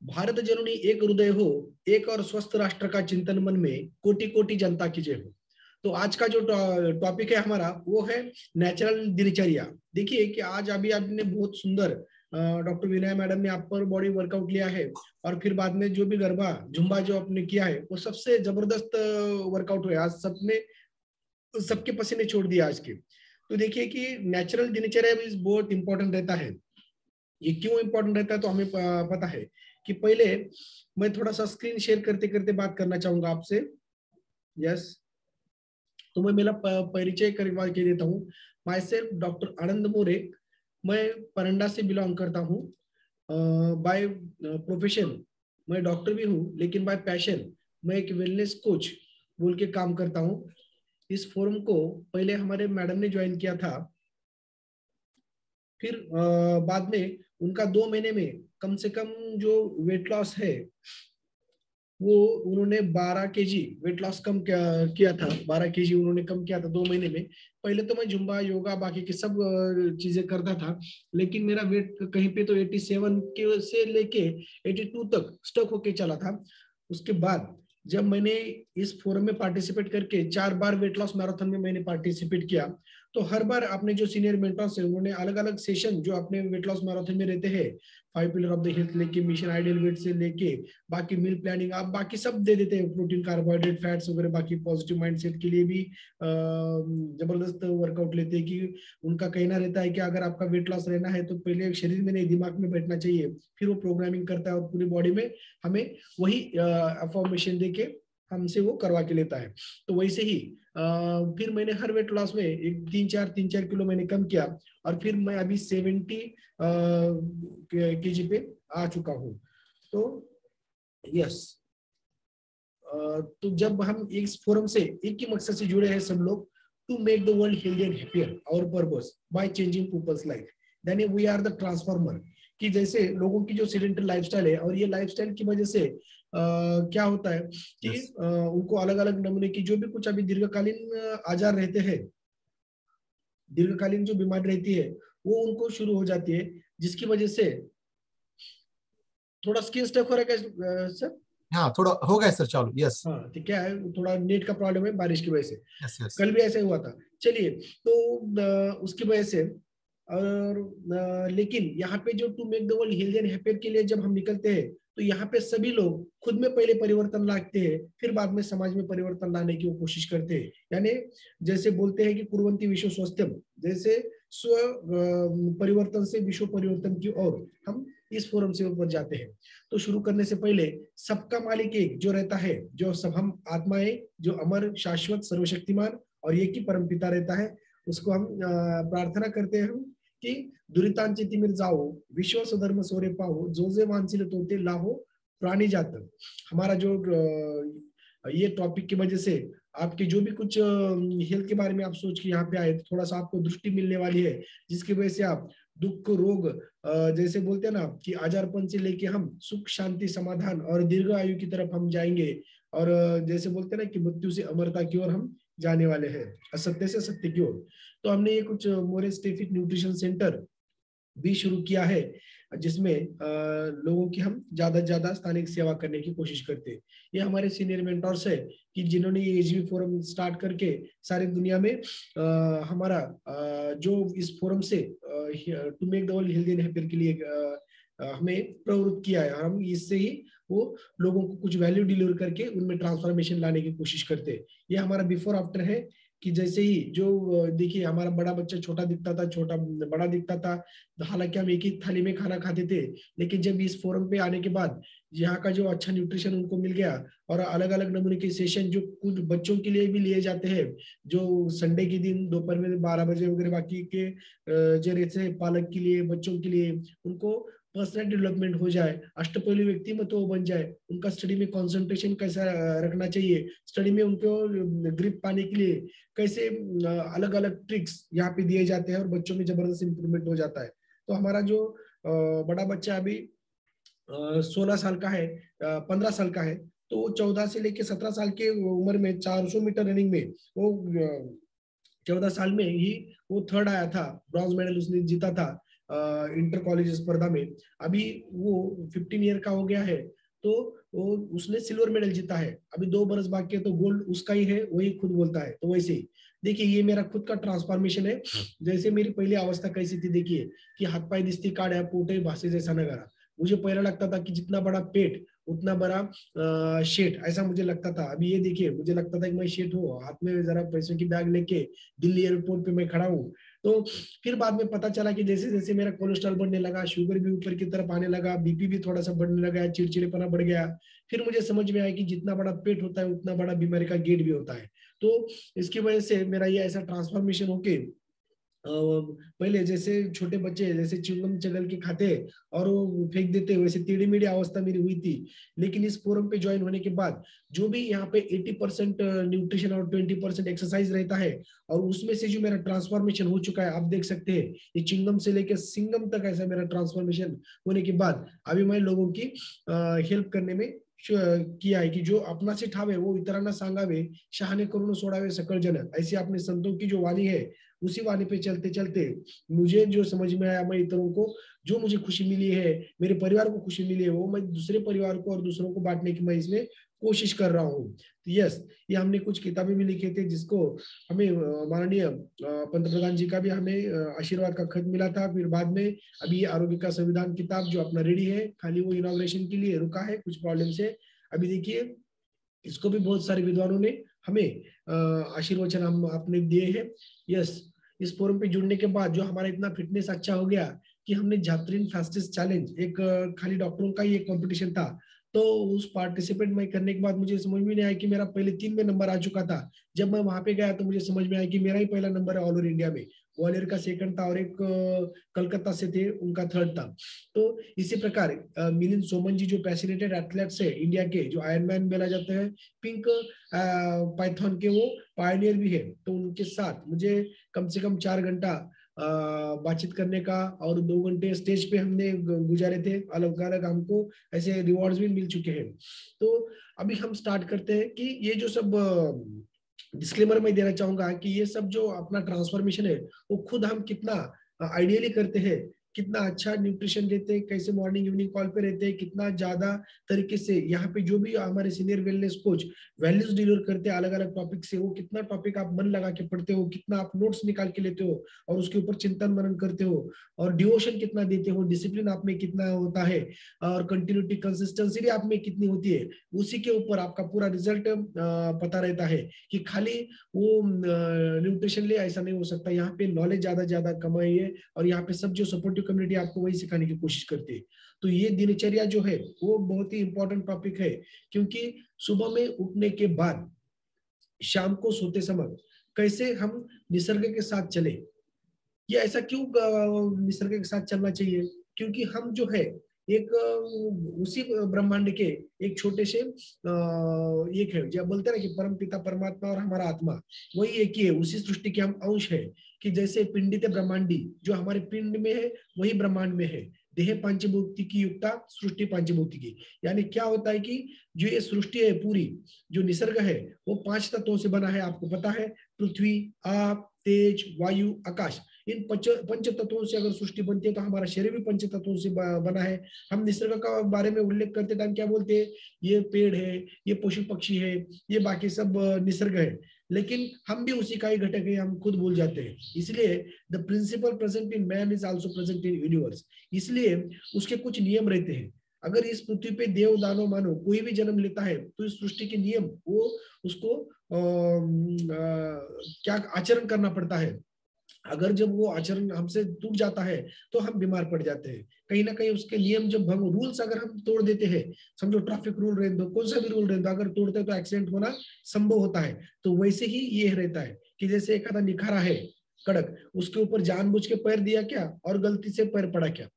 भारत जननी एक हृदय हो, एक और स्वस्थ राष्ट्र का चिंतन मन में, कोटि कोटि जनता की जय हो। तो आज का जो टॉपिक है हमारा वो है नेचुरल दिनचर्या। देखिए कि आज अभी आपने बहुत सुंदर डॉक्टर विनय मैडम ने अपर बॉडी वर्कआउट लिया है, और फिर बाद में जो भी गरबा जुम्बा जो आपने किया है वो सबसे जबरदस्त वर्कआउट हुआ। आज सबने सबके पसीने छोड़ दिए आज के। तो देखिए कि नेचुरल दिनचर्या भी बहुत इंपॉर्टेंट रहता है। ये क्यों इंपॉर्टेंट रहता है तो हमें पता है कि पहले मैं थोड़ा सा स्क्रीन शेयर करते करते बात करना चाहूंगा आपसे। यस, तो मैं मेरा परिचय करवा के देता हूँ। माई सेल्फ डॉक्टर आनंद मोरे। मैं परंडा से बिलोंग करता हूँ। बाय प्रोफेशन मैं डॉक्टर भी हूँ, लेकिन बाय पैशन मैं एक वेलनेस कोच बोल के काम करता हूँ। इस फोरम को पहले हमारे मैडम ने ज्वाइन किया था, फिर बाद में उनका 2 महीने में कम से कम जो वेट लॉस है वो उन्होंने 12 kg वेट लॉस कम किया था। 12 kg उन्होंने कम किया था 2 महीने में। पहले तो मैं जुम्बा योगा बाकी की सब चीजें करता था, लेकिन मेरा वेट कहीं पे तो 87 के से लेके 82 तक स्टक होके चला था। उसके बाद जब मैंने इस फोरम में पार्टिसिपेट करके 4 बार वेट लॉस मैराथन में मैंने पार्टिसिपेट किया, तो हर बार अपने जो सीनियर मेंटर्स है उन्होंने अलग अलग सेशन जो अपने वेट लॉस मैराथन में रहते हैं, 5 पिलर ऑफ द हेल्थ लेके मिशन आइडियल वेट से लेके बाकी मील प्लानिंग आप बाकी सब दे देते हैं, प्रोटीन कार्बोहाइड्रेट फैट्स वगैरह। बाकी पॉजिटिव माइंडसेट के लिए भी जबरदस्त वर्कआउट लेते हैं कि उनका कहना रहता है कि अगर आपका वेट लॉस रहना है तो पहले शरीर में नहीं दिमाग में बैठना चाहिए, फिर वो प्रोग्रामिंग करता है और पूरी बॉडी में हमें वही अफॉर्मेशन देके हमसे वो करवा के लेता है। तो वैसे ही फिर मैंने हर वेट लॉस में एक 3-4 किलो मैंने कम किया, और फिर मैं अभी 70 kg पे आ चुका हूँ। तो यस, तो जब हम इस फोरम से एक ही मकसद से जुड़े हैं सब लोग, to make the world healthy and happier, our purpose by changing people's life, then we are the transformer. कि जैसे लोगों की जो सीडेंटरी लाइफस्टाइल है, और ये लाइफस्टाइल की वजह से क्या होता है कि Yes. उनको अलग अलग नमूने की जो भी कुछ अभी दीर्घकालीन आजार रहते हैं, दीर्घकालीन जो बीमारी रहती है वो उनको शुरू हो जाती है, जिसकी वजह से थोड़ा स्किन स्टक हो रहा है सर। हाँ, थोड़ा हो गया सर, चालू। यस हाँ, तो क्या है थोड़ा नेट का प्रॉब्लम है बारिश की वजह से। Yes yes. कल भी ऐसा ही हुआ था। चलिए, तो उसकी वजह से, और लेकिन यहाँ पे जो to make the world healthy and happier के लिए जब हम निकलते हैं, तो यहाँ पे सभी लोग खुद में पहले परिवर्तन लाते हैं, फिर बाद में समाज में परिवर्तन लाने की वो कोशिश करते हैं। यानी जैसे बोलते हैं कि कुर्वन्ति विश्व स्वस्थ्यम, जैसे स्व परिवर्तन से विश्व परिवर्तन की ओर हम इस फोरम से ऊपर जाते हैं। तो शुरू करने से पहले सबका मालिक एक जो रहता है, जो सब हम आत्माएं, जो अमर शाश्वत सर्वशक्तिमान और एक ही परम पिता रहता है, उसको हम प्रार्थना करते हैं कि दुरितांची तिमिर जाओ, विश्व स्वधर्म सोरे पाओ, जो जे वांछिल तोते लाहो प्राणी जात। हमारा जो ये टॉपिक की वजह से आपकी जो भी कुछ हेल्थ के बारे में आप सोच के यहाँ पे आए, तो थोड़ा सा आपको दृष्टि मिलने वाली है, जिसकी वजह से आप दुख रोग जैसे बोलते हैं ना कि आजारपन से लेके हम सुख शांति समाधान और दीर्घ आयु की तरफ हम जाएंगे, और जैसे बोलते हैं ना कि मृत्यु से अमरता की ओर हम जाने वाले हैं, असत्य से सत्य की ओर। तो हमने ये कुछ मोरे स्टेफिक न्यूट्रिशन सेंटर भी शुरू किया है, जिसमें लोगों की हम ज्यादा से ज्यादा स्थानिक सेवा करने की कोशिश करते हैं। ये हमारे सीनियर मेंटर्स है कि जिन्होंने ये एचबी फोरम स्टार्ट करके सारी दुनिया में हमारा जो इस फोरम से to make the world healthy and happier के लिए हमें प्रवृत्त किया है, और हम इससे ही वो लोगों को कुछ वैल्यू डिलीवर करके उनमें ट्रांसफॉर्मेशन लाने की कोशिश करते हैं। ये हमारा बिफोर आफ्टर है कि जैसे ही जो देखिए हमारा बड़ा बच्चा छोटा दिखता था, छोटा बड़ा दिखता था, हालांकि हम एक ही थाली में खाना खाते थे, लेकिन जब इस फोरम पे आने के बाद यहाँ का जो अच्छा न्यूट्रिशन उनको मिल गया, और अलग अलग नमूने के सेशन जो कुछ बच्चों के लिए भी लिए जाते हैं, जो संडे के दिन दोपहर में 12 बजे वगैरह, बाकी के जो रहते हैं पालक के लिए, बच्चों के लिए, उनको पर्सनल डेवलपमेंट हो जाए, अष्टपहलु व्यक्तिमत्व वो बन जाए, उनका स्टडी में कंसंट्रेशन कैसा रखना चाहिए, स्टडी में उनको ग्रिप पाने के लिए कैसे अलग अलग ट्रिक्स यहाँ पे दिए जाते हैं, और बच्चों में जबरदस्त इंप्रूवमेंट हो जाता है। तो हमारा जो बड़ा बच्चा अभी 16 साल का है, 15 साल का है, तो वो 14 से लेके 17 साल के उम्र में 400 मीटर रनिंग में वो 14 साल में ही वो थर्ड आया था, ब्रॉन्ज मेडल उसने जीता था। इंटर कॉलेज स्पर्धा में। अभी वो 15 ईयर का हो गया है, तो वो उसने सिल्वर मेडल जीता है। अभी 2 बरस बाकी है तो गोल्ड उसका ही है, वही खुद बोलता है। तो वैसे ही देखिए, ये मेरा खुद का ट्रांसफॉर्मेशन है। जैसे मेरी पहली अवस्था कैसी थी देखिए, कि हाथ पाय दिसती काढ़ है, पोटे भाषे जैसा नगारा। मुझे पहला लगता था कि जितना बड़ा पेट उतना बड़ा शेठ, ऐसा मुझे लगता था। अभी ये देखिए, मुझे लगता था कि मैं शेठ हूँ, हाथ में जरा पैसों की बैग लेके दिल्ली एयरपोर्ट पे मैं खड़ा हूँ। तो फिर बाद में पता चला कि जैसे जैसे मेरा कोलेस्ट्रॉल बढ़ने लगा, शुगर भी ऊपर की तरफ आने लगा, बीपी भी थोड़ा सा बढ़ने लगा, चिड़चिड़ेपना बढ़ गया। फिर मुझे समझ में आया कि जितना बड़ा पेट होता है उतना बड़ा बीमारी का गेट भी होता है। तो इसकी वजह से मेरा ये ऐसा ट्रांसफॉर्मेशन होके, पहले जैसे छोटे बच्चे जैसे च्युइंगम चगल के खाते और वो फेंक देते, वैसे टेढ़ी मेढ़ी अवस्था मेरी हुई थी। लेकिन इस फोरम पे ज्वाइन होने के बाद जो भी यहाँ पे 80% न्यूट्रिशन और 20% एक्सरसाइज रहता है, और उसमें से जो मेरा ट्रांसफॉर्मेशन हो चुका है, आप देख सकते हैं, ये चिंगम से लेकर सिंगम तक ऐसा मेरा ट्रांसफॉर्मेशन होने के बाद अभी मैं लोगों की हेल्प करने में किया है कि जो अपना से ठावे वो इतरांना सांगावे, शहाणे करून सोडावे सकळ जन, ऐसी अपने संतों की जो वाणी है, उसी वाणी पे चलते चलते मुझे जो समझ में आया, मैं इतरों को जो मुझे खुशी मिली है, मेरे परिवार को खुशी मिली है, वो मैं दूसरे परिवार को और दूसरों को बांटने की मैं इसमें कोशिश कर रहा हूँ। तो यस, ये हमने कुछ किताबें भी लिखे थे, जिसको हमें माननीय पंतप्रधान जी का भी हमें आशीर्वाद का खत मिला था। फिर बाद में अभी ये आरोग्य का संविधान किताब जो अपना रेडी है, खाली वो इनॉग्रेशन के लिए रुका है कुछ प्रॉब्लम से। अभी देखिए, इसको भी बहुत सारे विद्वानों ने हमें आशीर्वचन हम आपने दिए हैं। यस, इस फोरम पे जुड़ने के बाद जो हमारा इतना फिटनेस अच्छा हो गया कि हमने जात्रिन फास्टेस्ट चैलेंज, एक खाली डॉक्टरों का ही एक कंपटीशन था, तो उस पार्टिसिपेट में करने के बाद मुझे समझ में नहीं आया कि मेरा पहले 3 में नंबर आ चुका था। जब मैं वहां पे गया तो मुझे समझ में आया कि मेरा ही पहला नंबर है ऑल ओवर इंडिया में। ग्वालियर का सेकंड था और एक कलकत्ता से थे, उनका थर्ड था। तो इसी प्रकार मिलिंद सोमन जी जो पैशनेटेड एथलेट्स है इंडिया के, जो आयरन बोला जाता है, पिंक पाइथन के वो पायनियर भी है। तो उनके साथ मुझे कम से कम 4 घंटा बातचीत करने का और 2 घंटे स्टेज पे हमने गुजारे थे। अलग अलग हमको ऐसे रिवॉर्ड्स भी मिल चुके हैं। तो अभी हम स्टार्ट करते हैं कि ये जो सब डिस्क्लेमर मैं देना चाहूंगा कि ये सब जो अपना ट्रांसफॉर्मेशन है, वो खुद हम कितना आइडियली करते हैं, कितना अच्छा न्यूट्रिशन देते हैं, कैसे मॉर्निंग इवनिंग कॉल पे रहते हैं, कितना ज्यादा तरीके से यहाँ पे जो भी हमारे senior wellness coach values deliver करते हैं अलग अलग टॉपिक से, वो कितना टॉपिक आप मन लगा के पढ़ते हो, कितना आप नोट्स निकाल के लेते हो और उसके ऊपर चिंतन मनन करते हो, और डिवोशन कितना देते हो, डिसिप्लिन आप में कितना होता है, और कंटिन्यूटी कंसिस्टेंसी भी आप में कितनी होती है, उसी के ऊपर आपका पूरा रिजल्ट पता रहता है। कि खाली वो न्यूट्रिशन ले ऐसा नहीं हो सकता, यहाँ पे नॉलेज ज्यादा ज्यादा कमाइए, और यहाँ पे सब जो सपोर्टिव कम्युनिटी आपको वही सिखाने की कोशिश करती है। तो ये दिनचर्या जो है वो बहुत ही इंपॉर्टेंट टॉपिक है, क्योंकि सुबह में उठने के बाद शाम को सोते समय कैसे हम निसर्ग के साथ चले। ये ऐसा क्यों निसर्ग के साथ चलना चाहिए? क्योंकि हम जो है एक उसी ब्रह्मांड के एक छोटे से एक है, जब बोलते हैं ना कि परम पिता परमात्मा और हमारा आत्मा वही एक ही है, उसी सृष्टि के हम अंश है। कि जैसे पिंडित ब्रह्मांडी जो हमारे पिंड में है वही ब्रह्मांड में है। देह पंचभूति की युक्ता, सृष्टि पंचभूति की। यानी क्या होता है कि जो ये सृष्टि है पूरी, जो निसर्ग है, वो 5 तत्वों से बना है, आपको पता है। पृथ्वी, आप, तेज, वायु, आकाश, इन पंच तत्वों से अगर सृष्टि बनती है तो हमारा शरीर भी पंच तत्वों से बना है। हम निसर्ग का बारे में उल्लेख करते टाइम क्या बोलते हैं? ये पेड़ है, ये पशु पक्षी है, ये बाकी सब निसर्ग है। लेकिन हम भी उसी का ही घटक है, हम खुद भूल जाते हैं। इसलिए the principle present in man is also present in universe. इसलिए उसके कुछ नियम रहते हैं। अगर इस पृथ्वी पे देव दानव मानो कोई भी जन्म लेता है तो इस सृष्टि के नियम वो उसको क्या आचरण करना पड़ता है। अगर जब वो आचरण हमसे टूट जाता है तो हम बीमार पड़ जाते हैं। कहीं ना कहीं उसके नियम जब भंग, रूल्स अगर हम तोड़ देते हैं, समझो ट्रैफिक रूल रहने दो, कौन सा भी रूल रहने दो, अगर तोड़ते हैं तो एक्सीडेंट होना संभव होता है। तो वैसे ही ये रहता है कि जैसे एक आधा निखारा है कड़क, उसके ऊपर जानबूझ के पैर दिया क्या और गलती से पैर पड़ा क्या,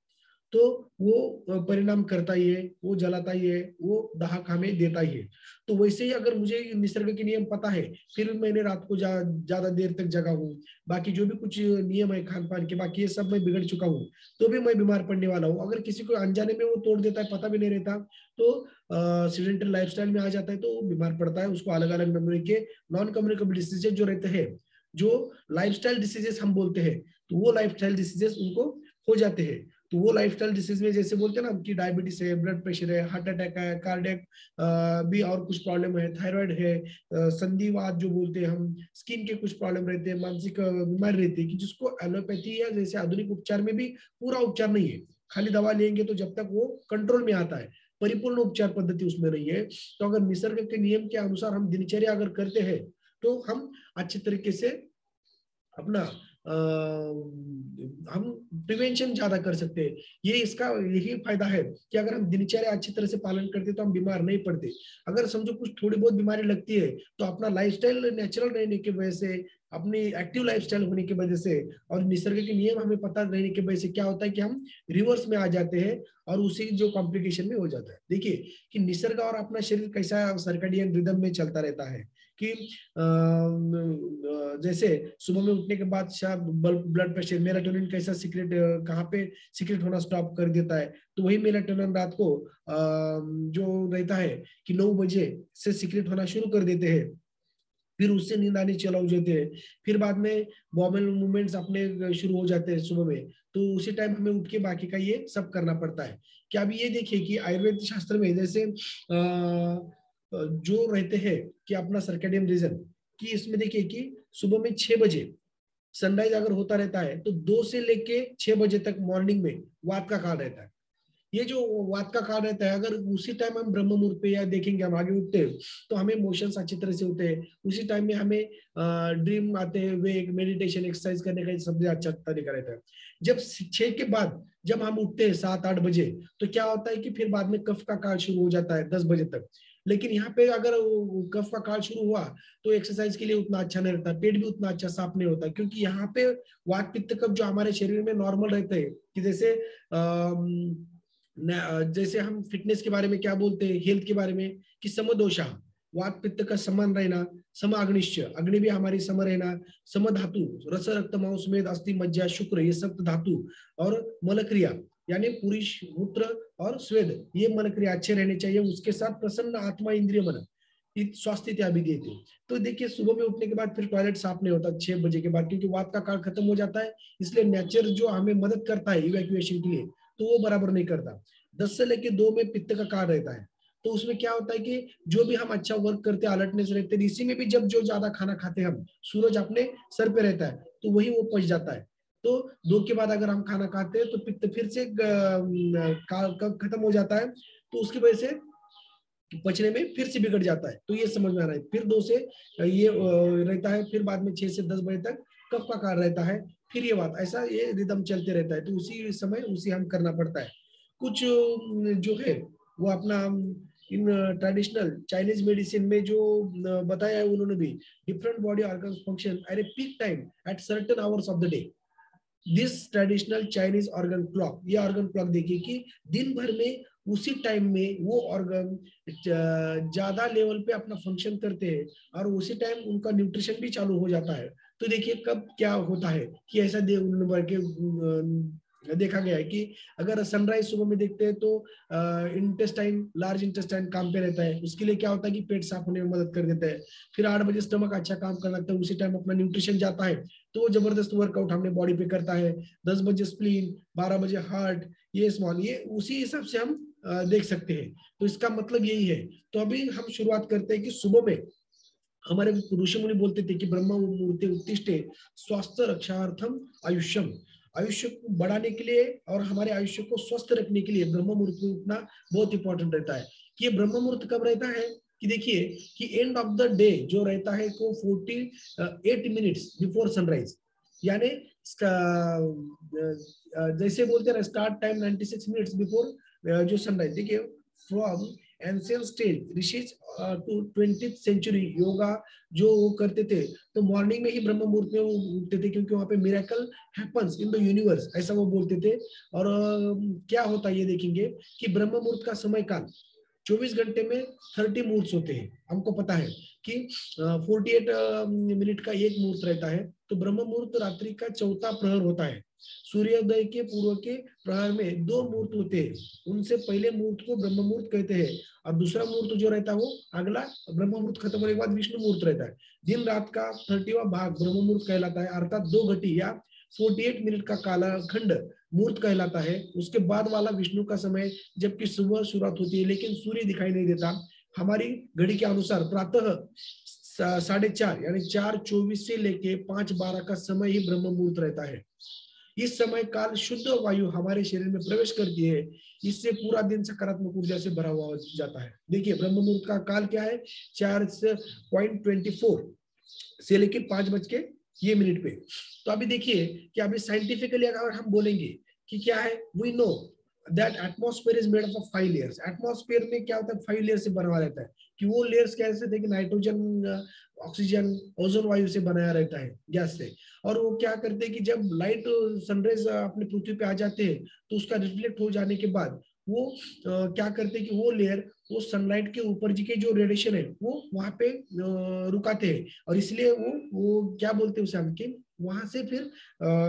तो वो परिणाम करता ही है, वो जलाता ही है, वो दाहक हमें देता ही है। तो वैसे ही अगर मुझे निसर्ग के नियम पता है, फिर भी मैंने रात को ज्यादा देर तक जगा हूँ, बाकी जो भी कुछ नियम है खान पान के, बाकी ये सब मैं बिगड़ चुका हूँ, तो भी मैं बीमार पड़ने वाला हूँ। अगर किसी को अनजाने में वो तोड़ देता है, पता भी नहीं रहता, तो सीडेंटल लाइफस्टाइल में आ जाता है, तो वो बीमार पड़ता है। उसको अलग अलग नंबर के नॉन कम्युनिकेबल डिसीजेज जो रहते हैं, जो लाइफस्टाइल डिसीजेस हम बोलते हैं, तो वो लाइफस्टाइल डिसीजेस उनको हो जाते हैं। तो वो लाइफस्टाइल डिसीज में जैसे बोलते हैं ना कि डायबिटीज है, ब्लड प्रेशर है, हार्ट अटैक है, कार्डियक भी और कुछ प्रॉब्लम है, थायराइड है, संधिवात जो बोलते हैं हम, स्किन के कुछ प्रॉब्लम रहते हैं, मानसिक बीमारी रहती है, कि जिसको एलोपैथी या जैसे आधुनिक उपचार में भी पूरा उपचार नहीं है, खाली दवा लेंगे तो जब तक वो कंट्रोल में आता है, परिपूर्ण उपचार पद्धति उसमें नहीं है। तो अगर निसर्ग के नियम के अनुसार हम दिनचर्या अगर करते हैं तो हम अच्छे तरीके से अपना हम प्रिवेंशन ज्यादा कर सकते हैं। ये इसका यही फायदा है कि अगर हम दिनचर्या अच्छी तरह से पालन करते तो हम बीमार नहीं पड़ते। अगर समझो कुछ थोड़ी बहुत बीमारी लगती है तो अपना लाइफस्टाइल नेचुरल रहने की वजह से, अपनी एक्टिव लाइफस्टाइल होने की वजह से और निसर्ग के नियम हमें पता रहने की वजह से क्या होता है कि हम रिवर्स में आ जाते हैं और उसी जो कॉम्प्लिकेशन में हो जाता है। देखिए कि निसर्ग और अपना शरीर कैसा सर्कैडियन रिदम में चलता रहता है कि जैसे सुबह में उठने के बाद शायद ब्लड प्रेशर, मेलाटोनिन कैसा सीक्रेट, कहाँ पे सीक्रेट होना स्टॉप कर देता है, तो वही मेलाटोनिन रात को जो रहता है कि 9 बजे से सीक्रेट होना शुरू कर देते हैं, फिर उससे नींद आनी चालू हो जाते हैं, फिर बाद में बॉबल मूवमेंट्स अपने शुरू हो जाते हैं सुबह में, तो उसी टाइम हमें उठ के बाकी का ये सब करना पड़ता है। क्या अभी ये देखिए कि आयुर्वेद शास्त्र में जैसे जो रहते हैं कि अपना सर्केडियन रीजन, कि इसमें देखिए कि सुबह में 6 बजे सनराइज अगर होता रहता है तो 2 से लेके 6 बजे तक मॉर्निंग में वात का काल रहता है। ये जो वात का काल रहता है, अगर उसी टाइम हम ब्रह्म मुहूर्त पे या देखेंगे हम आगे उठते हैं तो हमें मोशंस अच्छी तरह से होते हैं, उसी टाइम में हमें ड्रीम आते हैं, वे एक मेडिटेशन एक्सरसाइज करने का सबसे अच्छा तरीका रहता है। जब 6 के बाद जब हम उठते हैं 7-8 बजे, तो क्या होता है कि फिर बाद में कफ का काल शुरू हो जाता है 10 बजे तक। लेकिन यहाँ पे अगर कफ का काल शुरू हुआ तो एक्सरसाइज के लिए उतना अच्छा नहीं रहता, पेट भी उतना अच्छा साफ नहीं होता, क्योंकि यहाँ पे वात पित्त कफ जो हमारे शरीर में नॉर्मल रहते हैं, कि जैसे जैसे हम फिटनेस के बारे में क्या बोलते हैं, हेल्थ के बारे में, कि समदोषा, वात पित्त का समान रहना, सम अग्निश्च, अग्नि भी हमारी सम रहना, सम धातु, रस रक्त मांस मेद अस्थि मज्जा शुक्र, ये सब धातु, और मलक्रिया यानी पुरुष मूत्र और स्वेद, ये मन क्रिया अच्छे रहने चाहिए, उसके साथ प्रसन्न आत्मा इंद्रिय मन स्वास्थ्य इत्यादि दिए थे। तो देखिए सुबह में उठने के बाद फिर टॉयलेट साफ नहीं होता 6 बजे के बाद, क्योंकि वात का काल खत्म हो जाता है, इसलिए नेचर जो हमें मदद करता है इवैक्यूएशन के लिए तो वो बराबर नहीं करता। 10 से लेके 2 में पित्त का काल रहता है, तो उसमें क्या होता है कि जो भी हम अच्छा वर्क करते हैं, अलर्टनेस रहते हैं, इसी में भी जब जो ज्यादा खाना खाते हैं हम, सूरज अपने सर पे रहता है तो वही वो पच जाता है। तो 2 के बाद अगर हम खाना खाते हैं तो पित्त फिर से खत्म हो जाता है, तो उसकी वजह से पचने में फिर से बिगड़ जाता है। तो ये समझ में आ रहा है। फिर 2 से ये रहता है, फिर बाद में 6 से 10 बजे तक कफ का काल रहता है, फिर ये बात ऐसा ये रिदम चलते रहता है, तो उसी समय उसी हम करना पड़ता है। कुछ जो है वो अपना इन ट्रेडिशनल चाइनीज मेडिसिन में जो बताया है उन्होंने भी, different body organ function at a peak time at certain hours of the day, this traditional Chinese organ clock, ये ऑर्गन क्लॉक देखिए कि दिन भर में उसी टाइम में वो ऑर्गन ज्यादा लेवल पे अपना फंक्शन करते हैं और उसी टाइम उनका न्यूट्रिशन भी चालू हो जाता है। तो देखिए कब क्या होता है कि ऐसा देखा गया है कि अगर सनराइज सुबह में देखते हैं तो इंटेस्टाइन, लार्ज इंटेस्टाइन काम पे रहता है, उसके लिए क्या होता है कि पेट साफ होने में मदद कर देता है। फिर 8 बजे स्टमक अच्छा काम करने लगता है, उसी टाइम अपना न्यूट्रिशन जाता है, तो वो जबरदस्त वर्कआउट हमने बॉडी पे करता है। 10 बजे स्प्लीन, 12 बजे हार्ट, ये स्मॉल, ये उसी हिसाब से हम देख सकते हैं। तो इसका मतलब यही है। तो अभी हम शुरुआत करते हैं कि सुबह में हमारे ऋषि मुनि बोलते थे कि ब्रह्म मुहूर्ते उत्तिष्ठे स्वास्थ्य रक्षार्थम आयुष्यम, आयुष्य को बढ़ाने के लिए और हमारे आयुष्य को स्वस्थ रखने के लिए ब्रह्म मुहूर्त में उठना बहुत इंपॉर्टेंट रहता है। कि ये ब्रह्म मुहूर्त कब रहता है कि देखिए कि एंड ऑफ द डे जो रहता है को 48 मिनट्स बिफोर सनराइज, यानी जैसे बोलते हैं स्टार्ट टाइम 96 मिनट्स बिफोर जो सनराइज। देखिए from ancient stage rishis to 20th century yoga जो वो करते थे तो मॉर्निंग में ही ब्रह्म मुहूर्त में वो उठते थे, क्योंकि वहां पे miracle happens in the universe, ऐसा वो बोलते थे। और क्या होता है ये देखेंगे कि ब्रह्म मुहूर्त का समय काल 24 घंटे में 30 मुहूर्त होते हैं। हमको पता है कि 48 मिनट का एक मुहूर्त रहता है, तो ब्रह्म मुहूर्त रात्रि का चौथा प्रहर होता है। सूर्योदय के पूर्व के प्रहर में 2 मुहूर्त होते हैं, उनसे पहले मुहूर्त को ब्रह्म मुहूर्त कहते हैं, और दूसरा मुहूर्त जो रहता है वो अगला ब्रह्म मुहूर्त खत्म होने के बाद विष्णु मुहूर्त रहता है। दिन रात का 30वां भाग ब्रह्म मुहूर्त कहलाता है, अर्थात 2 घटी या 48 मिनट का कालखंड मूर्त कहलाता है। उसके बाद वाला विष्णु का समय, जबकि सुबह शुरुआत होती है लेकिन सूर्य दिखाई नहीं देता। हमारी घड़ी के अनुसार प्रातः 4:30 यानी 4:24 से लेके 5:12 का समय ही ब्रह्म मुहूर्त रहता है। इस समय काल शुद्ध वायु हमारे शरीर में प्रवेश करती है। इससे पूरा दिन सकारात्मक ऊर्जा से भरा हुआ हो जाता है। देखिए ब्रह्म मुहूर्त का काल क्या है, 4:24 से लेके 5:00 पे। तो अभी देखिए कि अभी साइंटिफिकली अगर हम बोलेंगे कि क्या है, we know that atmosphere is made up of 5 layers. Atmosphere में क्या होता है, 5 लेयर से बना हुआ रहता है। कि वो लेयर्स कैसे थे कि नाइट्रोजन, ऑक्सीजन, ओजोन वायु से बनाया रहता है, गैस से। और वो क्या करते हैं कि जब लाइट सनराइज अपने पृथ्वी पे आ जाते हैं तो उसका रिफ्लेक्ट हो जाने के बाद वो क्या करते हैं कि वो लेयर वो सनलाइट के ऊपर जी के जो रेडिएशन है वो वहां पे रुकाते हैं। और इसलिए वो क्या बोलते हैं उसे हम कि वहां से फिर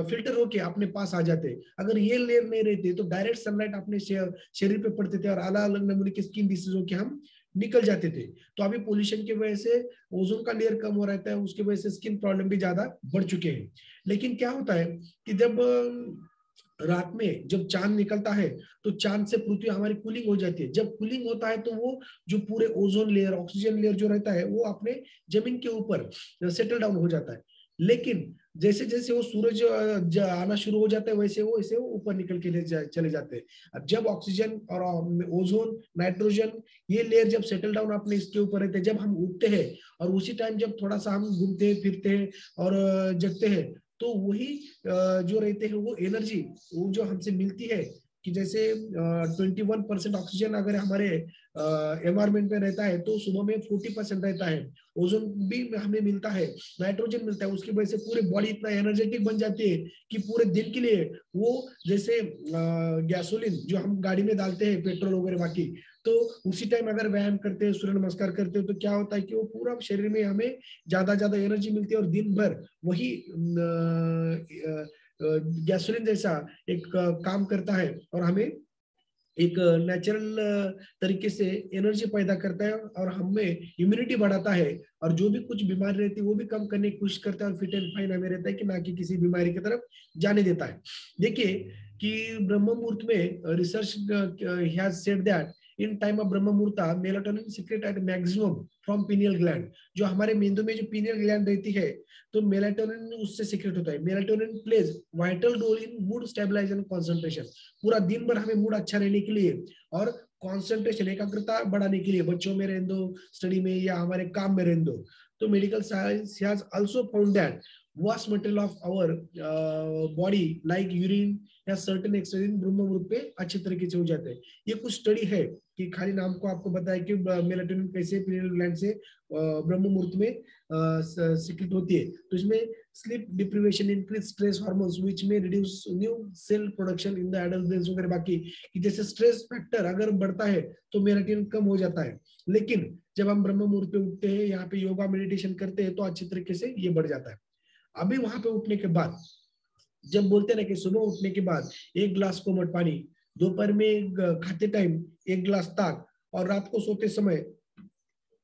फिल्टर होके अपने पास आ जाते हैं। अगर ये लेयर नहीं रहते तो डायरेक्ट सनलाइट अपने शरीर पे पड़ते थे और अलग अलग नमूने के स्किन डिसीजों के हम निकल जाते थे। तो अभी पोल्यूशन की वजह से ओजोन का लेयर कम हो रहता है, उसकी वजह से स्किन प्रॉब्लम भी ज्यादा बढ़ चुके हैं। लेकिन क्या होता है कि जब रात में जब चांद निकलता है तो चांद से पृथ्वी हमारी कूलिंग हो जाती है। जब कूलिंग होता है तो वो जो पूरे ओजोन लेयर, ऑक्सीजन लेयर जो रहता है वो अपने जमीन के ऊपर सेटल डाउन हो जाता है। लेकिन जैसे जैसे वो सूरज आना शुरू हो जाता है वैसे वो ऊपर निकल के चले जाते हैं। अब जब ऑक्सीजन और ओजोन, नाइट्रोजन, ये लेयर जब सेटल डाउन अपने इसके ऊपर रहते हैं, जब हम उठते हैं और उसी टाइम जब थोड़ा सा हम घूमते फिरते हैं और जगते हैं तो वही जो रहते हैं वो एनर्जी वो जो हमसे मिलती है कि जैसे 21% ऑक्सीजन अगर हमारे एनवायरमेंट में रहता है तो सुबह में 40% रहता है। ओजोन भी हमें मिलता है, नाइट्रोजन मिलता है। उसकी वजह से पूरी बॉडी इतना एनर्जेटिक बन जाती है कि पूरे दिन के लिए वो जैसे गैसोलीन जो हम गाड़ी में डालते हैं, पेट्रोल वगैरह बाकी, तो उसी टाइम अगर व्यायाम करते हैं, सूर्य नमस्कार करते हैं तो क्या होता है कि वो पूरा शरीर में हमें ज्यादा ज्यादा एनर्जी मिलती है और दिन भर वही गैसोलीन जैसा एक काम करता है और हमें एक नेचुरल तरीके से एनर्जी पैदा करता है और हमें इम्यूनिटी बढ़ाता है। और जो भी कुछ बीमारी रहती है वो भी कम करने की कोशिश करता है और फिट एंड फाइन हमें रहता है कि ना कि किसी बीमारी की तरफ जाने देता है। देखिए कि ब्रह्म मुहूर्त में research has said that in time of Brahma muhurta melatonin secrete at maximum from pineal gland. जो हमारे मेंदु में जो पीनियल ग्लैंड रहती है तो मेलाटोनिन उससे सीक्रेट होता है। Melatonin plays vital role in mood stabilize and concentration. पूरा दिन भर हमें मूड अच्छा रहने के लिए और कंसंट्रेशन, एकाग्रता बढ़ाने के लिए, बच्चों में रहने दो, स्टडी में या हमारे काम में रहने दो। तो medical science has also found that vast material of our body like urine या सर्टेन एक्सटेरिन ब्रह्म मुहूर्त पे अच्छे तरीके से हो जाते हैं। ये कुछ स्टडी है कि खाली नाम को आपको बताया कि मेलाटोनिन कैसे पीनियल ग्लैंड से ब्रह्म मुहूर्त में सीक्रेट होती है। तो इसमें sleep deprivation, increase stress hormones which में reduce new cell production in the adult brain वगैरह बाकी कि जैसे स्ट्रेस फैक्टर अगर बढ़ता है तो मेलाटोनिन कम हो जाता है। लेकिन जब हम ब्रह्म मुहूर्त पे उठते हैं, यहाँ पे योगा मेडिटेशन करते हैं तो अच्छे तरीके से ये बढ़ जाता है। अभी वहां पे उठने के बाद जब बोलते ना कि सुबह उठने के बाद 1 गिलास कोमट पानी, दोपहर में खाते टाइम 1 गिलास ताक और रात को सोते समय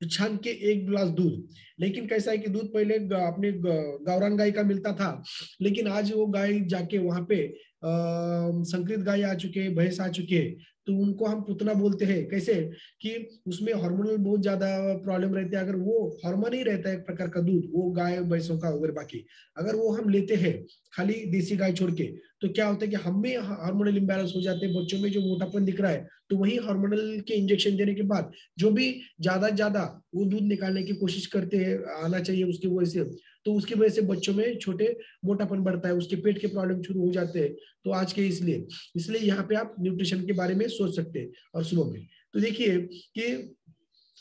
छान के 1 गिलास दूध। लेकिन कैसा है कि दूध पहले अपने गावरान गाय का मिलता था, लेकिन आज वो गाय जाके वहां पे संकरित गाय आ चुके हैं, भैंस आ चुके हैं, तो उनको हम पुतना बोलते हैं। कैसे कि उसमें हार्मोनल बहुत ज्यादा प्रॉब्लम रहते हैं। अगर वो हार्मोन ही रहता है एक प्रकार का दूध वो गाय भैंसों का वगैरह बाकी, अगर वो हम लेते हैं खाली देसी गाय छोड़ के तो क्या होता है कि हमें हार्मोनल इम्बैलेंस हो जाते हैं। बच्चों में जो मोटापन दिख रहा है तो वही हार्मोनल के इंजेक्शन देने के बाद जो भी ज्यादा वो दूध निकालने की कोशिश करते हैं आना चाहिए उसकी वजह से, तो उसकी वजह से बच्चों में छोटे मोटापन बढ़ता है, उसके पेट के प्रॉब्लम शुरू हो जाते हैं। तो आज के इसलिए इसलिए यहाँ पे आप न्यूट्रिशन के बारे में सोच सकते हैं। और सुबह में तो देखिए कि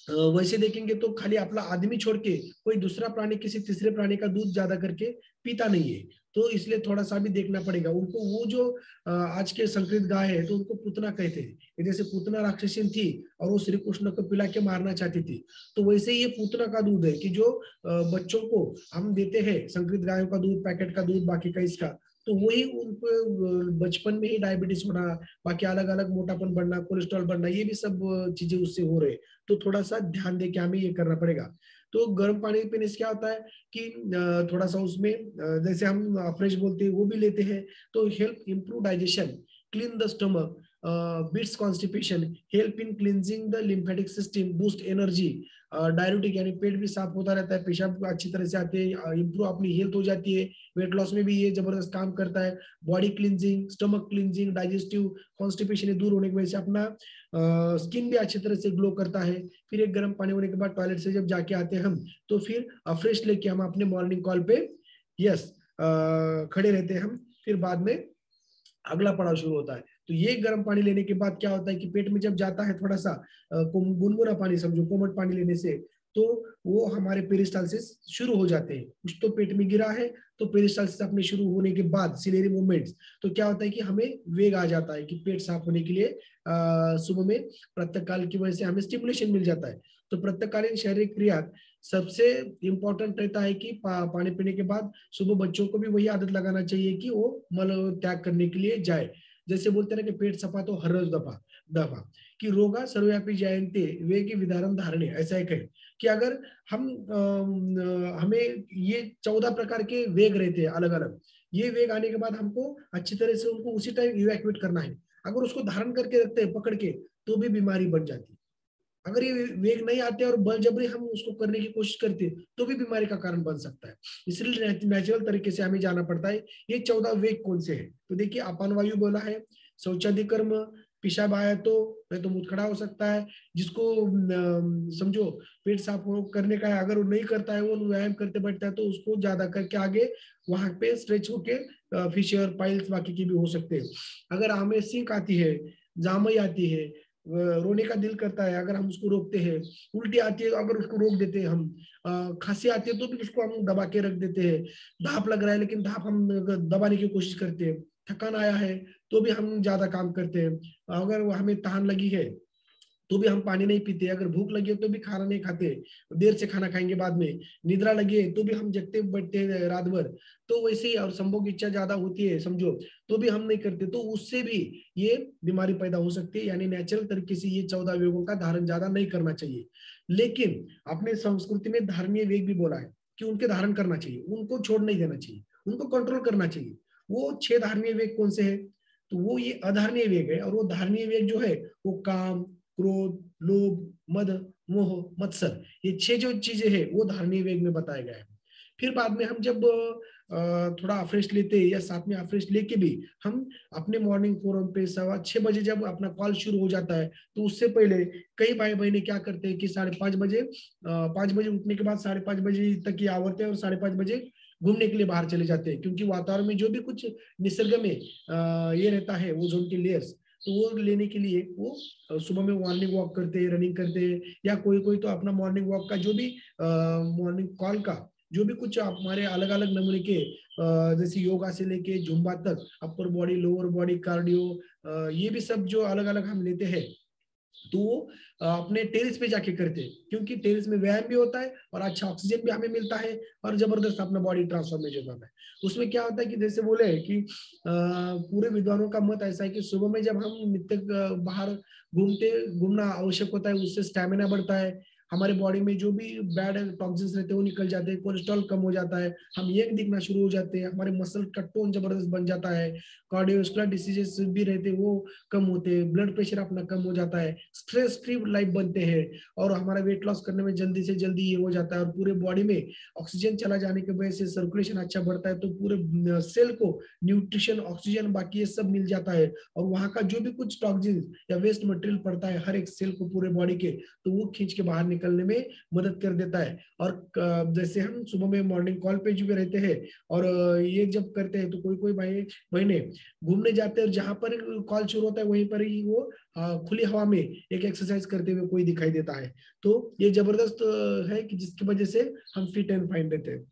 वैसे देखेंगे तो खाली अपना आदमी छोड़ के कोई दूसरा प्राणी किसी तीसरे प्राणी का दूध ज्यादा करके पीता नहीं है। तो इसलिए थोड़ा सा भी देखना पड़ेगा उनको। वो जो आज के संकरित गाय है तो उनको पूतना कहते हैं। जैसे पूतना राक्षसी थी और वो श्री कृष्ण को पिला के मारना चाहती थी, तो वैसे ही ये पूतना का दूध है कि जो बच्चों को हम देते हैं, संकरित गायों का दूध, पैकेट का दूध, बाकी का इसका, तो वही उनको बचपन में ही डायबिटीज होना, बाकी अलग अलग मोटापन बढ़ना, कोलेस्ट्रॉल बढ़ना, ये भी सब चीजें उससे हो रहे। तो थोड़ा सा ध्यान दे के हमें ये करना पड़ेगा। तो गर्म पानी पीने से क्या होता है कि थोड़ा सा उसमें जैसे हम फ्रेश बोलते हैं वो भी लेते हैं, तो help improve digestion, clean the stomach, beats constipation, help in cleansing the lymphatic system, boost energy, diuretic यानी पेट भी साफ होता रहता है, पेशाब अच्छी तरह से आते हैं, इंप्रूव अपनी हेल्थ हो जाती है, वेट लॉस में भी ये जबरदस्त काम करता है, body cleansing, stomach cleansing, digestive constipation दूर होने की वजह से अपना स्किन भी अच्छी तरह से ग्लो करता है। फिर एक गर्म पानी होने के बाद टॉयलेट से जब जाके आते हैं हम, तो फिर फ्रेश लेके हम अपने मॉर्निंग कॉल पे यस खड़े रहते हैं हम। फिर बाद में अगला पड़ाव शुरू होता है। तो ये गर्म पानी लेने के बाद क्या होता है कि पेट में जब जाता है थोड़ा सा गुनगुना पानी, समझो कोमट पानी लेने से, तो वो हमारे पेरिस्टालसिस शुरू हो जाते हैं। कुछ तो पेट में गिरा है, तो पेरिस्टालसिस अपने शुरू होने के बाद सिलेरी मूवमेंट्स, तो क्या होता है कि हमें वेग आ जाता है कि पेट साफ होने के लिए सुबह में प्रातः काल की वजह से हमें स्टिमुलेशन मिल जाता है। तो प्रातःकालीन शारीरिक क्रिया सबसे इंपॉर्टेंट रहता है कि पानी पीने के बाद सुबह बच्चों को भी वही आदत लगाना चाहिए कि वो मल त्याग करने के लिए जाए। जैसे बोलते हैं ना कि पेट सफा तो हर रोज दफा दफा, कि रोगा सर्वव्यापी जयंते वे की विधारण धारणे, ऐसा एक है कि अगर हम हमें ये 14 प्रकार के वेग रहते हैं अलग अलग, ये वेग आने के बाद हमको अच्छी तरह से उनको उसी टाइम इवैक्यूएट करना है। अगर उसको धारण करके रखते हैं पकड़ के, तो भी बीमारी बढ़ जाती है। अगर ये वेग नहीं आते और बलजबरी हम उसको करने की कोशिश करते तो भी बीमारी का कारण बन सकता है। इसलिए नेचुरल तरीके से हमें जाना पड़ता है ये 14 वेग कौन से हैं। तो देखिए अपान वायु बोला है, शौचादि कर्म, पेशाब आया तो नहीं तो मुंह खड़ा हो सकता है, जिसको समझो पेट साफ करने का है, अगर वो नहीं करता है, वो व्यायाम करते बैठता है, तो उसको ज्यादा करके आगे वहां पे स्ट्रेच होके फिशर पाइल्स बाकी की भी हो सकते हैं। अगर हमें सिंक आती है, जामई आती है, रोने का दिल करता है, अगर हम उसको रोकते हैं, उल्टी आती है अगर उसको रोक देते हैं हम, खांसी आती है तो भी उसको हम दबा के रख देते हैं, धाप लग रहा है लेकिन धाप हम दबाने की कोशिश करते हैं, थकान आया है तो भी हम ज्यादा काम करते हैं, अगर हमें तहान लगी है तो भी हम पानी नहीं पीते, अगर भूख लगी है तो भी खाना नहीं खाते, देर से खाना खाएंगे बाद में, निद्रा लगी है तो भी हम जगते बैठते हैं रात भर, तो वैसे ही, और संभोग इच्छा ज्यादा होती है समझो तो भी हम नहीं करते, तो उससे भी ये बीमारी पैदा हो सकती है। यानी नेचुरल तरीके से ये 14 वेगों का धारण ज्यादा नहीं करना चाहिए। लेकिन अपने संस्कृति में धारणीय वेग भी बोला है कि उनके धारण करना चाहिए, उनको छोड़ नहीं देना चाहिए, उनको कंट्रोल करना चाहिए। वो 6 धारणीय वेग कौन से है, तो वो ये अधारणीय वेग है, और वो धारणीय वेग जो है वो काम, क्रोध, लोभ, मद, मोह, मत्सर, ये 6 जो चीजें हैं वो धारणीय वेग में बताया गया है। फिर बाद में हम जब थोड़ा अफ्रेश लेते हैं या साथ में अफ्रेश लेके भी हम अपने मॉर्निंग फोरम पे 6:15 जब अपना कॉल शुरू हो जाता है, तो उससे पहले कई भाई बहने क्या करते हैं कि 5:30 बजे 5 बजे उठने के बाद 5:30 बजे तक ही आवरते हैं और 5:30 बजे घूमने के लिए बाहर चले जाते हैं, क्योंकि वातावरण में जो भी कुछ निसर्ग में ये रहता है वो जोन की लेयर्स, तो वो लेने के लिए वो सुबह में मॉर्निंग वॉक करते हैं, रनिंग करते हैं, या कोई कोई तो अपना मॉर्निंग वॉक का जो भी मॉर्निंग कॉल का जो भी कुछ हमारे अलग अलग नमूने के जैसे योगा से लेके जुम्बा तक, upper body, lower body, cardio, ये भी सब जो अलग अलग हम लेते हैं, तो वो अपने टेरिस पे जाके करते हैं, क्योंकि टेरिस में व्यायाम भी होता है और अच्छा ऑक्सीजन भी हमें मिलता है और जबरदस्त अपना बॉडी ट्रांसफॉर्मेशन होता है। उसमें क्या होता है कि जैसे बोले कि पूरे विद्वानों का मत ऐसा है कि सुबह में जब हम नित्य बाहर घूमना आवश्यक होता है, उससे स्टैमिना बढ़ता है, हमारे बॉडी में जो भी बैड टॉक्सिन्स रहते हैं वो निकल जाते हैं, कोलेस्ट्रॉल कम हो जाता है, हम यंग दिखना शुरू हो जाते हैं, हमारे मसल का टोन जबरदस्त बन जाता है, कार्डियोवास्कुलर डिसीजेस भी रहते हैं वो कम होते हैं, ब्लड प्रेशर अपना कम हो जाता है, स्ट्रेस फ्री लाइफ बनते हैं, और हमारा वेट लॉस करने में जल्दी से जल्दी ये हो जाता है, और पूरे बॉडी में ऑक्सीजन चला जाने की वजह से सर्कुलेशन अच्छा बढ़ता है, तो पूरे सेल को न्यूट्रिशन, ऑक्सीजन, बाकी ये सब मिल जाता है, और वहां का जो भी कुछ टॉक्सिन या वेस्ट मटेरियल पड़ता है हर एक सेल को पूरे बॉडी के, तो वो खींच के बाहर निकलने में मदद कर देता है। और जैसे हम सुबह में मॉर्निंग कॉल पे जो रहते हैं और ये जब करते हैं, तो कोई कोई भाई बहने घूमने जाते हैं और जहां पर कॉल शुरू होता है वहीं पर ही वो खुली हवा में एक एक्सरसाइज करते हुए कोई दिखाई देता है। तो ये जबरदस्त है कि जिसकी वजह से हम फिट एंड फाइन रहते हैं।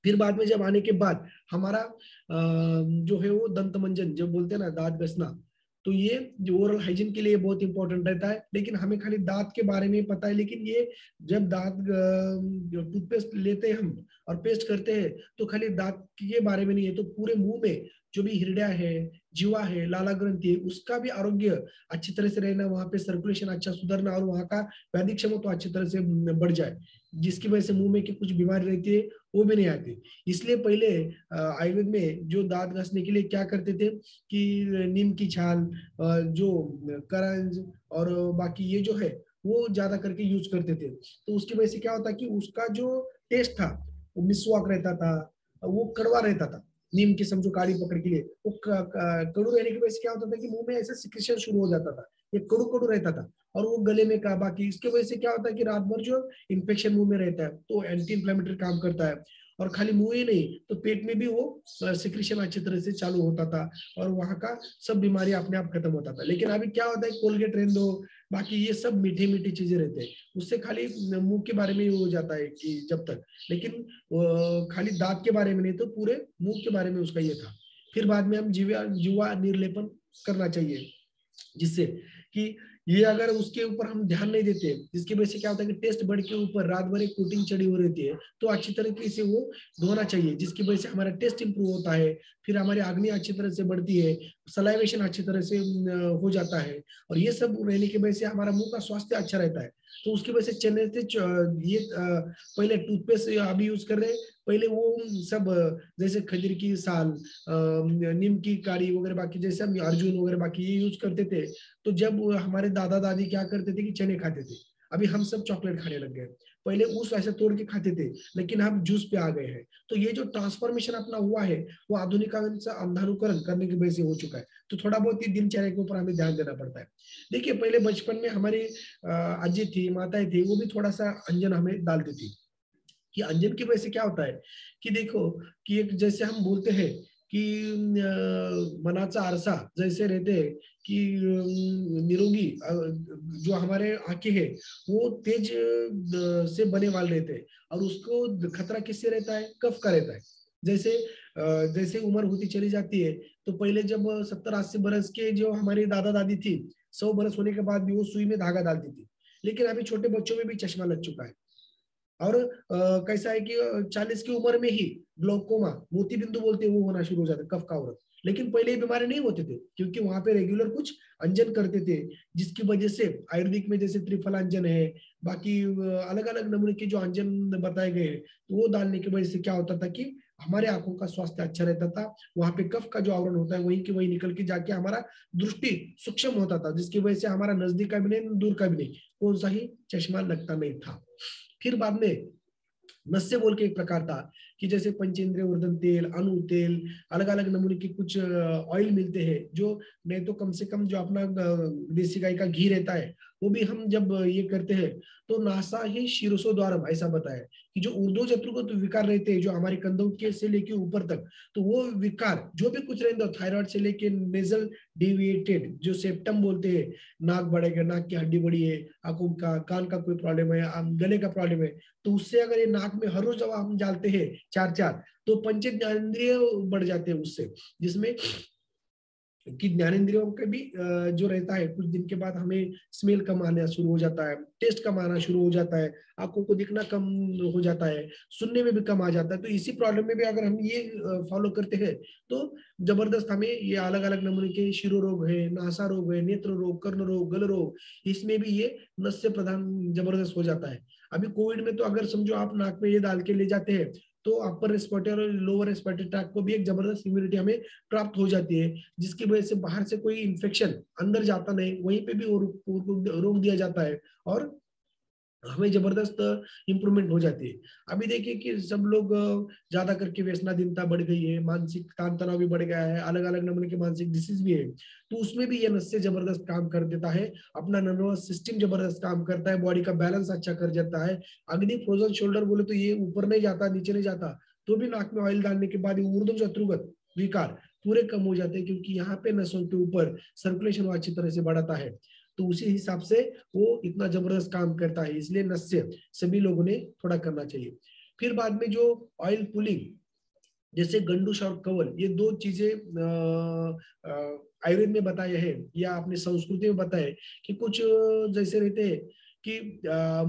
फिर बाद में जब आने के बाद हमारा जो है वो दंत मंजन जब बोलते हैं ना, दांत घसना, तो ये जो ओरल हाइजीन के लिए बहुत इंपॉर्टेंट रहता है। लेकिन हमें खाली दांत के बारे में पता है, लेकिन ये जब दांत टूथपेस्ट लेते हैं हम और पेस्ट करते हैं, तो खाली दांत के बारे में नहीं है, तो पूरे मुंह में जो भी हृदय है जीवा है, लाला ग्रंथि है, उसका भी आरोग्य अच्छी तरह से रहना, वहां पे सर्कुलेशन अच्छा सुधरना और वहां का वैदिक क्षमता अच्छी तरह से बढ़ जाए, जिसकी वजह से मुंह में की कुछ बीमारी रहती है वो भी नहीं आती। इसलिए पहले आयुर्वेद में जो दांत घसने के लिए क्या करते थे कि नीम की छाल, जो करंज और बाकी ये जो है वो ज्यादा करके यूज करते थे। तो उसकी वजह से क्या होता कि उसका जो टेस्ट था वो मिसवाक रहता था, वो कड़वा रहता था। नीम की समझो काली पकड़ के लिए वो कड़ू रहने की वजह से क्या होता था कि मुंह में ऐसा सिक्रेशन शुरू हो जाता था, ये कड़ू कड़ू रहता था। और वो गले में का बाकी इसके वजह से क्या होता है कि रात भर जो इन्फेक्शन मुंह में रहता है तो एंटी इंफ्लेमेटरी काम करता है। और खाली मुंह ही नहीं तो पेट में भी वो सिक्रेशन अच्छी तरह से चालू होता था और वहां का सब बीमारी अपने आप खत्म होता था। लेकिन अभी क्या होता है, कोलगेट रहने दो, बाकी ये सब मीठी मीठी चीजें रहते हैं, उससे खाली मुंह के बारे में ही हो जाता है कि जब तक, लेकिन खाली दांत के बारे में नहीं तो पूरे मुंह के बारे में उसका ये था। फिर बाद में हम जीवा जीवा निर्लेपन करना चाहिए, जिससे कि ये अगर उसके ऊपर हम ध्यान नहीं देते, जिसकी वजह से क्या होता है कि टेस्ट बढ़ के ऊपर रात भर एक कोटिंग चढ़ी हो रहती है, तो अच्छी तरीके से वो धोना चाहिए, जिसकी वजह से हमारा टेस्ट इंप्रूव होता है। फिर हमारी अग्नि अच्छी तरह से बढ़ती है, सलाइवेशन अच्छी तरह से हो जाता है, और ये सब रहने की वजह से हमारा मुंह का स्वास्थ्य अच्छा रहता है। तो उसकी वजह से चेन्नई से ये पहले टूथपेस्ट अभी यूज कर रहे हैं, पहले वो सब जैसे खजूर की साल, नीम की काड़ी वगैरह, बाकी जैसे हम अर्जुन वगैरह बाकी ये यूज करते थे। तो जब हमारे दादा दादी क्या करते थे कि चने खाते थे, अभी हम सब चॉकलेट खाने लग गए। पहले उस ऐसे तोड़ के खाते थे, लेकिन हम जूस पे आ गए हैं। तो ये जो ट्रांसफॉर्मेशन अपना हुआ है वो आधुनिकरण से अंधानुकरण करने की वजह से हो चुका है। तो थोड़ा बहुत ही दिनचर्या के ऊपर हमें ध्यान देना पड़ता है। देखिए पहले बचपन में हमारी अजी थी, माताएं थी, वो भी थोड़ा सा अंजन हमें डालती थी। कि अंजन की वजह से क्या होता है कि देखो कि एक जैसे हम बोलते हैं कि मनाचा आरसा जैसे रहते हैं कि निरोगी जो हमारे आंखें हैं वो तेज से बने वाले रहते हैं, और उसको खतरा किससे रहता है, कफ का रहता है। जैसे जैसे उम्र होती चली जाती है, तो पहले जब 70-80 बरस के जो हमारी दादा दादी थी, 100 बरस होने के बाद भी वो सुई में धागा डालती थी। लेकिन अभी छोटे बच्चों में भी चश्मा लग चुका है। और कैसा है कि 40 की उम्र में ही ग्लोकोमा, मोती बिंदु बोलते हैं, वो होना शुरू हो जाता है, कफ का औरत। लेकिन पहले ये बीमारी नहीं होते थे, क्योंकि वहां पे रेगुलर कुछ अंजन करते थे, जिसकी वजह से आयुर्वेदिक में जैसे त्रिफल अंजन है, बाकी अलग अलग नमूने के जो अंजन बताए गए हैं, तो वो डालने की वजह से क्या होता था कि हमारे आंखों का स्वास्थ्य अच्छा रहता था। वहां पे कफ का जो आवरण होता है वहीं की वहीं निकल के जाके हमारा दृष्टि सूक्ष्म होता था, जिसकी वजह से हमारा नजदीक का भी नहीं दूर का भी नहीं कौन सा ही चश्मा लगता नहीं था। फिर बाद में नस्य बोल के एक प्रकार था कि जैसे पंचेंद्रिय वर्धन तेल, अनु तेल, अलग अलग नमूने के कुछ ऑयल मिलते हैं, जो नहीं तो कम से कम जो अपना देसी गाय का घी रहता है वो भी हम जब ये करते हैं तो नासा ही शीर्षो द्वारम ऐसा बताया कि जो ऊर्ध्व जत्रुगत विकार रहते हैं जो हमारे कंधों के से लेके ऊपर तक, तो वो विकार जो भी कुछ रहते थायराइड से लेके नेजल डेविएटेड जो सेप्टम बोलते हैं, नाक बढ़ेगा, नाक की हड्डी बड़ी है, आंखों का कान का कोई प्रॉब्लम है, गले का प्रॉब्लम है, तो उससे अगर ये नाक में हर रोज दवा हम डालते हैं चार चार, तो पंच ज्ञानेंद्रिय बढ़ जाते हैं उससे, जिसमें कि ज्ञानेंद्रियों के भी जो रहता है कुछ दिन के बाद हमें स्मेल कम आना शुरू हो जाता है, टेस्ट कम आना शुरू हो जाता है, आंखों को दिखना कम हो जाता है, सुनने में भी कम आ जाता है। तो इसी प्रॉब्लम में भी अगर हम ये फॉलो करते हैं तो जबरदस्त हमें ये अलग अलग नमूने के शिरो रोग है, नासा रोग है, नेत्र रोग, कर्ण रोग, गल रोग, इसमें भी ये नस्य प्रधान जबरदस्त हो जाता है। अभी कोविड में तो अगर समझो आप नाक में ये डाल के ले जाते हैं तो अपर रेस्पिरेटरी और लोअर रेस्पिरेटरी ट्रैक्ट को भी एक जबरदस्त इम्यूनिटी हमें प्राप्त हो जाती है, जिसकी वजह से बाहर से कोई इन्फेक्शन अंदर जाता नहीं, वहीं पे भी वो रोक दिया जाता है और हमें जबरदस्त इंप्रूवमेंट हो जाती है। अभी देखिए कि सब लोग ज्यादा करके व्यसनाधीनता बढ़ गई है, मानसिक तान तनाव भी बढ़ गया है, अलग अलग नमूने के मानसिक डिसीज भी है, तो उसमें भी ये नस से जबरदस्त काम कर देता है, अपना नर्वस सिस्टम जबरदस्त काम करता है, बॉडी का बैलेंस अच्छा कर जाता है। अग्नि फ्रोजन शोल्डर बोले तो ये ऊपर नहीं जाता, नीचे नहीं जाता, तो भी नाक में ऑयल डालने के बाद ऊर्ध्व शत्रुगत विकार पूरे कम हो जाते हैं, क्योंकि यहाँ पे नसों के ऊपर सर्कुलेशन अच्छी तरह से बढ़ाता है। तो उसी हिसाब से वो इतना जबरदस्त काम करता है, इसलिए नस्य सभी लोगों ने थोड़ा करना चाहिए। फिर बाद में जो ऑयल पुलिंग, जैसे गंडूश और कवल, ये दो चीजें आयुर्वेद में बताए हैं या अपनी संस्कृति में बताए कि कुछ जैसे रहते हैं कि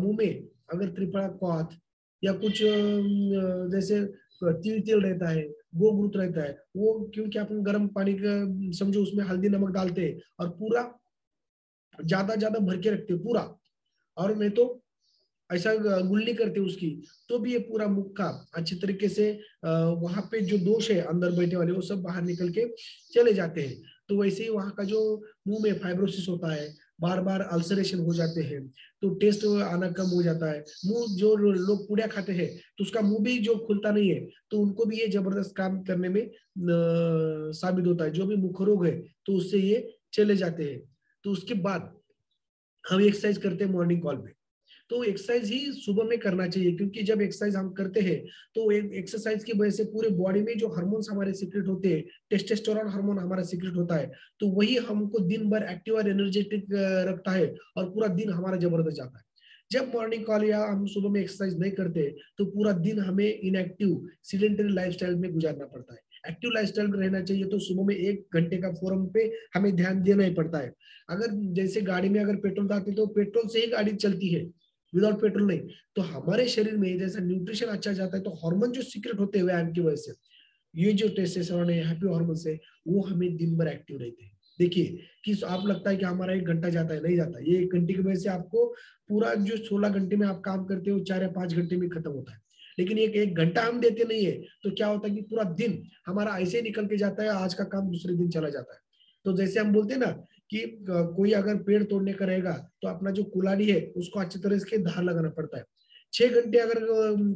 मुंह में अगर त्रिफला क्वाथ या कुछ जैसे तिल तिल रहता है, गोमूत्र रहता है वो, क्योंकि अपन गर्म पानी का समझो उसमें हल्दी नमक डालते हैं और पूरा ज्यादा ज्यादा भर के रखते हैं पूरा, और नहीं तो ऐसा गुल्ली करते उसकी, तो भी ये पूरा मुक्का अच्छी तरीके से वहां पे जो दोष है अंदर बैठे वाले वो सब बाहर निकल के चले जाते हैं। तो वैसे ही वहां का जो मुंह में फाइब्रोसिस होता है, बार बार अल्सरेशन हो जाते हैं, तो टेस्ट आना कम हो जाता है। मुंह जो लोग पूड़िया खाते हैं तो उसका मुंह भी जो खुलता नहीं है, तो उनको भी ये जबरदस्त काम करने में साबित होता है। जो भी मुख रोग है तो उससे ये चले जाते हैं। तो उसके बाद हम एक्सरसाइज करते हैं मॉर्निंग कॉल पे। तो एक्सरसाइज ही सुबह में करना चाहिए, क्योंकि जब एक्सरसाइज हम करते हैं तो एक्सरसाइज की वजह से पूरे बॉडी में जो हार्मोन्स हमारे सीक्रेट होते हैं, टेस्टोस्टेरोन हार्मोन हमारा सीक्रेट होता है, तो वही हमको दिन भर एक्टिव और एनर्जेटिक रखता है और पूरा दिन हमारा जबरदस्त जाता है। जब मॉर्निंग कॉल या हम सुबह में एक्सरसाइज नहीं करते तो पूरा दिन हमें इनएक्टिव सीडेंटरी लाइफस्टाइल में गुजारना पड़ता है। एक्टिव लाइफस्टाइल में रहना चाहिए तो सुबह में 1 घंटे का फोरम पे हमें ध्यान देना ही पड़ता है। अगर जैसे गाड़ी में अगर पेट्रोल डालते तो पेट्रोल से ही गाड़ी चलती है, विदाउट पेट्रोल नहीं। तो हमारे शरीर में जैसा न्यूट्रिशन अच्छा जाता है तो हार्मोन जो सीक्रेट होते हैं व्यायाम की वजह से, ये जो टेस्टोस्टेरोन है, हैप्पी हार्मोन्स है, वो हमें दिन भर एक्टिव रहते हैं। देखिए कि आप लगता है कि हमारा 1 घंटा जाता है, नहीं जाता। ये 1 घंटे की वजह से आपको पूरा जो 16 घंटे में आप काम करते हो 4 या 5 घंटे में खत्म होता है। लेकिन एक 1 घंटा हम देते नहीं है तो क्या होता है कि पूरा दिन हमारा ऐसे ही निकल के जाता है, आज का काम दूसरे दिन चला जाता है। तो जैसे हम बोलते हैं ना कि कोई अगर पेड़ तोड़ने का रहेगा तो अपना जो कुल्हाड़ी है उसको अच्छी तरह से धार लगाना पड़ता है। 6 घंटे अगर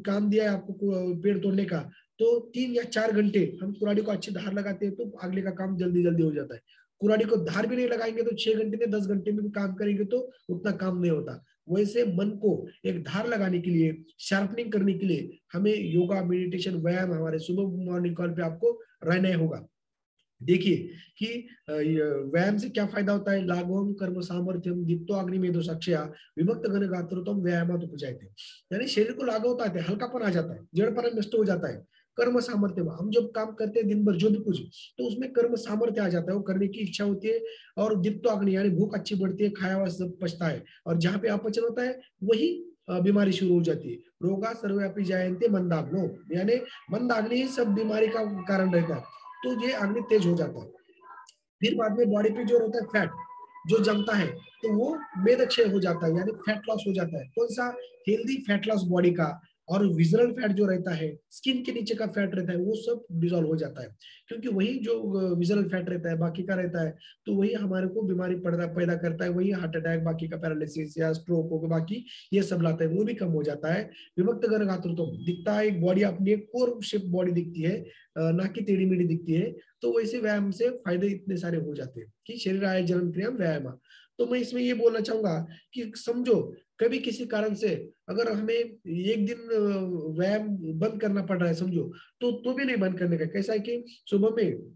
काम दिया है आपको पेड़ तोड़ने का, तो 3 या 4 घंटे हम कुल्हाड़ी को अच्छी धार लगाते हैं तो अगले का काम जल्दी जल्दी हो जाता है। कुल्हाड़ी को धार भी नहीं लगाएंगे तो 6 घंटे में 10 घंटे में भी काम करेंगे तो उतना काम नहीं होता। वैसे मन को एक धार लगाने के लिए, शार्पनिंग करने के लिए हमें योगा, मेडिटेशन, व्यायाम हमारे सुबह मॉर्निंग कॉल पे आपको रहना ही होगा। देखिए कि व्यायाम से क्या फायदा होता है। लाघवम कर्म सामर्थ्यम दीप्तो अग्निमेधो साक्षया विभक्त घन गात्रतम व्यायाम तो बुझाते, यानी शरीर को लाघव होता है, हल्कापन आ जाता है, जड़पन नष्ट हो जाता है। कर्म सामर्थ्य, हम जब काम करते हैं दिन भर जो भी कुछ, तो उसमें कर्म सामर्थ्य आ जाता है, वो करने की इच्छा होती है। और दीप्तो अग्नि यानी भूख अच्छी बढ़ती है, खाया हुआ सब पचता है। और जहाँ पे अपचन होता है वही बीमारी शुरू हो जाती है। रोगा सर्वव्यापी जायन्ते मंदाग्नो, यानी मंदाग्नि ही सब बीमारी का कारण रहता है। तो ये अग्नि तेज हो जाता है। फिर बाद में बॉडी पे जो रहता है फैट जो जमता है, तो वो मेदक्षय हो जाता है, यानी फैट लॉस हो जाता है। कौन सा? हेल्दी फैट लॉस बॉडी का। और विजरल फैट जो रहता है, स्किन के नीचे का फैट रहता है, वो सब डिजोल्व हो जाता है। क्योंकि वही जो विजरल फैट रहता है बाकी का रहता है, तो वही हमारे को बीमारी पैदा करता है। वही हार्ट अटैक, बाकी का पैरालिसिस या स्ट्रोक हो, बाकी ये सब लाता है, वो भी कम हो जाता है। विभक्त गर्भ गात्रत्व दिखता है, एक बॉडी अपनी एक कोर शेप बॉडी दिखती है, ना कि टेढ़ी मेढ़ी दिखती है। तो वैसे व्यायाम से फायदे इतने सारे हो जाते हैं कि शरीर आय जन्म क्रिया व्यायाम। तो मैं इसमें ये बोलना चाहूंगा कि समझो कभी किसी कारण से अगर हमें एक दिन व्यायाम बंद करना पड़ रहा है, समझो, तो भी नहीं बंद करने का। कैसा है कि सुबह में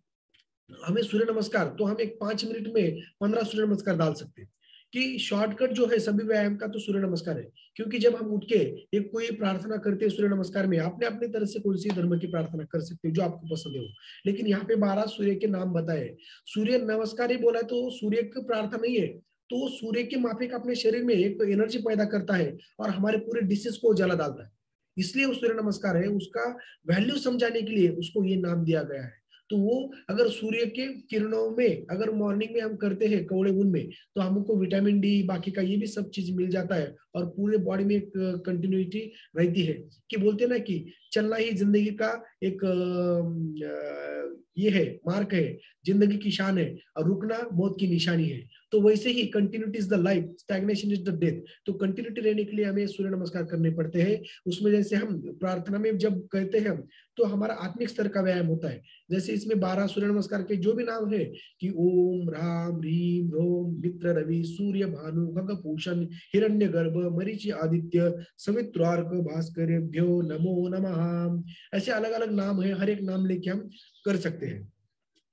हमें सूर्य नमस्कार, तो हम एक 5 मिनट में 15 सूर्य नमस्कार डाल सकते हैं। कि शॉर्टकट जो है सभी व्यायाम का तो सूर्य नमस्कार है। क्योंकि जब हम उठ के एक कोई प्रार्थना करते हैं सूर्य नमस्कार में, आपने अपनी तरह से कोई सी धर्म की प्रार्थना कर सकते हो जो आपको पसंद है वो। लेकिन यहाँ पे 12 सूर्य के नाम बताए, सूर्य नमस्कार ही बोला है, तो सूर्य की प्रार्थना नहीं है। तो सूर्य के माफिक अपने शरीर में एक एनर्जी पैदा करता है और हमारे पूरे डिसीज को जला डालता है। इसलिए वो सूर्य नमस्कार है, उसका वैल्यू समझाने के लिए उसको ये नाम दिया गया है। तो वो अगर सूर्य के किरणों में अगर मॉर्निंग में हम करते हैं कौड़े बूंद में, तो हमको विटामिन डी बाकी का ये भी सब चीज मिल जाता है और पूरे बॉडी में एक कंटिन्यूटी रहती है। कि बोलते हैं ना कि चलना ही जिंदगी का एक ये है, मार्क है, जिंदगी की शान है, और रुकना मौत की निशानी है। तो वैसे ही continuity is the life, stagnation is the death. तो कंटिन्यूटी रहने के लिए हमें सूर्य नमस्कार करने पड़ते हैं। उसमें जैसे हम प्रार्थना में जब करते हैं हम, तो हमारा आत्मिक स्तर का व्यायाम होता है। जैसे इसमें 12 सूर्य नमस्कार के जो भी नाम है कि ओम राम ह्रीम रोम मित्र रवि सूर्य भानु खग पूषण हिरण्य गर्भ मरीचि आदित्य सवित्रार्क भास्करेभ्यो नमो नमः, ऐसे अलग अलग नाम है। हर एक नाम लेके हम कर सकते हैं।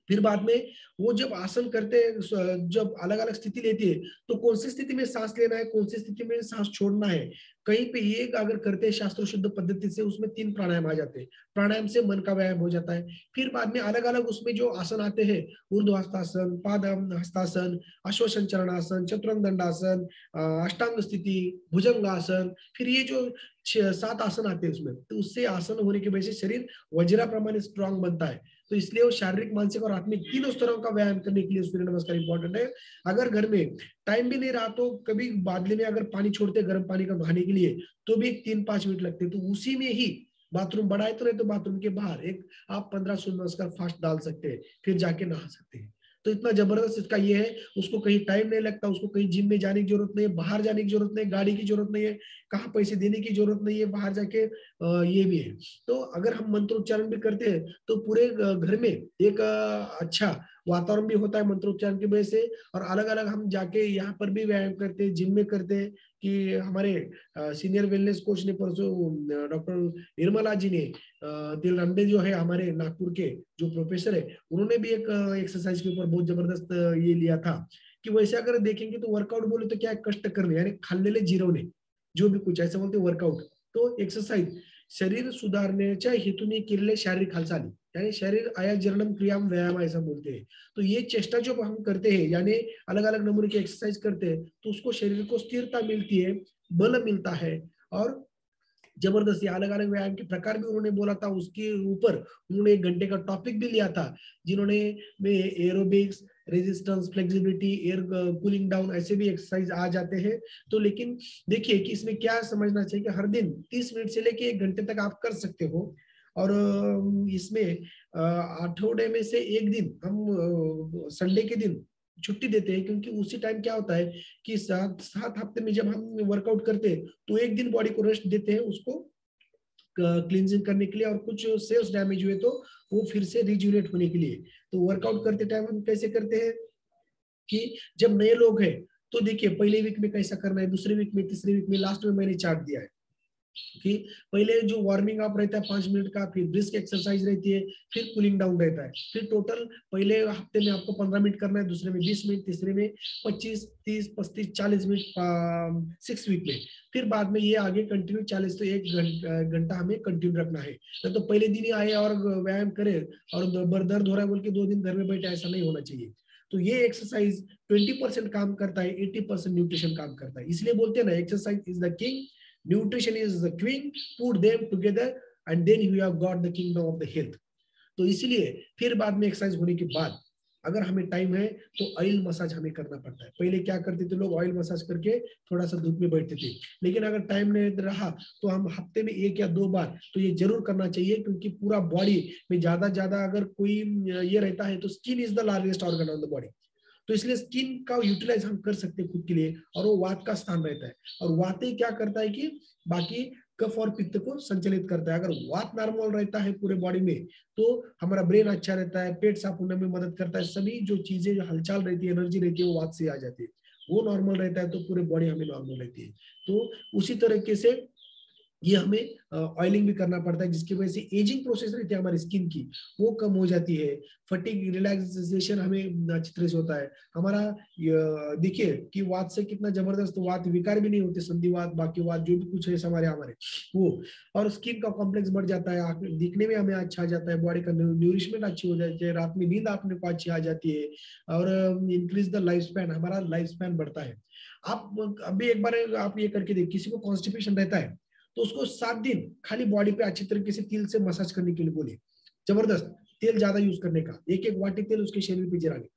फिर बाद में वो जब आसन करते हैं, जब अलग अलग स्थिति लेती है, तो कौन सी स्थिति में सांस लेना है, कौन सी स्थिति में सांस छोड़ना है, कहीं पे ये अगर करते हैं शास्त्र शुद्ध पद्धति से, उसमें 3 प्राणायाम आ जाते हैं। प्राणायाम से मन का व्यायाम हो जाता है। फिर बाद में अलग अलग उसमें जो आसन आते हैं, ऊर्ध्व हस्तासन, पाद हस्तासन, अश्वसंचरणासन, चतुरंग दंडासन, अष्टांग स्थिति, भुजंगासन, फिर ये जो 7 आसन आते हैं उसमें, तो उससे आसन होने की वजह से शरीर वज्राप्रमाणे स्ट्रांग बनता है। तो इसलिए वो शारीरिक, मानसिक और आत्मिक तीनों स्तरों का व्यायाम करने के लिए सूर्य नमस्कार इंपॉर्टेंट है। अगर घर में टाइम भी नहीं रहा तो कभी बादले में अगर पानी छोड़ते गर्म पानी का नहाने के लिए, तो भी 3-5 मिनट लगते हैं, तो उसी में ही बाथरूम बड़ा है तो नहीं तो बाथरूम के बाहर एक आप 15 सूर्य नमस्कार फास्ट डाल सकते हैं, फिर जाके नहा सकते हैं। तो इतना जबरदस्त इसका ये है, उसको कहीं टाइम नहीं लगता, उसको कहीं जिम में जाने की जरूरत नहीं है, बाहर जाने की जरूरत नहीं है, गाड़ी की जरूरत नहीं है, कहाँ पैसे देने की जरूरत नहीं है बाहर जाके, ये भी है। तो अगर हम मंत्रोच्चारण भी करते हैं तो पूरे घर में एक अच्छा वातावरण भी होता है मंत्रोच्चारण की वजह से। और अलग अलग हम जाके यहाँ पर भी व्यायाम करते हैं, जिम में करते हैं, कि हमारे सीनियर वेलनेस कोच ने परसों डॉक्टर निर्मला जी ने, तिलरंडे जो है हमारे नागपुर के जो प्रोफेसर है, उन्होंने भी एक एक्सरसाइज के ऊपर बहुत जबरदस्त ये लिया था, कि वैसे अगर देखेंगे तो वर्कआउट बोले तो क्या है, कष्ट करणे यानी खाल्लेले जिरवणे, जो भी कुछ ऐसा बोलते वर्कआउट, तो एक्सरसाइज शरीर सुधारण्याच्या हेतूने केलेले शारीरिक हालचाली, यानी शरीर आया जीर्णम क्रियाम व्यायाम ऐसा बोलते हैं। तो ये चेष्टा जो हम करते हैं, यानी अलग अलग नमूने की एक्सरसाइज करते हैं, तो उसको शरीर को स्थिरता मिलती है, बल मिलता है, और जबरदस्ती अलग अलग व्यायाम के प्रकार भी उन्होंने बोला था। उसके ऊपर उन्होंने 1 घंटे का टॉपिक भी लिया था, जिन्होंने में aerobics, resistance, flexibility, air cooling down, ऐसे भी एक्सरसाइज आ जाते हैं। तो लेकिन देखिए कि इसमें क्या समझना चाहिए कि हर दिन 30 मिनट से लेके 1 घंटे तक आप कर सकते हो। और इसमें आठवड़े में से एक दिन हम संडे के दिन छुट्टी देते हैं, क्योंकि उसी टाइम क्या होता है कि 7 हफ्ते में जब हम वर्कआउट करते हैं तो एक दिन बॉडी को रेस्ट देते हैं, उसको क्लींजिंग करने के लिए, और कुछ सेल्स डैमेज हुए तो वो फिर से रिजुनेट होने के लिए। तो वर्कआउट करते टाइम हम कैसे करते हैं कि जब नए लोग हैं तो देखिए पहले वीक में कैसा करना है, दूसरे वीक में, तीसरे वीक में, लास्ट में मैंने चार्ट दिया है कि पहले जो वार्मिंग अप रहता है 5 मिनट का, फिर ब्रिस्क एक्सरसाइज रहती है, फिर कूलिंग डाउन रहता है, फिर टोटल पहले हफ्ते में आपको 15 मिनट करना है, दूसरे में 20 मिनट, तीसरे में 25, 30, 35, 40 मिनट 6 वीक में। फिर बाद में ये आगे कंटिन्यू 40 से 1 घंटा हमें कंटिन्यू रखना है। तो पहले दिन ही आए और व्यायाम करे और दर्द हो रहा है बोल के 2 दिन घर में बैठे, ऐसा नहीं होना चाहिए। तो ये एक्सरसाइज 20% काम करता है, 80% न्यूट्रिशन काम करता है। इसलिए बोलते हैं ना, exercise is the king, nutrition is the queen, put them together and then you have got the kingdom of the health। तो इसीलिए फिर बाद में एक्सरसाइज होने के बाद अगर हमें टाइम है तो ऑयल मसाज हमें करना पड़ता है। पहले क्या करते थे लोग, ऑयल मसाज करके थोड़ा सा धूप में बैठते थे, लेकिन अगर टाइम नहीं रहा तो हम हफ्ते में 1 या 2 बार तो ये जरूर करना चाहिए, क्योंकि पूरा बॉडी में ज्यादा अगर कोई ये रहता है तो skin is the largest organ on the body. तो इसलिए स्किन का यूटिलाइज हम कर सकते हैं खुद के लिए, और वो वात का स्थान रहता है। और वात ही क्या करता है कि बाकी कफ और पित्त को संचालित करता है। अगर वात नॉर्मल रहता है पूरे बॉडी में तो हमारा ब्रेन अच्छा रहता है, पेट साफ होने में मदद करता है, सभी जो चीजें जो हलचल रहती है, एनर्जी रहती है, वो वात से आ जाती है। वो नॉर्मल रहता है तो पूरे बॉडी हमें नॉर्मल रहती है। तो उसी तरीके से ये हमें ऑयलिंग भी करना पड़ता है, जिसकी वजह से एजिंग प्रोसेस रहती है हमारी स्किन की, वो कम हो जाती है। फटीग, रिलैक्सेशन हमें अच्छी तरह से होता है। हमारा देखिए कि वात से कितना जबरदस्त, वात विकार भी नहीं होते, संधिवात, बाकी वात जो भी कुछ है हमारे वो, और स्किन का कॉम्प्लेक्स बढ़ जाता है, दिखने में हमें अच्छा आ जाता है, बॉडी का न्यूरिशमेंट अच्छी हो जाती है, रात में नींद आपने को अच्छी आ जाती है, और इंक्रीज द लाइफ स्पैन, हमारा लाइफ स्पैन बढ़ता है। आप अभी एक बार आप ये करके देखिए, किसी को कॉन्स्टिपेशन रहता है तो उसको 7 दिन खाली बॉडी पे अच्छी तरीके से तिल से मसाज करने के लिए बोलिए। जबरदस्त तेल ज्यादा यूज करने का, 1-1 वाटी तेल उसके शरीर पे जराने,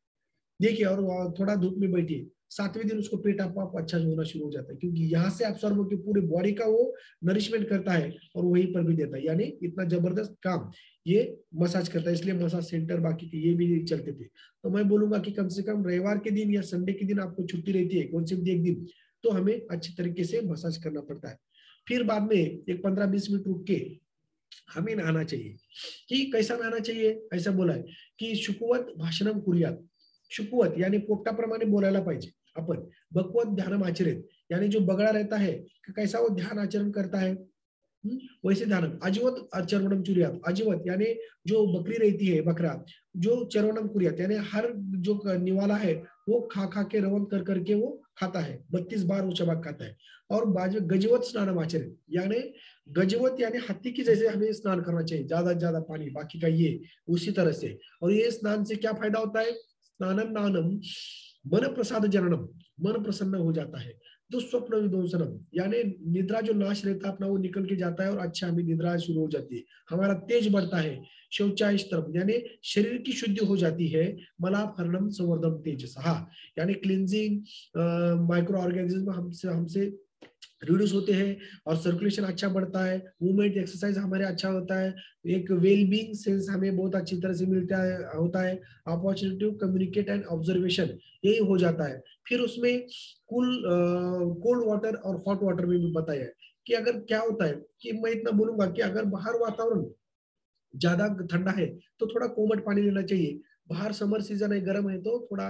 देखिए, और थोड़ा धूप में बैठिए। 7वें दिन उसको पेट आप अच्छा होना शुरू हो जाता है, क्योंकि यहाँ से एब्सॉर्ब होकर पूरे बॉडी का वो नरिशमेंट करता है और वहीं पर भी देता है। यानी इतना जबरदस्त काम ये मसाज करता है, इसलिए मसाज सेंटर बाकी के ये भी चलते थे। तो मैं बोलूंगा कि कम से कम रविवार के दिन या संडे के दिन आपको छुट्टी रहती है, कौन से भी एक दिन, तो हमें अच्छी तरीके से मसाज करना पड़ता है। फिर बाद में एक 15-20 मिनट रुक के हमें नहाना चाहिए। कि कैसा नहाना चाहिए, ऐसा बोला है की शुकवत भाषणम कुर्यात। शुकवत यानी पोपटाप्रमाणे बोलायला पाहिजे आपण, बकवत ध्यानम आचरित, यानी जो बगड़ा रहता है कैसा वो ध्यान आचरण करता है, वैसे धारण अजिवत चरवणम चुरियात, अजिवत यानी जो बकरी रहती है, बकरा जो चरवणम कुरियात यानी हर जो निवाला है वो खा खा के रवन कर करके वो खाता है, 32 बार वो चबाक खाता है। और बाजू गजवत स्नानम आचरित यानी गजवत यानी हाथी की जैसे हमें स्नान करना चाहिए, ज्यादा से ज्यादा पानी, बाकी का ये उसी तरह से। और ये स्नान से क्या फायदा होता है? स्नानम नानम मन प्रसाद जननम, मन प्रसन्न हो जाता है। दुस्वप्न विध्वंसनम यानी निद्रा जो नाश रहता है अपना वो निकल के जाता है और अच्छा हमें निद्रा शुरू हो जाती है, हमारा तेज बढ़ता है। शौचायस्त्रम यानी शरीर की शुद्धि हो जाती है। मलाफरणम संवर्धम तेजस, हाँ यानी क्लींजिंग, माइक्रो ऑर्गेनिज्म हमसे हमसे रिड्यूस होते हैं और सर्कुलेशन अच्छा बढ़ता है, मूवमेंट एक्सरसाइज हमारे अच्छा होता है, एक वेल बीइंग सेंस हमें बहुत अच्छी तरह से मिलता है होता है, opportunity to communicate and observation यही हो जाता है। फिर उसमें कूल कोल्ड वाटर और हॉट वाटर में भी बताया है कि अगर क्या होता है कि मैं इतना बोलूंगा कि अगर बाहर वातावरण ज्यादा ठंडा है तो थोड़ा कोमट पानी लेना चाहिए, बाहर समर सीजन है गर्म है तो थोड़ा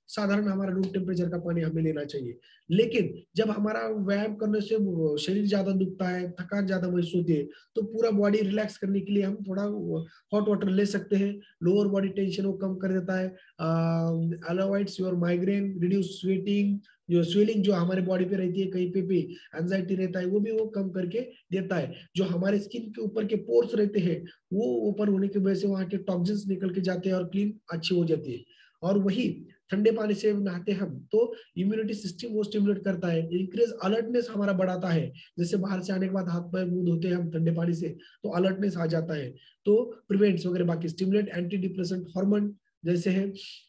साधारण हमारा रूम टेम्परेचर का पानी हमें लेना चाहिए। लेकिन जब हमारा व्यायाम करने से शरीर ज्यादा दुखता है, थकान ज्यादा महसूस होती है, तो पूरा बॉडी रिलैक्स करने के लिए हम थोड़ा हॉट वाटर ले सकते हैं। लोअर बॉडी टेंशन को कम कर देता है, अलोवाइड्स योर माइग्रेन, रिड्यूस स्वेटिंग, जो स्वेलिंग जो हमारे बॉडी पे रहती है कहीं पे भी एंजाइटी रहता है वो भी वो कम करके देता है। जो हमारे स्किन के ऊपर के पोर्स रहते हैं वो ओपन होने की वजह से वहां के टॉक्सिन्स निकल के जाते हैं और क्लीन अच्छी हो जाती है। और वही ठंडे पानी से नहाते हम तो इम्यूनिटी सिस्टम वो स्टिमुलेट करता है, इंक्रीज अलर्टनेस हमारा बढ़ाता है। जैसे बाहर से आने के बाद हाथ पैर मुंह धोते हैं हम ठंडे पानी से तो अलर्टनेस आ जाता है। तो प्रिवेंट्स वगैरह बाकी स्टिमुलेट एंटी डिप्रेसेंट हार्मोन जैसे है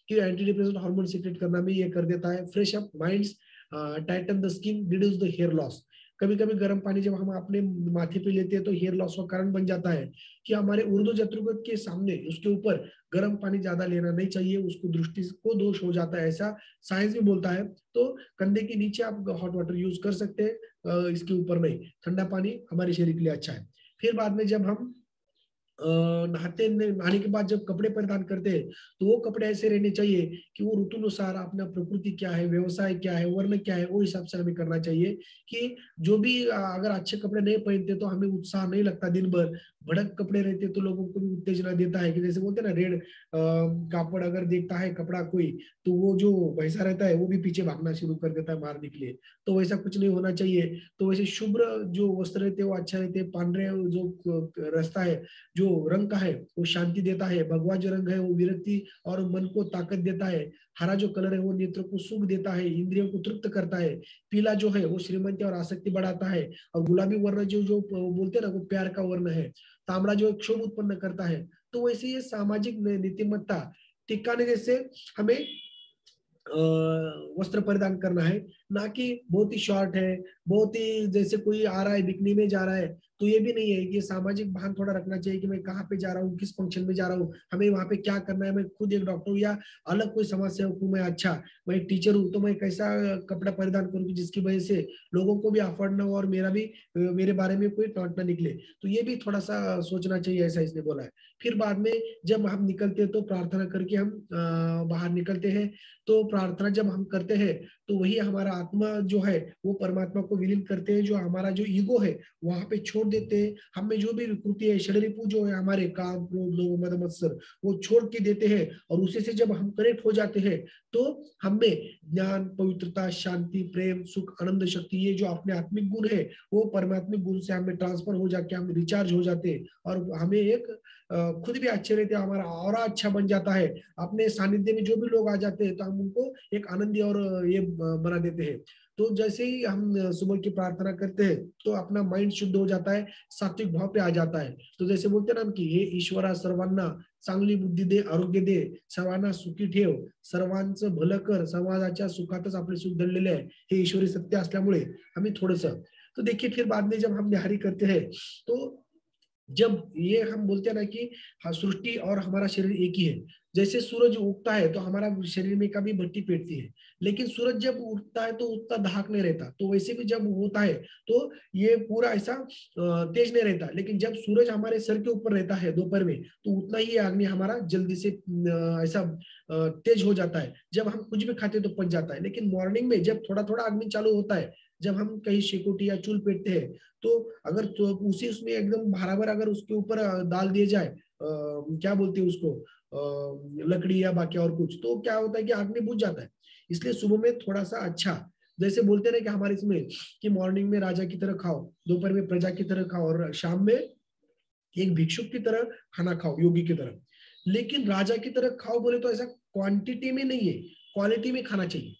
कि एंटी डिप्रेसेंट हार्मोन सीक्रेट करना भी ये कर देता है। Fresh up minds, tighten the skin, reduce the hair loss. कभी कभी गर्म पानी जब हम अपने माथे पे लेते हैं तो हेयर लॉस का कारण बन जाता है कि हमारे ऊर्ध्व जत्रुगत के सामने उसके ऊपर गर्म पानी ज्यादा लेना नहीं चाहिए, उसको दृष्टि को दोष हो जाता है ऐसा साइंस भी बोलता है। तो कंधे के नीचे आप हॉट वाटर यूज कर सकते हैं, इसके ऊपर नहीं। ठंडा पानी हमारे शरीर के लिए अच्छा है। फिर बाद में जब हम नहाने के बाद जब कपड़े परिधान करते हैं तो वो कपड़े ऐसे रहने चाहिए कि वो ऋतु अनुसार अपना प्रकृति क्या है, व्यवसाय क्या है, वर्ण क्या है, वो हिसाब से हमें करना चाहिए। कि जो भी अगर अच्छे कपड़े नहीं पहनते तो हमें उत्साह नहीं लगता दिन भर, भड़क कपड़े रहते तो लोगों को भी उत्तेजना देता है कि जैसे बोलते हैं ना रेड कापड़ अगर देखता है कपड़ा कोई तो वो जो भैंसा रहता है वो भी पीछे भागना शुरू कर देता है मारने के लिए। तो वैसा कुछ नहीं होना चाहिए। तो वैसे शुभ्र जो वस्त्र रहते हैं वो अच्छा रहते हैं, पांढरे जो रास्ता है जो रंग का है वो शांति देता है, भगवा जो रंग है वो विरक्ति और मन को ताकत देता है, हरा जो कलर है वो नेत्र को सुख देता है, इंद्रियों को तृप्त करता है, पीला जो है वो श्रीमंती और आसक्ति बढ़ाता है, और गुलाबी वर्ण जो जो बोलते हैं ना वो प्यार का वर्ण है, तांबड़ा जो क्षोभ उत्पन्न करता है। तो वैसे ये सामाजिक नीतिमत्ता टिकाने जैसे हमें वस्त्र परिधान करना है, ना कि बहुत ही शॉर्ट है, बहुत ही जैसे कोई आ रहा है बिकनी में जा रहा है तो ये भी नहीं है। ये सामाजिक भान थोड़ा रखना चाहिए कि मैं कहाँ पे जा रहा हूँ, किस फंक्शन में जा रहा हूँ, हमें वहां पे क्या करना है। मैं खुद एक डॉक्टर हूँ या अलग कोई समाज सेवक हूँ मैं, अच्छा मैं एक टीचर हूँ तो मैं कैसा कपड़ा परिधान करूँ जिसकी वजह से लोगों को भी अफर्ड ना हो और मेरा भी मेरे बारे में कोई टॉन्ट ना निकले। तो ये भी थोड़ा सा सोचना चाहिए, ऐसा इसने बोला है। फिर बाद में जब हम निकलते हैं तो प्रार्थना करके हम बाहर निकलते हैं। तो प्रार्थना जब हम करते हैं तो वही हमारा आत्मा जो है वो परमात्मा को विलीन करते हैं, जो हमारा जो ईगो है वहां पे छोड़ देते हैं। हमें जो भी विकृति है षडरिपु जो है हमारे काम क्रोध लोभ मद मत्सर वो छोड़ के देते हैं, और उसी से जब हम कनेक्ट हो जाते हैं तो हमें ज्ञान पवित्रता शांति प्रेम सुख आनंद शक्ति ये जो अपने आत्मिक गुण है वो परमात्मिक गुण से हमें ट्रांसफर हो जाके हम रिचार्ज हो जाते हैं, और हमें एक खुद भी अच्छे रहते हैं, हमारा ऑरा अच्छा बन जाता है। अपने सानिध्य में जो भी लोग आ जाते हैं तो हम उनको एक आनंदी और ये बना देते हैं। तो जैसे ही हम सुबह की प्रार्थना करते हैं तो अपना माइंड शुद्ध हो जाता है, सात्विक भाव पे आ जाता है। तो जैसे बोलते हैं ना कि हे ईश्वरा सर्वांना चांगली बुद्धी दे, आरोग्य दे, सर्वांना सुखी ठेव, सर्वांचं भलं कर, समाजाच्या सुखातच आपले सुख दडलेले आहे, हे ईश्वरी सत्य असल्यामुळे आम्ही थोडस। तो देखिए फिर बाद में जब हम निहारी करते हैं तो जब ये हम बोलते हैं ना कि हाँ सृष्टि और हमारा शरीर एक ही है। जैसे सूरज उगता है तो हमारा शरीर में कभी भट्टी पेटती है, लेकिन सूरज जब उगता है तो उतना धाक नहीं रहता। तो वैसे भी जब होता है तो ये पूरा ऐसा तेज नहीं रहता, लेकिन जब सूरज हमारे सर के ऊपर रहता है दोपहर में तो उतना ही अग्नि हमारा जल्दी से ऐसा तेज हो जाता है। जब हम कुछ भी खाते हैं तो पच जाता है, लेकिन मॉर्निंग में जब थोड़ा थोड़ा अग्नि चालू होता है जब हम कहीं शेकोटी या चूल पेटते हैं तो अगर तो उसी उसमें एकदम बराबर अगर उसके ऊपर डाल दिए जाए क्या बोलते हैं उसको लकड़ी या बाकी और कुछ, तो क्या होता है कि आग में बुझ जाता है। इसलिए सुबह में थोड़ा सा अच्छा, जैसे बोलते हैं ना कि हमारे इसमें कि मॉर्निंग में राजा की तरह खाओ, दोपहर में प्रजा की तरह खाओ, और शाम में एक भिक्षुक की तरह खाना खाओ, योगी की तरह। लेकिन राजा की तरह खाओ बोले तो ऐसा क्वांटिटी में नहीं है, क्वालिटी में खाना चाहिए,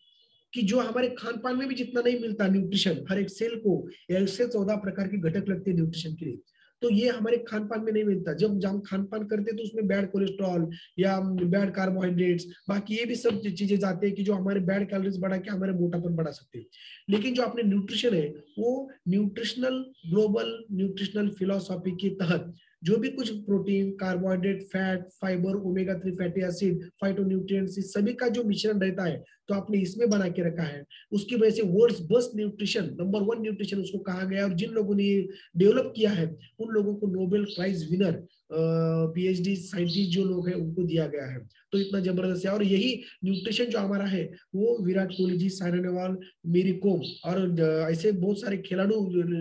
कि जो हमारे खान पान में भी जितना नहीं मिलता न्यूट्रिशन, हर एक सेल को 114 प्रकार के घटक लगते हैं न्यूट्रिशन के लिए, तो ये हमारे खान पान में नहीं मिलता। जब हम खान पान करते हैं तो उसमें बैड कोलेस्ट्रॉल या बैड कार्बोहाइड्रेट्स, बाकी ये भी सब चीजें जाते हैं कि जो हमारे बैड कैलोरीज बढ़ा के हमारे मोटापन बढ़ा सकते हैं। लेकिन जो अपने न्यूट्रिशन है वो न्यूट्रिशनल, ग्लोबल न्यूट्रिशनल फिलोसॉफी के तहत जो भी कुछ protein, carbohydrate, fat, fibre, omega 3 fatty acid, phytonutrients, इस सभी का जो मिश्रण रहता है तो आपने इसमें बना के रखा है। उसकी वजह से world's best nutrition, number 1 nutrition उसको कहा गया है, और जिन लोगों ने ये डेवलप किया है उन लोगों को Nobel prize winner, PhD scientist जो लोग हैं उनको दिया गया है। तो इतना जबरदस्त है। और यही न्यूट्रिशन जो हमारा है वो विराट कोहली जी, साइना नेहवाल, मेरी कोम और ऐसे बहुत सारे खिलाड़ी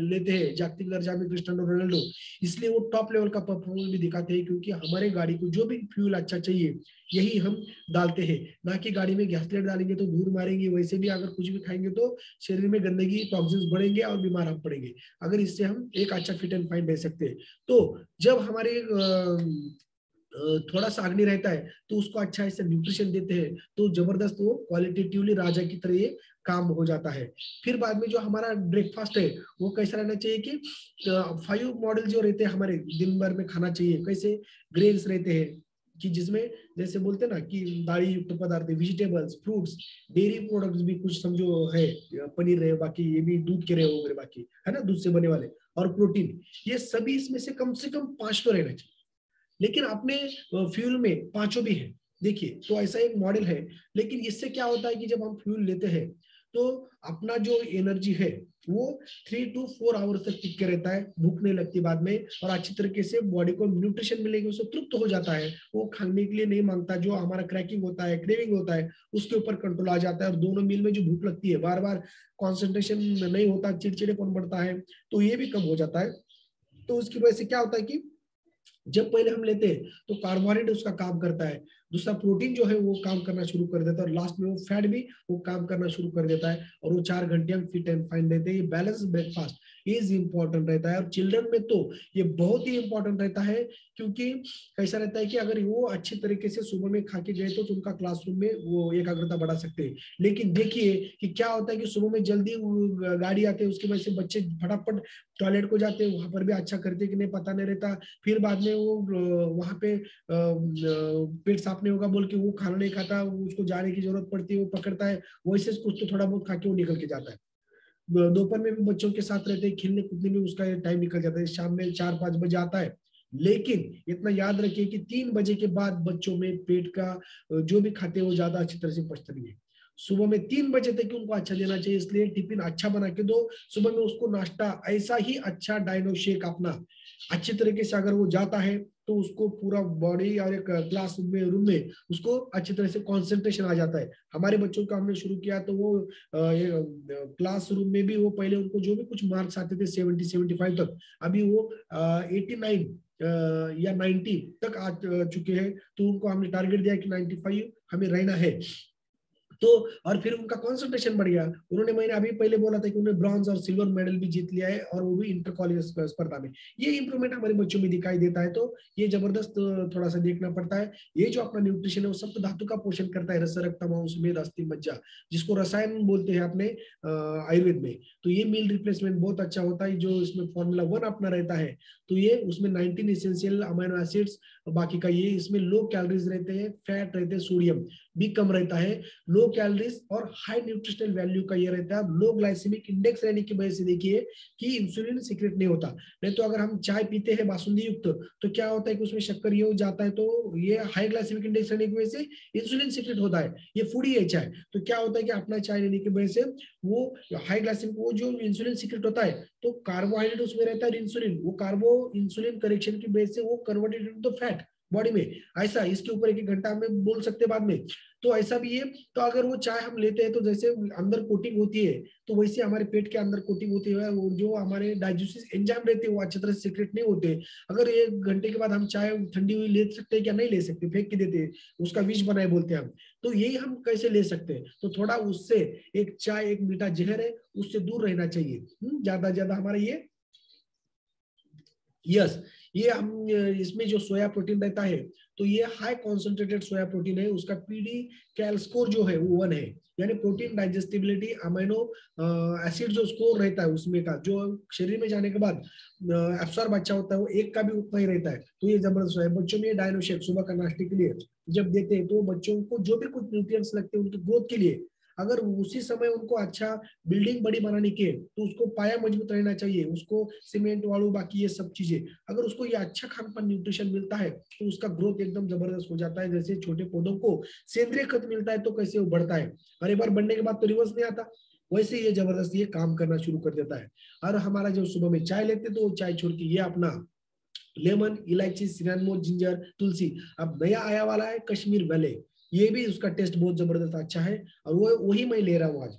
लेते हैं जागतिक दर्जा में, क्रिस्टियानो रोनाल्डो, इसलिए वो टॉप लेवल का परफॉर्मेंस भी दिखाते हैं, क्योंकि हमारे गाड़ी को जो भी फ्यूल अच्छा चाहिए यही हम डालते हैं। ना कि गाड़ी में गैसलेट डालेंगे तो धूल मारेंगे, वैसे भी अगर कुछ भी खाएंगे तो शरीर में गंदगी, टॉक्सिन्स बढ़ेंगे और बीमार हम पड़ेंगे। अगर इससे हम एक अच्छा फिट एंड फाइन रह सकते हैं। तो जब हमारे थोड़ा सा अग्नि रहता है तो उसको अच्छा ऐसे न्यूट्रिशन देते हैं तो जबरदस्त वो क्वालिटेटिवली राजा की तरह ये काम हो जाता है। फिर बाद में जो हमारा ब्रेकफास्ट है वो कैसा रहना चाहिए कि 5 मॉडल जो रहते हैं हमारे दिन भर में खाना चाहिए, कैसे ग्रेन्स रहते हैं कि जिसमें जैसे बोलते हैं ना कि दाढ़ी युक्त पदार्थ, वेजिटेबल्स, फ्रूट्स, डेयरी प्रोडक्ट्स भी कुछ समझो है, पनीर रहे, बाकी ये भी दूध के रहे हो गए, बाकी है ना दूध से बने वाले, और प्रोटीन, ये सभी इसमें से कम 5 तो रहना चाहिए। लेकिन अपने फ्यूल में पांचों भी है, देखिए तो ऐसा एक मॉडल है। लेकिन इससे क्या होता है कि जब हम फ्यूल लेते हैं तो अपना जो एनर्जी है वो 3 to 4 आवर्स तक टिक के रहता है, भूख नहीं लगती बाद में, और अच्छी तरीके से बॉडी को न्यूट्रिशन मिलेगी, उसे तृप्त हो जाता है, वो खाने के लिए नहीं मांगता, जो हमारा क्रैकिंग होता है, क्रेविंग होता है, उसके ऊपर कंट्रोल आ जाता है। और दोनों मील में जो भूख लगती है, बार बार कॉन्सेंट्रेशन नहीं होता, चिड़चिड़ेपन बढ़ता है, तो ये भी कम हो जाता है। तो उसकी वजह से क्या होता है कि जब पहले हम लेते हैं तो कार्बोहाइड्रेट उसका काम करता है, दूसरा प्रोटीन जो है वो काम करना शुरू कर देता है, और लास्ट में वो फैट भी वो काम करना शुरू कर देता है, और वो 4 घंटे हम फिट एंड फाइन रहते हैं। ये बैलेंस ब्रेकफास्ट इज इंपॉर्टेंट रहता है। और चिल्ड्रन में तो ये बहुत ही इंपॉर्टेंट रहता है, क्योंकि कैसा रहता है कि अगर वो अच्छी तरीके से सुबह में खा के गए तो उनका क्लासरूम में वो एकाग्रता बढ़ा सकते हैं। लेकिन देखिए कि क्या होता है कि सुबह में जल्दी गाड़ी आते हैं, उसकी वजह से बच्चे फटाफट टॉयलेट को जाते हैं, वहां पर भी अच्छा करते कि नहीं पता नहीं रहता, फिर बाद में वो वहां पे पेट साफ नहीं होगा बोल के वो खाना नहीं खाता, उसको जाने की जरूरत पड़ती है, वो पकड़ता है, वैसे कुछ तो थोड़ा बहुत खा के वो निकल के जाता है। दोपहर में भी बच्चों के साथ रहते हैं, खेलने कूदने में उसका टाइम निकल जाता है, शाम में 4-5 बजे आता है। लेकिन इतना याद रखिए कि 3 बजे के बाद बच्चों में पेट का जो भी खाते हैं वो ज्यादा अच्छी तरह से पचता नहीं है। सुबह में 3 बजे तक उनको अच्छा देना चाहिए, इसलिए टिफिन अच्छा बना के दो। सुबह में उसको नाश्ता ऐसा ही अच्छा डाइनो शेक अपना अच्छी तरीके से अगर वो जाता है तो उसको पूरा बॉडी और एक क्लास रूम में उसको अच्छी तरह से कंसंट्रेशन आ जाता है। हमारे बच्चों का हमने शुरू किया तो वो क्लास रूम में भी वो पहले उनको जो भी कुछ मार्क्स आते थे 70-75 तक, अभी वो 89 या 90 तक आ चुके हैं। तो उनको हमने टारगेट दिया कि 95 हमें रहना है। तो और फिर उनका कंसंट्रेशन बढ़ गया। उन्होंने, मैंने अभी पहले बोला था कि उन्होंने ब्रॉन्ज और सिल्वर मेडल भी जीत लिया है, और वो भी इंटर कॉलेज स्पर्धा में। ये इंप्रूवमेंट हमारे बच्चों में दिखाई देता है, तो ये जबरदस्त थोड़ा सा देखना पड़ता है। ये जो अपना न्यूट्रिशन है वो सप्त धातु का पोषण करता है, रस, रक्त, मांस, मेद, अस्थि, मज्जा, जिसको रसायन बोलते हैं अपने आयुर्वेद में। तो ये मील रिप्लेसमेंट बहुत अच्छा होता है, जो इसमें फॉर्मूला 1 अपना रहता है। तो ये उसमें 19 इसेंशियल अमीनो एसिड्स, बाकी का ये इसमें लो कैलोरीज रहते हैं, फैट रहते हैं, सोडियम भी कम रहता है, लो कैलोरीज और हाई न्यूट्रिशनल वैल्यू का ये रहता है। लो ग्लाइसेमिक इंडेक्स रहने की वजह से देखिए कि इंसुलिन सीक्रेट नहीं होता। नहीं तो अगर हम चाय पीते हैं बासुंदी युक्त तो क्या होता है कि उसमें शक्कर ये हो जाता है, तो ये हाई ग्लाइसेमिक इंडेक्स रहने की वजह से इंसुलिन सीक्रेट होता है। ये फूड ही है चाय, तो क्या होता है कि अपना चाय लेने की वजह से वो हाई ग्लाइसेमिक, वो जो इंसुलिन सीक्रेट होता है तो कार्बोहाइड्रेट उसमें रहता है, इंसुलिन, वो कार्बो इंसुलिन करेक्शन की वजह से वो कन्वर्टेड इनटू फैट, बॉडी में, ऐसा इसके ऊपर 1-1 घंटा हमें बोल सकते हैं बाद में। तो ऐसा भी है। तो अगर वो चाय हम लेते हैं तो जैसे अंदर कोटिंग होती है, तो वैसे हमारे पेट के अंदर कोटिंग होती है, वो जो हमारे डाइजेस्टिव एंजाइम रहते हैं वो अच्छी तरह से सीक्रेट नहीं होते। अगर 1 घंटे के बाद हम चाय ठंडी हुई ले सकते हैं क्या? नहीं ले सकते, फेंक के देते हैं, उसका विष बनाए बोलते हैं हम। तो यही हम कैसे ले सकते हैं? तो थोड़ा उससे, एक चाय एक मीठा जहर है, उससे दूर रहना चाहिए। ज्यादा ज्यादा हमारा ये, यस, ये हम इसमें जो सोया प्रोटीन रहता है, तो ये हाई कॉन्सेंट्रेटेड सोया प्रोटीन है, उसका पीडी कैल स्कोर जो है वो 1 है, यानी प्रोटीन डाइजेस्टिबिलिटी अमीनो एसिड जो स्कोर रहता है उसमें का, जो शरीर में जाने के बाद एब्सॉर्ब अच्छा होता है, वो 1 का भी उतना ही रहता है। तो ये जबरदस्त है। बच्चों में डायनो शेक सुबह का नाश्ते के लिए जब देते हैं, तो बच्चों को जो भी कुछ न्यूट्रिएंट्स लगते हैं उनकी ग्रोथ के लिए, अगर उसी समय उनको अच्छा बिल्डिंग बड़ी बनाने के, तो उसको पाया मजबूत रहना चाहिए, उसको सीमेंट वालू बाकी ये सब चीजें, अगर उसको ये अच्छा खान पान न्यूट्रिशन मिलता है तो उसका ग्रोथ एकदम जबरदस्त हो जाता है। जैसे छोटे पौधों को सेंद्रीय खत मिलता है तो कैसे वो बढ़ता है, और एक बार बढ़ने के बाद तो रिवर्स नहीं आता, वैसे ये जबरदस्त ये काम करना शुरू कर देता है। और हमारा जो सुबह में चाय लेते तो चाय छोड़ के ये अपना लेमन, इलायची, सिनामोन, जिंजर, तुलसी, अब नया आया वाला है कश्मीर वेले, ये भी उसका टेस्ट बहुत जबरदस्त अच्छा है, और वो वही मैं ले रहा हूँ आज।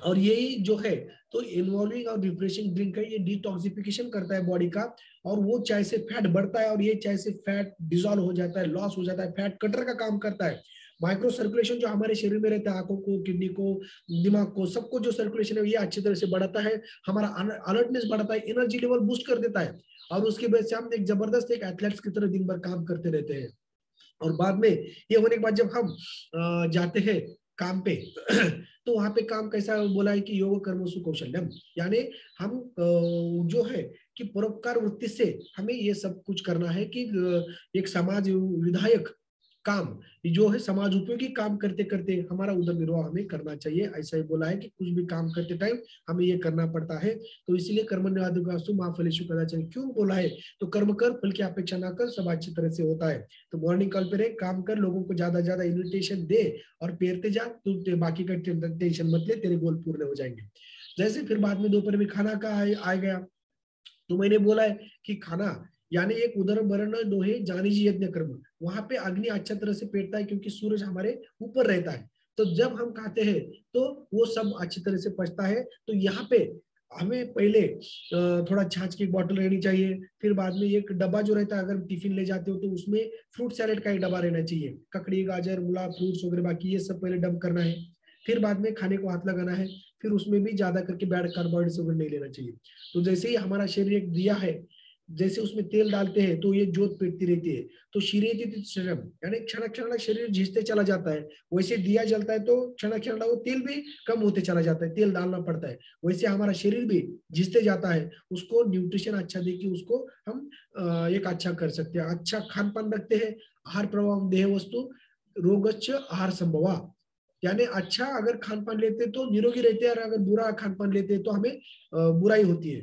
और यही जो है तो इन्वॉल्विंग और रिफ्रेशिंग ड्रिंक है, ये डिटॉक्सिफिकेशन करता है बॉडी का, और वो चाय से फैट बढ़ता है, और ये चाय से फैट डिजॉल्व हो जाता है, लॉस हो जाता है, फैट कटर का काम करता है। माइक्रो सर्कुलेशन जो हमारे शरीर में रहता है, आंखों को, किडनी को, दिमाग को, सबको जो सर्कुलेशन है ये अच्छी तरह से बढ़ाता है, हमारा अलर्टनेस बढ़ाता है, एनर्जी लेवल बूस्ट कर देता है, और उसकी वजह से हम एक जबरदस्त एक एथलेट्स की तरह दिन भर काम करते रहते हैं। और बाद में ये होने के बाद जब हम जाते हैं काम पे तो वहां पे काम कैसा बोला है कि योग कर्मसु कौशल्यम, यानी हम जो है कि परोपकार वृत्ति से हमें ये सब कुछ करना है कि एक समाज विधायक काम, जो है समाज उपयोगी काम करते करते हमारा उदर निर्वाह हमें करना चाहिए। ऐसा ही बोला है कि कुछ भी काम करते टाइम हमें ये करना पड़ता है। तो इसीलिए कर्मण्यवाधिकारस्तु मा फलेषु कदाचन क्यों बोला है? तो कर्म कर, फल की अपेक्षा ना कर, सब अच्छी तरह से होता है। तो मॉर्निंग कॉल पे रहे, काम कर, लोगों को ज्यादा ज्यादा इन्विटेशन दे और पेरते जा, तो बाकी का टेंशन मत ले, तेरे गोल पूरे हो जाएंगे। जैसे फिर बाद में दोपहर में खाना का आ गया, तो मैंने बोला है कि खाना यानी एक उदर वर्ण दोहे जानिजी यज्ञ कर्म, वहां पे अग्नि अच्छा तरह से पेटता है क्योंकि सूरज हमारे ऊपर रहता है। तो जब हम खाते हैं तो वो सब अच्छी तरह से पचता है। तो यहाँ पे हमें पहले थोड़ा छाछ की बॉटल रहनी चाहिए, फिर बाद में एक डब्बा जो रहता है, अगर टिफिन ले जाते हो तो उसमें फ्रूट सैलेड का एक डब्बा रहना चाहिए, ककड़ी, गाजर, मूला, फ्रूट्स वगैरह बाकी ये सब पहले डंप करना है, फिर बाद में खाने को हाथ लगाना है, फिर उसमें भी ज्यादा करके बैड कार्बोहाइड्रेट्स वगैरह नहीं लेना चाहिए। तो जैसे ही हमारा शरीर एक दिया है, जैसे उसमें तेल डालते हैं तो ये जोत पेटती रहती है, तो शीरेति शरम, यानी क्षण क्षण शरीर झिसते चला जाता है। वैसे दिया जलता है तो क्षण क्षण वो तेल भी कम होते चला जाता है, तेल डालना पड़ता है। वैसे हमारा शरीर भी झिसते जाता है, उसको न्यूट्रिशन अच्छा दे के उसको हम एक अच्छा कर सकते हैं। अच्छा खान पान रखते हैं, आहार प्रभाव देह वस्तु रोगच्छ आहार संभवा, यानी अच्छा अगर खान पान लेते तो निरोगी रहते हैं, और अगर बुरा खान पान लेते हैं तो हमें बुराई होती है।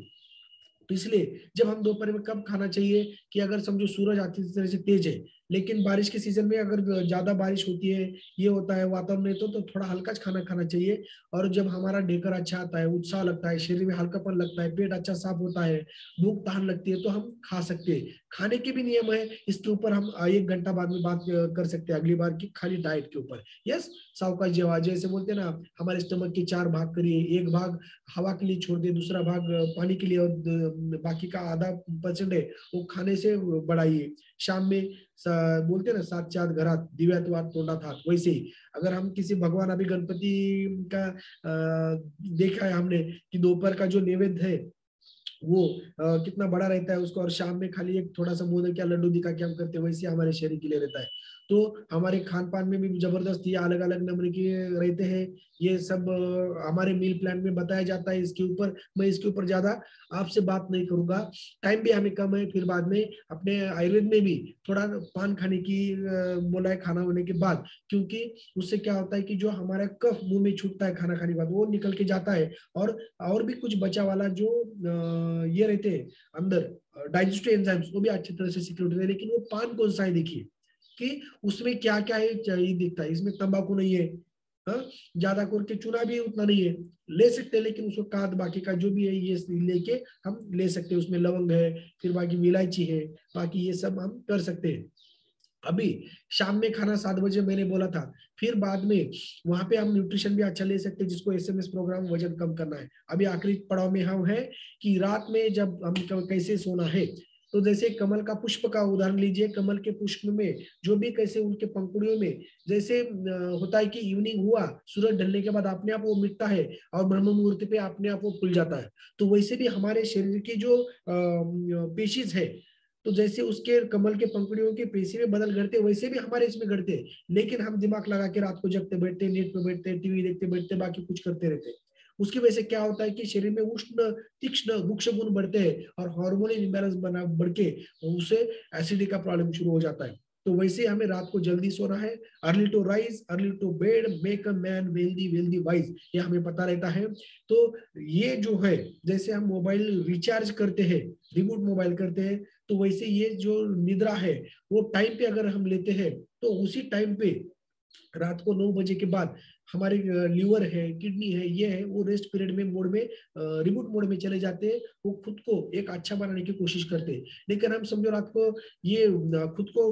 तो इसलिए जब हम दोपहर में कब खाना चाहिए कि अगर समझो सूरज आती तरह से तेज है, लेकिन बारिश के सीजन में अगर ज्यादा बारिश होती है, ये होता है वातावरण में, तो थोड़ा हल्का खाना खाना चाहिए। और जब हमारा ढेकर अच्छा आता है, उत्साह लगता है, शरीर में हल्कापन लगता है, पेट अच्छा साफ होता है, भूख तहान लगती है, तो हम खा सकते हैं। खाने के भी नियम है, इसके ऊपर हम 1 घंटा बाद में बात कर सकते हैं अगली बार की, खाली डाइट के ऊपर। यस, सावकाश जेवा, जैसे बोलते हैं ना, हमारे स्टमक के 4 भाग करिए, एक भाग हवा के लिए छोड़ दिए, दूसरा भाग पानी के लिए, और बाकी का आधा परसेंट है वो खाने से बढ़ाइए। शाम में बोलते हैं ना, 7 घरात दिव्यात वात तोंडात हात, वैसे ही अगर हम किसी भगवान, अभी गणपति का देखा है हमने कि दोपहर का जो नैवेद्य है वो कितना बड़ा रहता है उसको, और शाम में खाली एक थोड़ा सा मोदक या लड्डू दिखा के हम करते हैं, वैसे हमारे शरीर के लिए रहता है। तो हमारे खान पान में भी जबरदस्त ये अलग अलग नंबर के रहते हैं, ये सब हमारे मील प्लान में बताया जाता है। इसके ऊपर मैं इसके ऊपर ज्यादा आपसे बात नहीं करूंगा, टाइम भी हमें कम है। फिर बाद में अपने आयुर्वेद में भी थोड़ा पान खाने की बोला है खाना होने के बाद, क्योंकि उससे क्या होता है कि जो हमारा कफ मुंह में छूटता है खाना खाने के बाद वो निकल के जाता है, और भी कुछ बचा वाला जो ये रहते हैं अंदर डाइजेस्टिव एंजाइम्स, वो भी अच्छी तरह से सिक्योर होते हैं। लेकिन वो पान कौन सा है देखिए कि उसमें क्या क्या है, ये दिखता है, इसमें तंबाकू नहीं है, हाँ, ज्यादा करके चूना भी उतना नहीं है, ले सकते हैं, लेकिन उसको काट बाकी का जो भी है ये लेके हम ले सकते हैं। उसमें लवंग है, फिर बाकी इलायची है, बाकी ये सब हम कर सकते हैं। अभी शाम में खाना 7 बजे मैंने बोला था, फिर बाद में वहां पे हम न्यूट्रिशन भी अच्छा ले सकते हैं, जिसको एसएमएस प्रोग्राम वजन कम करना है। अभी आखिरी पड़ाव में हम है कि रात में जब हम कैसे सोना है, तो जैसे कमल का पुष्प का उदाहरण लीजिए, कमल के पुष्प में जो भी कैसे उनके पंखुड़ियों में जैसे होता है कि इवनिंग हुआ, सूरज ढलने के बाद अपने आप वो मिटता है और ब्रह्म मुहूर्त पे अपने आप वो खुल जाता है। तो वैसे भी हमारे शरीर की जो पेशीज है, तो जैसे उसके कमल के पंखुड़ियों के पेशी में बदल घटते, वैसे भी हमारे इसमें घटते हैं। लेकिन हम दिमाग लगा के रात को जगते बैठते, नेट पे बैठते, टीवी देखते बैठते, बाकी कुछ करते रहते। उसकी वजह से क्या होता है कि शरीर में उष्ण तीक्ष्ण वृक्ष गुण बढ़ते हैं और हार्मोनल इम्बैलेंस बना बढ़ के उससे एसिडिटी का प्रॉब्लम शुरू हो जाता है। तो वैसे हमें रात को जल्दी सोना है, early to rise early to bed make a man wealthy wealthy wise, ये हमें पता रहता है। तो ये जो है, जैसे हम मोबाइल रिचार्ज करते हैं, रिबूट मोबाइल करते हैं, तो वैसे ये जो निद्रा है वो टाइम पे अगर हम लेते हैं, तो उसी टाइम पे रात को 9 बजे के बाद हमारे लीवर है, किडनी है, ये है, वो रेस्ट पीरियड में मोड में, रिबूट मोड में चले जाते हैं। वो खुद को एक अच्छा बनाने की कोशिश करते हैं। लेकिन हम समझो रात को ये खुद को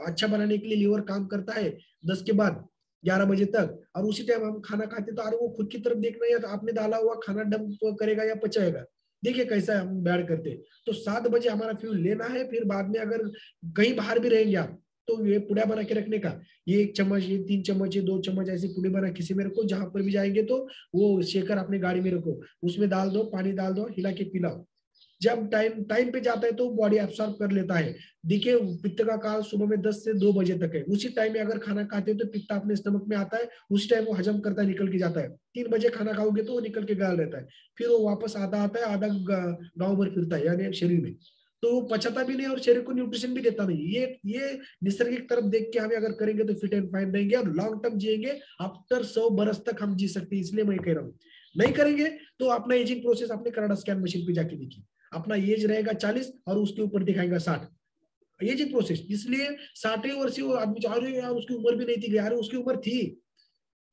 अच्छा बनाने के लिए लीवर काम करता है 10 के बाद 11 बजे तक, और उसी टाइम हम खाना खाते, तो अरे वो खुद की तरफ देखना, या तो आपने डाला हुआ खाना डंप करेगा या पचाएगा। देखिए कैसा हम बैड करते। तो 7 बजे हमारा फ्यूल लेना है। फिर बाद में अगर कहीं बाहर भी रहेंगे आप, तो ये पुड़ा बना के रखने का, ये 1 चम्मच, ये 3 चम्मच, ये 2 चम्मच ऐसी पुड़ी बना किसी में रखो, जहां पर भी जाएंगे तो वो शेकर अपनी गाड़ी में रखो, उसमें डाल दो, पानी डाल दो, हिला के पिलाओ। जब टाइम टाइम पे जाता है तो बॉडी एब्सॉर्ब कर लेता है। देखिए पित्त का काल सुबह में 10 से 2 बजे तक है। उसी टाइम में अगर खाना खाते हो तो पित्त अपने स्टमक में आता है, उसी टाइम वो हजम करता है, निकल के जाता है। 3 बजे खाना खाओगे तो वो निकल के गाल रहता है। फिर वो वापस आधा आता है, आधा गाँव भर फिरता है, यानी शरीर में। तो वो पचाता भी नहीं और शरीर को न्यूट्रिशन भी देता नहीं। ये निसर्गिक तरफ देख के हमें अगर करेंगे तो फिट एंड फाइन रहेंगे और लॉन्ग टर्म जिएंगे। आफ्टर 100 बरस तक हम जी सकते हैं। इसलिए मैं कह रहा हूँ, नहीं करेंगे तो अपना एजिंग प्रोसेस अपने कनाडा स्कैन मशीन पे जाके देखिए, अपना एज रहेगा 40 और उसके ऊपर दिखाएगा 60, एजिंग प्रोसेस। इसलिए 60वें वर्ष वो आदमी चाह रहे यार उसकी उम्र भी नहीं थी, यार उसकी उम्र थी।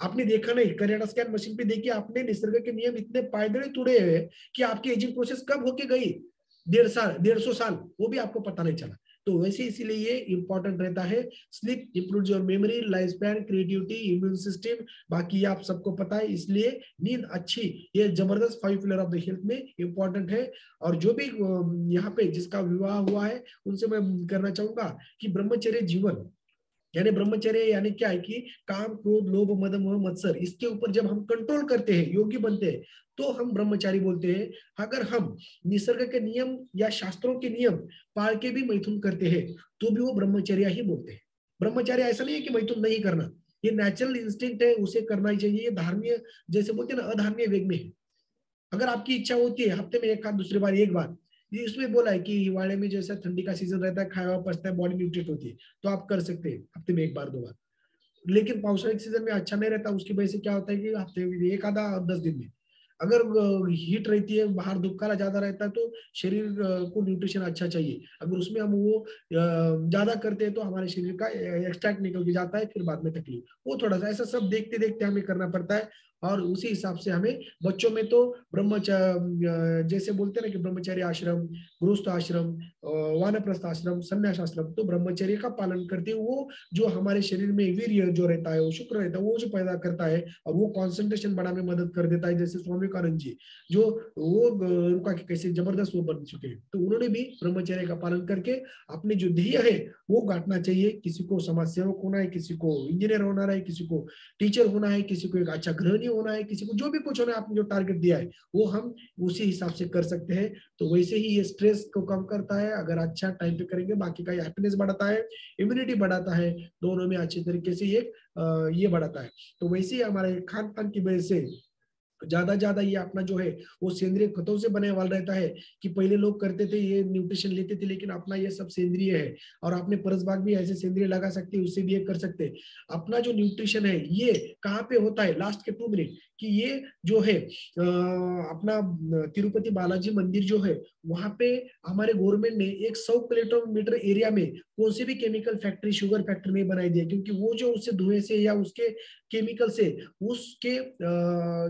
आपने देखा नहीं, कनाडा स्कैन मशीन पे देखिए, आपने निसर्ग के नियम इतने पायदड़े तुड़े हुए कि आपकी एजिंग प्रोसेस कब होके गई, 150 साल 150 साल, वो भी आपको पता नहीं चला। तो वैसे इसीलिए ये इंपॉर्टेंट रहता है। Sleep improve your memory, life span, creativity, immune system, बाकी आप सबको पता है। इसलिए नींद अच्छी, ये जबरदस्त 5 पिलर ऑफ द हेल्थ में इंपॉर्टेंट है। और जो भी यहाँ पे जिसका विवाह हुआ है, उनसे मैं करना चाहूंगा कि ब्रह्मचर्य जीवन, यानी ब्रह्मचर्य यानी क्या है कि काम क्रोध लोभ मद मोह मत्सर, इसके ऊपर जब हम कंट्रोल करते हैं, योगी बनते हैं, तो हम ब्रह्मचारी बोलते हैं। अगर हम निसर्ग के नियम या शास्त्रों के नियम पाल के भी मैथुन करते हैं, तो भी वो ब्रह्मचर्य ही बोलते हैं। ब्रह्मचर्य ऐसा नहीं है कि मैथुन नहीं करना, ये नेचुरल इंस्टिंक्ट है, उसे करना ही चाहिए। ये धर्मीय, जैसे बोलते हैं ना, अधर्मीय वेग में है। अगर आपकी इच्छा होती है हफ्ते में एक आध, दूसरी बार एक बार, ये इसमें बोला है कि हिवाड़े में जैसा ठंडी का सीजन रहता है, खाया हुआ पचता है, बॉडी न्यूट्रिएंट होती है, तो आप कर सकते हैं हफ्ते में एक बार 2 बार। लेकिन पावसाळ्यात सीजन में अच्छा नहीं रहता, उसकी वजह से क्या होता है कि हफ्ते में एक आधा 10 दिन में, अगर हीट रहती है, बाहर धूप काला ज्यादा रहता है, तो शरीर को न्यूट्रिशन अच्छा चाहिए। अगर उसमें हम वो ज्यादा करते हैं तो हमारे शरीर का एक्सट्रैक्ट निकल के जाता है, फिर बाद में तकलीफ। वो थोड़ा सा ऐसा सब देखते देखते हमें करना पड़ता है। और उसी हिसाब से हमें बच्चों में तो ब्रह्मचर्य, जैसे बोलते हैं ना कि ब्रह्मचर्य आश्रम, गृहस्थ आश्रम, वानप्रस्थ आश्रम, संन्यास आश्रम, तो ब्रह्मचर्य का पालन करते हुए वो जो हमारे शरीर में वीर्य जो रहता है, वो शुक्र रहता है, वो जो पैदा करता है और वो कॉन्सेंट्रेशन बढ़ाने में मदद कर देता है। जैसे स्वामी विवेकानंद जी, जो वो रुका के कैसे जबरदस्त वो बन चुके हैं, तो उन्होंने भी ब्रह्मचर्य का पालन करके अपने जो ध्येय है वो गांठना चाहिए। किसी को समाज सेवक होना है, किसी को इंजीनियर होना है, किसी को टीचर होना है, किसी को एक अच्छा गृहिणी होना है, किसी को जो भी कुछ होना है, आपने जो टारगेट दिया है वो हम उसी हिसाब से कर सकते हैं। तो वैसे ही ये स्ट्रेस को कम करता है अगर अच्छा टाइम पे करेंगे, बाकी का हैप्पीनेस बढ़ाता है, इम्यूनिटी बढ़ाता है, दोनों में अच्छे तरीके से ये बढ़ाता है। तो वैसे ही हमारे खान पान की वजह से ज्यादा ये अपना जो है वो सेंद्रिय खतों से बने वाला रहता है। कि पहले लोग करते थे ये न्यूट्रिशन लेते थे, लेकिन अपना ये सब सेंद्रिय है। और आपने परसबाग भी ऐसे सेंद्रिय लगा सकते हैं, उससे भी ये कर सकते हैं। अपना जो न्यूट्रिशन है ये कहाँ पे होता है, लास्ट के 2 मिनट, कि ये जो है अपना तिरुपति बालाजी मंदिर जो है वहां पे हमारे गवर्नमेंट ने एक 100 किलोमीटर एरिया में कौन सी भी केमिकल फैक्ट्री, शुगर फैक्ट्री नहीं बनाई दी है। क्योंकि वो जो उससे धुएं से या उसके केमिकल से उसके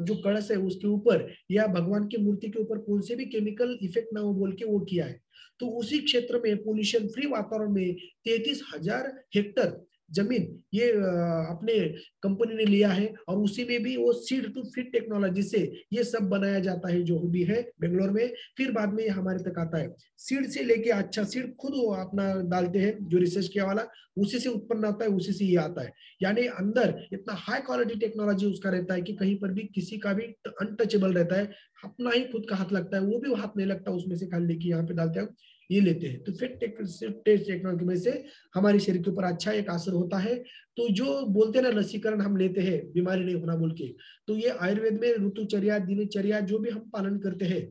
जो कलश है उसके ऊपर या भगवान की मूर्ति के ऊपर कौन से भी केमिकल इफेक्ट ना हो बोल के वो किया है। तो उसी क्षेत्र में पोल्यूशन फ्री वातावरण में 33,000 हेक्टर जमीन ये अपने कंपनी ने लिया है। और उसी में भी वो सीड टू फीड टेक्नोलॉजी से ये सब बनाया जाता है जो भी है बेंगलोर में। फिर बाद में ये हमारे तक आता है। सीड से लेके अच्छा सीड खुद वो अपना डालते हैं, जो रिसर्च किया वाला उसी से उत्पन्न आता है, उसी से ये आता है। यानी अंदर इतना हाई क्वालिटी टेक्नोलॉजी उसका रहता है कि कहीं पर भी किसी का भी अनटचेबल रहता है। अपना ही खुद का हाथ लगता है, वो भी हाथ नहीं लगता उसमें से, खाली लेके यहाँ पे डालते हैं, ये लेते हैं। तो फिर टेस्ट टेक्नोलॉजी में से हमारे शरीर के ऊपर अच्छा एक असर होता है। तो जो बोलते हैं ना लसीकरण हम लेते हैं बीमारी नहीं होना बोल के, तो ये आयुर्वेद में ऋतुचर्या दिनचर्या जो भी हम पालन करते हैं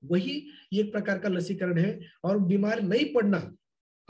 वही एक प्रकार का लसीकरण है। और बीमार नहीं पड़ना,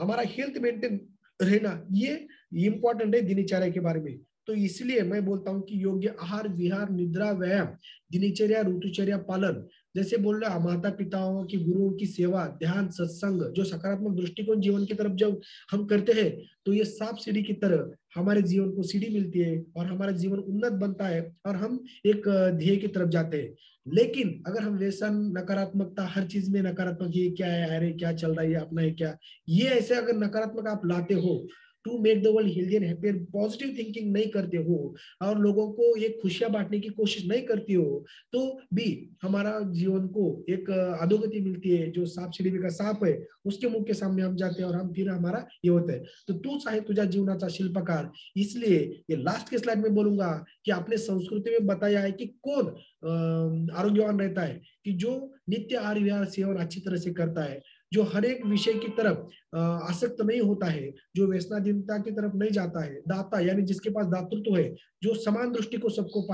हमारा हेल्थ मेंटेन रहना, ये इंपॉर्टेंट है दिनचर्या के बारे में। तो इसलिए मैं बोलता हूँ कि योग्य आहार विहार निद्रा व्यायाम दिनचर्या ऋतुचर्या पालन, जैसे बोल रहे माता पिताओं की गुरुओं की सेवा ध्यान सत्संग, जो सकारात्मक दृष्टिकोण जीवन की तरफ जब हम करते हैं तो ये सांप सीढ़ी की तरह हमारे जीवन को सीढ़ी मिलती है और हमारा जीवन उन्नत बनता है और हम एक ध्येय की तरफ जाते हैं। लेकिन अगर हम व्यसन नकारात्मकता, हर चीज में नकारात्मक, ये क्या है, अरे क्या चल रहा है, ये अपना है क्या, ये ऐसे अगर नकारात्मक आप लाते हो to make the world healthy and happier, positive thinking नहीं करते हो और लोगों को ये खुशियां बांटने की कोशिश नहीं करती हो, तो भी हमारा जीवन को एक अधोगति मिलती है। जो सांप सीढ़ी का सांप है उसके मुंह के सामने हम जाते हैं और हम फिर हमारा ये होता है। तो तू चाहे तुझा जीवनाचा शिल्पकार। इसलिए ये लास्ट के स्लाइड में बोलूंगा कि आपने संस्कृति में बताया है कि कौन आरोग्यवान रहता है, कि जो नित्य आहार विहार सेवन अच्छी तरह से करता है, जो हर एक विषय की तरफ आसक्त नहीं होता है, जो व्यसनाधीनता की तरफ नहीं जाता है, दाता यानी जिसके पास दातृत्व है, जो समान दृष्टि को सबको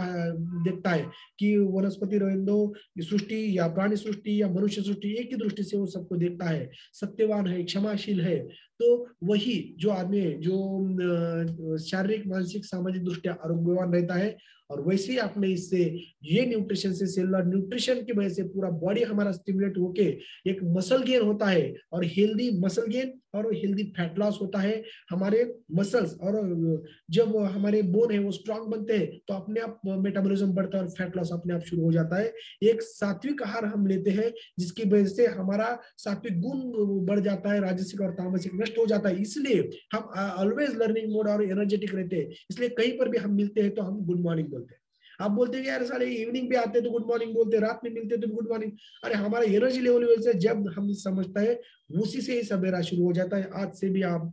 देखता है कि वनस्पति रविंदो सृष्टि या प्राणी सृष्टि या मनुष्य सृष्टि एक ही दृष्टि से वो सबको देखता है, सत्यवान है, क्षमाशील है। तो वही जो आदमी है जो शारीरिक मानसिक सामाजिक दृष्टिया आरोग्यवान रहता है। और वैसे ही आपने इससे ये न्यूट्रिशन से, सेलुलर न्यूट्रिशन की वजह से पूरा बॉडी हमारा स्टिमुलेट होके एक मसल गेन होता है और हेल्दी मसल गेन और हेल्दी फैट लॉस होता है। हमारे मसल्स और जब हमारे बोन है वो स्ट्रांग बनते हैं तो अपने आप मेटाबॉलिज्म बढ़ता है और फैट लॉस अपने आप शुरू हो जाता है। एक सात्विक आहार हम लेते हैं जिसकी वजह से हमारा सात्विक गुण बढ़ जाता है, राजसिक और तामसिक नष्ट हो जाता है। इसलिए हम ऑलवेज लर्निंग मोड और एनर्जेटिक रहते हैं। इसलिए कहीं पर भी हम मिलते हैं तो हम गुड मॉर्निंग बोलते हैं। आप बोलते हैं यार सारे इवनिंग पे आते हैं तो गुड मॉर्निंग बोलते हैं, रात में मिलते हैं तो गुड मॉर्निंग। अरे हमारा एनर्जी लेवल से जब हम समझता है उसी से ही सवेरा शुरू हो जाता है। आज से भी आप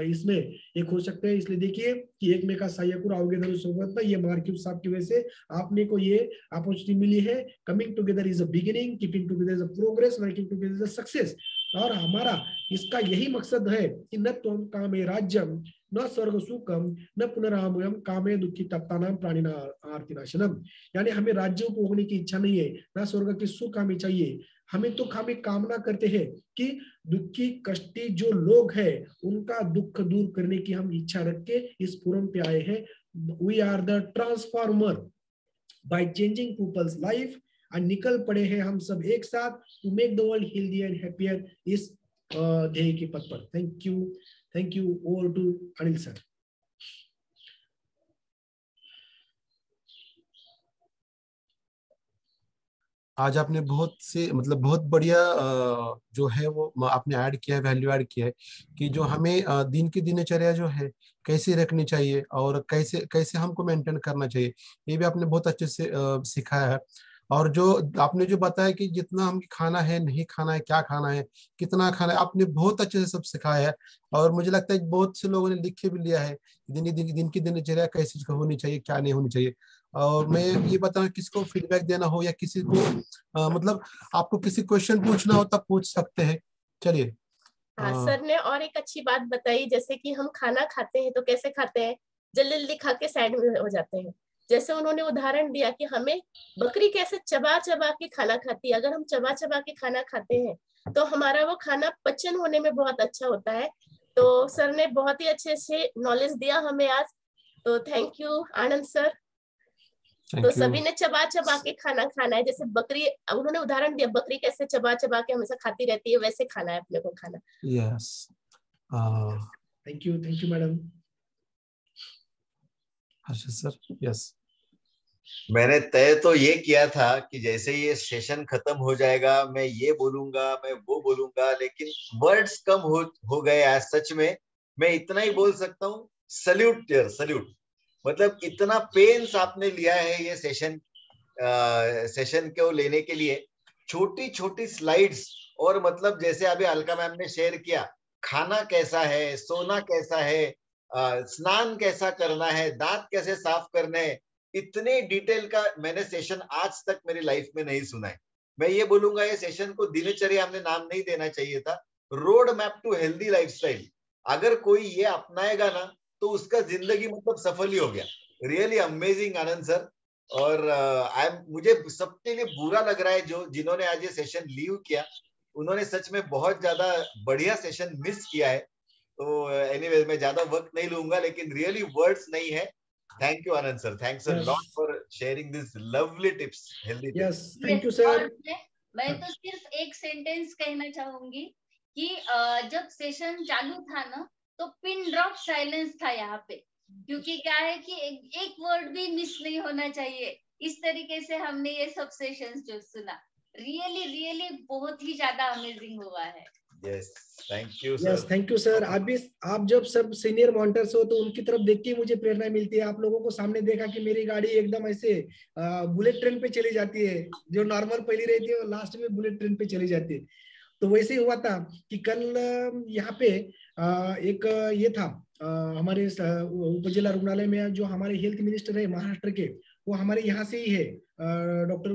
इसमें एक हो सकते हैं। इसलिए देखिए कि एक में का सहायकुर आओगे सोबत ये मार्किव साहब की वजह से आपने को ये अपॉर्चुनिटी मिली है। Coming together is a beginning, keeping together is a progress, working together is a success. और हमारा इसका यही मकसद है कि न त्वं कामे राज्यम न स्वर्ग सुखम न पुनरामयम कामे दुखी तप्तानाम प्राणिना आर्तिनाशनम। यानी हमें राज्यों को होने की इच्छा नहीं है, ना स्वर्ग की सुख हमें चाहिए। हमें तो हमें कामना करते हैं कि दुखी कष्टी जो लोग हैं उनका दुख दूर करने की हम इच्छा रख के इस फोरम पे आए हैं। We are the transformer by changing people's life. और निकल पड़े हैं हम सब एक साथ to make the world healthy and happier इस ध्येय के पथ पर। Thank you over to Anil sir. आज आपने बहुत से मतलब बहुत बढ़िया जो है वो आपने ऐड किया है, वैल्यू ऐड किया है कि जो हमें दिन की दिनचर्या जो है कैसे रखनी चाहिए और कैसे कैसे हमको मेंटेन करना चाहिए, ये भी आपने बहुत अच्छे से सिखाया है। और जो आपने जो बताया कि जितना हम खाना है, नहीं खाना है, क्या खाना है, कितना खाना है, आपने बहुत अच्छे से सब सिखाया है। और मुझे लगता है कि बहुत से लोगों ने लिख के भी लिया है दिन की दिनचर्या कैसे होनी चाहिए, क्या नहीं होनी चाहिए। और मैं ये बताऊं, किसको फीडबैक देना हो या किसी को मतलब आपको किसी क्वेश्चन पूछना हो तब पूछ सकते हैं। चलिए। हाँ, सर ने और एक अच्छी बात बताई, जैसे कि हम खाना खाते हैं तो कैसे खाते हैं, जल्दी जल्दी खा के साइड में हो जाते हैं। जैसे उन्होंने उदाहरण दिया कि हमें बकरी कैसे चबा चबा के खाना खाती है, अगर हम चबा चबा के खाना खाते हैं तो हमारा वो खाना पचन होने में बहुत अच्छा होता है। तो सर ने बहुत ही अच्छे से नॉलेज दिया हमें आज, तो थैंक यू आनंद सर। तो सभी ने चबा चबा के खाना खाना है, जैसे बकरी, उन्होंने उदाहरण दिया बकरी कैसे चबा चबा के हमेशा खाती रहती है, वैसे खाना है अपने को खाना। Yes, thank you madam. Harshit sir. Yes, मैंने तय तो ये किया था कि जैसे ये सेशन खत्म हो जाएगा मैं ये बोलूंगा, मैं वो बोलूंगा, लेकिन वर्ड्स कम हो गए आज। सच में मैं इतना ही बोल सकता हूँ, सल्यूट यार, सल्यूट। मतलब इतना पेन्स आपने लिया है ये सेशन को लेने के लिए, छोटी छोटी स्लाइड्स, और मतलब जैसे अभी अलका मैम ने शेयर किया, खाना कैसा है, सोना कैसा है, स्नान कैसा करना है, दांत कैसे साफ करने हैं, इतने डिटेल का मैंने सेशन आज तक मेरी लाइफ में नहीं सुना है। मैं ये बोलूंगा ये सेशन को दिनचर्या हमने नाम नहीं देना चाहिए था, road map to healthy lifestyle. अगर कोई ये अपनाएगा ना तो उसका जिंदगी मतलब सफल ही हो गया। रियली अमेजिंग आनंद सर। और मुझे सबके लिए बुरा लग रहा है जो जिन्होंने आज ये सेशन लीव किया, उन्होंने सच में बहुत ज्यादा बढ़िया सेशन मिस किया है। तो एनीवेज मैं ज्यादा वक्त नहीं लूंगा, लेकिन रियली वर्ड्स नहीं है। Thank you Anand sir, thanks a lot for sharing this lovely tips, healthy tips. Yes, thank you sir. मैं तो सिर्फ एक सेंटेंस कहना चाहूंगी कि जब सेशन चालू था ना तो पिन ड्रॉप साइलेंस था यहाँ पे, क्योंकि क्या है कि एक वर्ड भी मिस नहीं होना चाहिए। इस तरीके से हमने ये सब सेशंस जो सुना, रियली रियली बहुत ही ज्यादा अमेजिंग हुआ है। Yes, thank you sir. Yes, thank you sir. आप जब सब सीनियर मॉनिटर्स हो तो उनकी तरफ देख के मुझे प्रेरणा मिलती है। आप लोगों को सामने देखा कि मेरी गाड़ी एकदम ऐसे बुलेट ट्रेन पे चली जाती है, जो नॉर्मल पहली रहती है लास्ट में बुलेट ट्रेन पे चली जाती है। तो वैसे ही हुआ था कि कल यहाँ पे एक ये था, हमारे उप जिला रुग्णालय में जो हमारे हेल्थ मिनिस्टर है महाराष्ट्र के, वो हमारे यहाँ से ही है, डॉक्टर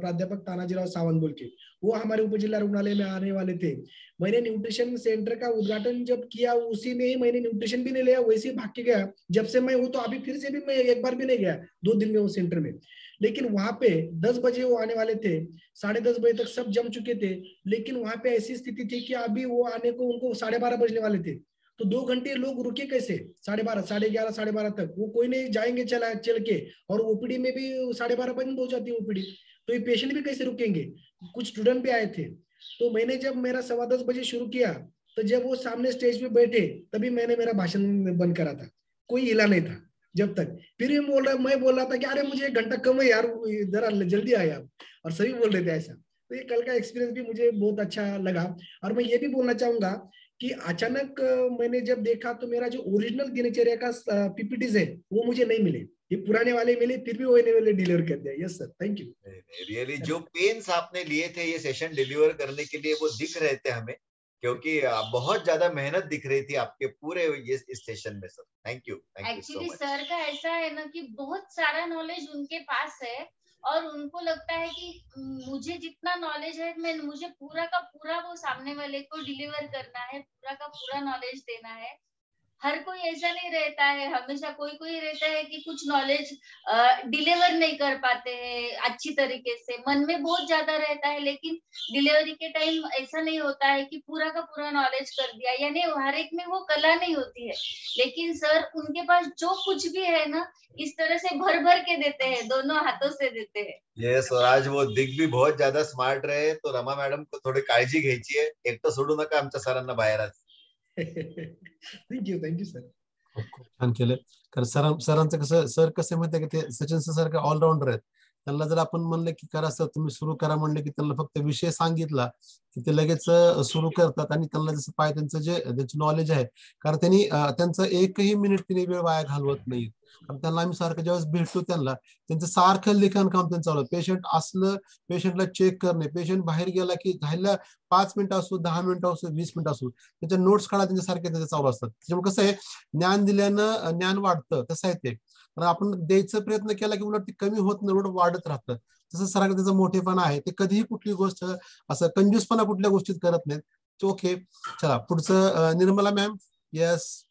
प्राध्यापक तानाजीराव सावंत बोल के, वो हमारे उप जिला रुग्णालय में आने वाले थे। मैंने न्यूट्रिशन सेंटर का उद्घाटन जब किया उसी में ही मैंने न्यूट्रिशन भी नहीं लिया, वैसे ही भाग के गया। जब से मैं हूँ तो अभी फिर से भी मैं एक बार भी नहीं गया 2 दिन में वो सेंटर में। लेकिन वहां पे 10 बजे वो आने वाले थे, 10:30 बजे तक सब जम चुके थे। लेकिन वहां पे ऐसी स्थिति थी कि अभी वो आने को उनको 12:30 बजने वाले थे। तो 2 घंटे लोग रुके कैसे? 12:30, 11:30, 12:30 तक वो कोई नहीं जाएंगे चल के, और ओपीडी में भी 12:30 बंद हो जाती है ओपीडी। तो ये पेशेंट भी कैसे रुकेंगे? कुछ स्टूडेंट भी आए थे। तो मैंने जब मेरा 10:15 बजे शुरू किया, तो जब वो सामने स्टेज पे बैठे तभी मैंने मेरा भाषण बंद करा था। कोई हिला नहीं था जब तक। फिर मैं बोल रहा था कि अरे मुझे 1 घंटा कम है यार, जरा जल्दी आए आप। और सभी बोल रहे थे ऐसा। तो ये कल का एक्सपीरियंस भी मुझे बहुत अच्छा लगा। और मैं ये भी बोलना चाहूंगा कि अचानक मैंने जब देखा तो मेरा जो ओरिजिनल दिनचर्या का पीपीटीज है वो मुझे नहीं मिले, ये पुराने वाले मिले, फिर भी वो वाले डिलीवर कर दिया। Yes sir, thank you. Really जो पेन्स आपने लिए थे ये सेशन डिलीवर करने के लिए, वो दिख रहे थे हमें, क्योंकि बहुत ज्यादा मेहनत दिख रही थी आपके पूरे इस सेशन में sir. Thank you so much. Actually sir का ऐसा है ना कि बहुत सारा नॉलेज उनके पास है, और उनको लगता है कि मुझे जितना नॉलेज है मुझे पूरा का पूरा वो सामने वाले को डिलीवर करना है, पूरा का पूरा नॉलेज देना है। हर कोई ऐसा नहीं रहता है, हमेशा कोई कोई रहता है कि कुछ नॉलेज डिलीवर नहीं कर पाते हैं अच्छी तरीके से, मन में बहुत ज्यादा रहता है, लेकिन डिलीवरी के टाइम ऐसा नहीं होता है कि पूरा का पूरा नॉलेज कर दिया, यानी हर एक में वो कला नहीं होती है। लेकिन सर उनके पास जो कुछ भी है ना, इस तरह से भर भर के देते हैं, दोनों हाथों से देते हैं। येस, और आज वो दिग भी बहुत ज्यादा स्मार्ट रहे, तो रमा मॅडम को थोडी काळजी घ्यायची आहे, एकटं सोडू नका आमच्या सरांना बाहेर आज. Thank you sir. खूप छान केलं. कारण सरांचं कसं, सर कसे माहितीये का, ते सचिन सर सारखे ऑलराऊंडर आहेत. त्यांना जर आपण म्हणलं की करा सर, तुम्ही सुरू करा म्हणले की त्यांना फक्त विषय सांगितला की ते लगेच सुरू करतात. आणि त्यांना जसं पाय त्यांचं नॉलेज आहे, कारण त्यांनी त्यांचं एकही मिनिट त्यांनी वेळ वाया घालवत नाही. कारण त्यांना आम्ही सारखं ज्यावेळेस भेटतो त्यांचं सारखं लिखाण काम त्यांचं चालू. पेशंट असलं, पेशंटला चेक करणे, पेशंट बाहेर गेला की झालं 5 मिनिटं असो, 10 मिनिटं असो, 20 मिनिटं असो, त्याच्या नोट्स काढा त्यांच्यासारखे त्याचे चालू असतात. त्याच्यामुळे कसं आहे, ज्ञान दिल्यानं ज्ञान वाढतं, तसं आहे ते. पण आपण द्यायचा प्रयत्न केला की उलट ते कमी होत नाही, उलट वाढत राहतं. तसं सरांकडे त्याचा मोठेपणा आहे, ते कधीही कुठली गोष्ट असं कंजूसपणा कुठल्या गोष्टीत करत नाहीत. ओके, चला पुढचं निर्मला मॅम. यस.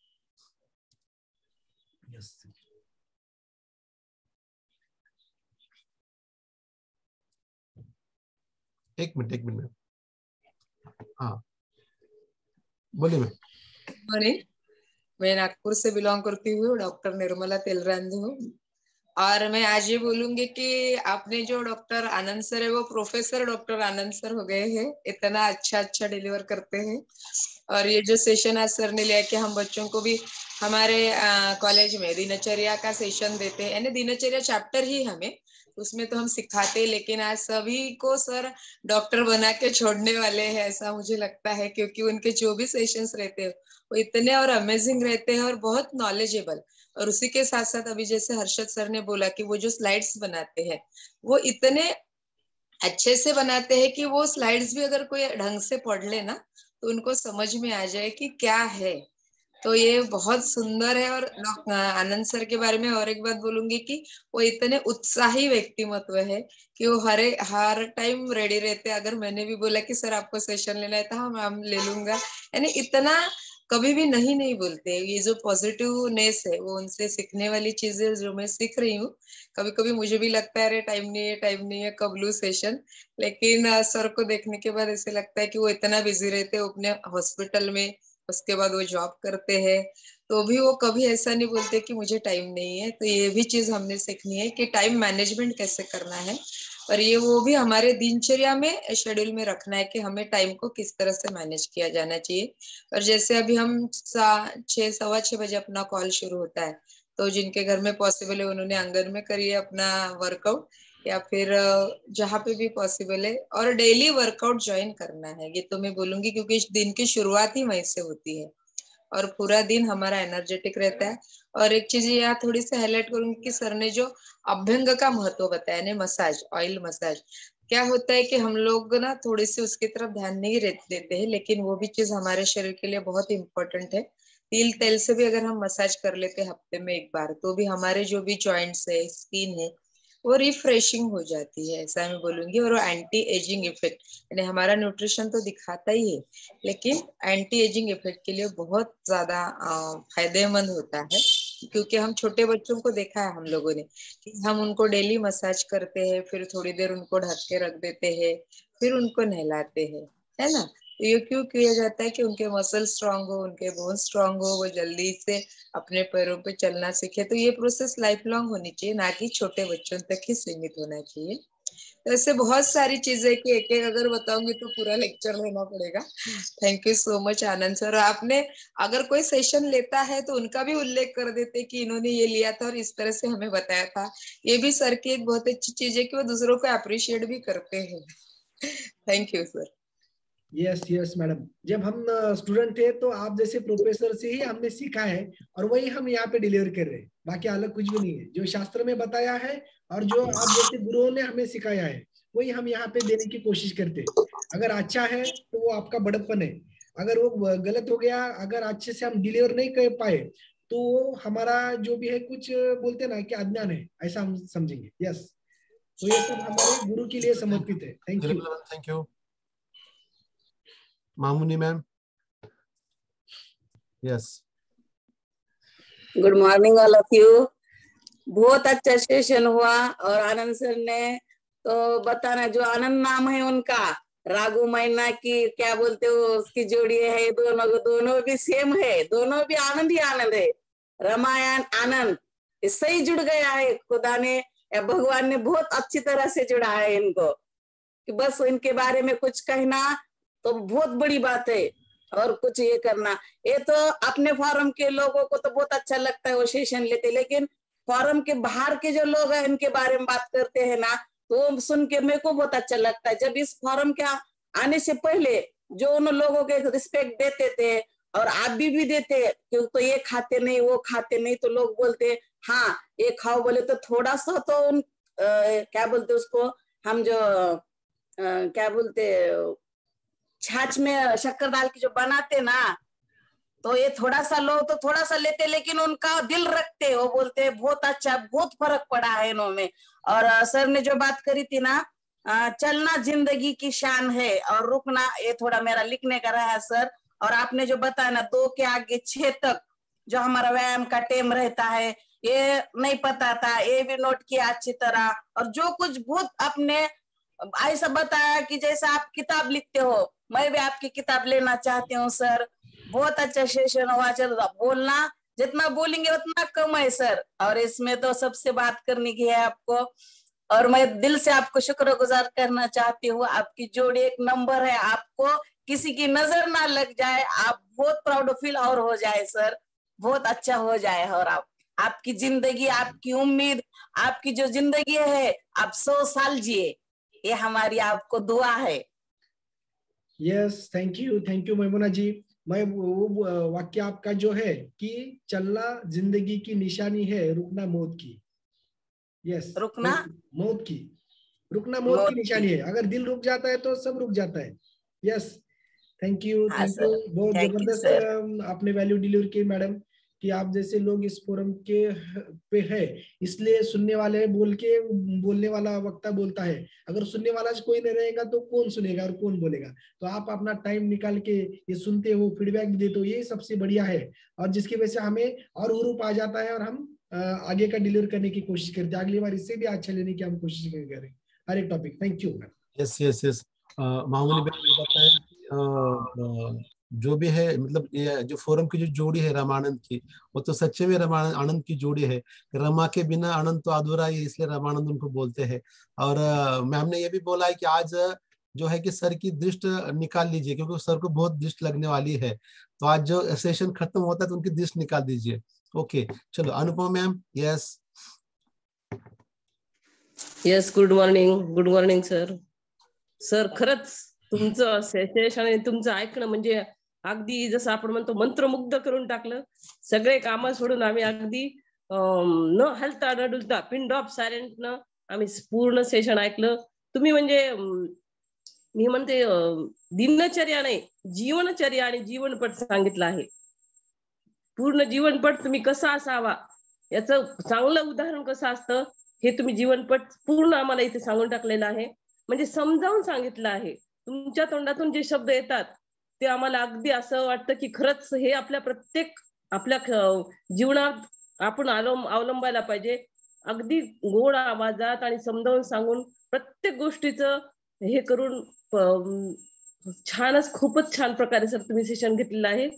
एक मिनट मैम। हाँ बोलिए मैम। मॉर्निंग, मैं नागपुर से बिलोंग करती हूँ, डॉक्टर निर्मला तेलरांधे हूँ। और मैं आज ये बोलूंगी कि आपने जो डॉक्टर आनंद सर है वो प्रोफेसर डॉक्टर आनंद सर हो गए हैं। इतना अच्छा डिलीवर करते हैं। और ये जो सेशन आज सर ने लिया कि हम बच्चों को भी हमारे कॉलेज में दिनचर्या का सेशन देते हैं, यानी दिनचर्या चैप्टर ही हमें उसमें तो हम सिखाते हैं, लेकिन आज सभी को सर डॉक्टर बना के छोड़ने वाले हैं ऐसा मुझे लगता है, क्योंकि उनके जो भी सेशंस रहते हैं वो इतने और अमेजिंग रहते हैं और बहुत नॉलेजेबल। और उसी के साथ साथ अभी जैसे हर्षद सर ने बोला कि वो जो स्लाइड्स बनाते हैं वो इतने अच्छे से बनाते हैं कि वो स्लाइड्स भी अगर कोई ढंग से पढ़ ले ना तो उनको समझ में आ जाए कि क्या है। तो ये बहुत सुंदर है। और आनंद सर के बारे में और एक बात बोलूंगी कि वो इतने उत्साही व्यक्तिमत्व है कि वो हर टाइम रेडी रहते हैं। अगर मैंने भी बोला कि सर आपको सेशन लेना है तो हाँ मैम ले लूंगा, यानी इतना कभी भी नहीं बोलते। ये जो पॉजिटिवनेस है वो उनसे सीखने वाली चीजें जो मैं सीख रही हूँ। कभी कभी मुझे भी लगता है अरे टाइम नहीं है कब लूं सेशन, लेकिन सर को देखने के बाद ऐसे लगता है कि वो इतना बिजी रहते हैं अपने हॉस्पिटल में, उसके बाद वो जॉब करते हैं, तो भी वो कभी ऐसा नहीं बोलते कि मुझे टाइम नहीं है। तो ये भी चीज हमने सीखनी है कि टाइम मैनेजमेंट कैसे करना है, और ये वो भी हमारे दिनचर्या में शेड्यूल में रखना है कि हमें टाइम को किस तरह से मैनेज किया जाना चाहिए। और जैसे अभी हम 6:15 बजे अपना कॉल शुरू होता है, तो जिनके घर में पॉसिबल है उन्होंने आंगन में करिए अपना वर्कआउट, या फिर जहाँ पे भी पॉसिबल है, और डेली वर्कआउट ज्वाइन करना है। ये तो मैं बोलूंगी क्योंकि इस दिन की शुरुआत ही वहीं से होती है और पूरा दिन हमारा एनर्जेटिक रहता है। और एक चीज यहाँ थोड़ी सी हाईलाइट करूंगी कि सर ने जो अभ्यंग का महत्व बताया ना, मसाज, ऑयल मसाज, क्या होता है कि हम लोग ना थोड़ी सी उसकी तरफ ध्यान नहीं देते हैं, लेकिन वो भी चीज हमारे शरीर के लिए बहुत इंपॉर्टेंट है। तिल तेल से भी अगर हम मसाज कर लेते हैं हफ्ते में एक बार, तो भी हमारे जो भी जॉइंट्स है, स्किन है, वो रिफ्रेशिंग हो जाती है, ऐसा मैं बोलूंगी। और एंटी एजिंग इफेक्ट, यानी हमारा न्यूट्रिशन तो दिखाता ही है, लेकिन एंटी एजिंग इफेक्ट के लिए बहुत ज्यादा फायदेमंद होता है। क्योंकि हम छोटे बच्चों को देखा है हम लोगों ने कि हम उनको डेली मसाज करते हैं, फिर थोड़ी देर उनको ढक के रख देते हैं, फिर उनको नहलाते हैं, है ना। तो ये क्यों किया जाता है कि उनके मसल स्ट्रांग हो, उनके बोन स्ट्रांग हो, वो जल्दी से अपने पैरों पे चलना सीखे। तो ये प्रोसेस लाइफ लॉन्ग होनी चाहिए, ना कि छोटे बच्चों तक ही सीमित होना चाहिए। तो ऐसे बहुत सारी चीजें कि एक एक अगर बताऊंगी तो पूरा लेक्चर लेना पड़ेगा। Thank you so much Anand sir. आपने अगर कोई सेशन लेता है तो उनका भी उल्लेख कर देते कि इन्होंने ये लिया था और इस तरह से हमें बताया था। ये भी सर की एक बहुत अच्छी चीज है कि वो दूसरों को अप्रिशिएट भी करते हैं। Thank you sir. Yes madam, जब हम स्टूडेंट थे तो आप जैसे प्रोफेसर से ही हमने सीखा है और वही हम यहाँ पे डिलीवर कर रहे हैं, बाकी अलग कुछ भी नहीं है। जो शास्त्र में बताया है और जो आप जैसे गुरुओं ने हमें सिखाया है वही हम यहाँ पे देने की कोशिश करते हैं। अगर अच्छा है तो वो आपका बड़प्पन है, अगर वो गलत हो गया, अगर अच्छे से हम डिलीवर नहीं कर पाए तो हमारा जो भी है कुछ बोलते ना कि अज्ञान है, ऐसा हम समझेंगे। यस, तो ये सब हमारे गुरु के लिए समर्पित है। Thank you. Thank you मामुनी ma'am. Yes, good morning all of you. बहुत अच्छा सेशन हुआ और आनंद सर ने तो बताना, जो आनंद नाम है उनका, रागू मैना की क्या बोलते हो उसकी जोड़ी है, दोनों भी सेम है, दोनों भी आनंद ही आनंद है। रामायण आनंद इससे ही जुड़ गया है, खुदा ने या भगवान ने बहुत अच्छी तरह से जुड़ा है इनको, कि बस इनके बारे में कुछ कहना तो बहुत बड़ी बात है और कुछ ये करना। ये तो अपने फॉरम के लोगों को तो बहुत अच्छा लगता है वो सेशन लेते, लेकिन फॉरम के बाहर के जो लोग हैं इनके बारे में बात करते हैं ना, तो सुन के मेरे को बहुत अच्छा लगता है। जब इस फॉरम के आने से पहले जो उन लोगों के रिस्पेक्ट देते थे और आप भी देते, क्यों तो ये खाते नहीं वो खाते नहीं, तो लोग बोलते हाँ ये खाओ, बोले तो थोड़ा सा तो उन क्या बोलते उसको, हम जो क्या बोलते छाछ में शक्कर डाल के जो बनाते ना, तो ये थोड़ा सा लो तो थोड़ा सा लेते, लेकिन उनका दिल रखते, वो बोलते बहुत अच्छा, बहुत फर्क पड़ा है इन्होंने। और सर ने जो बात करी थी ना, चलना जिंदगी की शान है और रुकना, ये थोड़ा मेरा लिखने का रहा है सर। और आपने जो बताया ना 2 के आगे 6 तक जो हमारा व्यायाम का टाइम रहता है, ये नहीं पता था, ये भी नोट किया अच्छी तरह। और जो कुछ बहुत अपने ऐसा बताया कि जैसा आप किताब लिखते हो, मैं भी आपकी किताब लेना चाहती हूँ सर। बहुत अच्छा सेशन हुआ। चल बोलना जितना बोलेंगे उतना कम है सर, और इसमें तो सबसे बात करने की है आपको, और मैं दिल से आपको शुक्रगुजार करना चाहती हूँ। आपकी जोड़ी एक नंबर है, आपको किसी की नजर ना लग जाए, आप बहुत प्राउड फील और हो जाए सर, बहुत अच्छा हो जाए। और आपकी जिंदगी, आपकी उम्मीद, आपकी जो जिंदगी है आप 100 साल जिए, ये हमारी आपको दुआ है। यस, थैंक यू मैमुना जी। मैं वो वाक्य आपका जो है कि चलना जिंदगी की निशानी है, रुकना मौत की। यस, रुकना मौत की, रुकना मौत की मौत निशानी की। है। अगर दिल रुक जाता है तो सब रुक जाता है। यस, थैंक यू हाँ सर, बहुत थैंक यू जबरदस्त सर। आपने वैल्यू डिलीवर की मैडम, कि आप जैसे लोग इस फोरम के पे है, इसलिए सुनने वाले बोल के बोलने वाला वक्ता बोलता है। अगर सुनने वाला कोई नहीं रहेगा तो कौन सुनेगा और कौन बोलेगा। तो आप अपना टाइम निकाल के ये सुनते हो, फीडबैक भी देते हो, ये सबसे बढ़िया है। और जिसकी वजह से हमें और हुरूप आ जाता है और हम आगे का डिलीवर करने की कोशिश करते हैं। अगली बार इससे भी अच्छा लेने की हम कोशिश करें हर एक topic. Thank you ma'am. Yes yes yes, मामूली बहन ने बताया कि जो भी है, मतलब ये जो फोरम की जो जोड़ी है रामानंद की, वो तो सच्चे में रामानंद आनंद की जोड़ी है। रमा के बिना आनंद तो अधूरा ही है, इसलिए रामानंद उनको बोलते हैं। और मैम ने ये भी बोला है कि आज जो है कि सर की दृष्टि निकाल लीजिए, क्योंकि सर को बहुत दृष्टि लगने वाली है। तो आज जो सेशन खत्म होता है तो उनकी दृष्टि निकाल दीजिए। ओके, चलो Anupama ma'am. Yes yes, good morning sir. Sir खरंच तुमचं सेशन आणि तुमचं ऐकणं म्हणजे अगदी जसं आपण म्हणतो मंत्रमुग्ध करून टाकलं। सगळे काम सोडून आम्ही अगदी न हलता न डुलता पिन ड्रॉप सायलेंट न आम्ही पूर्ण सेशन ऐकलं। तुम्ही म्हणजे मी म्हणते दिनचर्या नाही, जीवनचर्या आणि जीवनपट सांगितलं आहे। पूर्ण जीवनपट तुम्ही कसा असावा याचं चांगलं उदाहरण कसं असतं हे तुम्ही जीवनपट पूर्ण आम्हाला इथे सांगून टाकलेलं आहे, म्हणजे समजावून सांगितलं आहे। तुमच्या तोंडातून जे शब्द येतात ते आम्हाला अगदी असं वाटतं की खरंच हे आपल्या प्रत्येक आपल्या जीवनात आपण अवलंबायला पाहिजे। अगदी गोड आवाजात आणि समजावून सांगून प्रत्येक गोष्टीचं हे करून छानच, खूपच छान प्रकारे सर तुम्ही सेशन घेतलेलं आहे।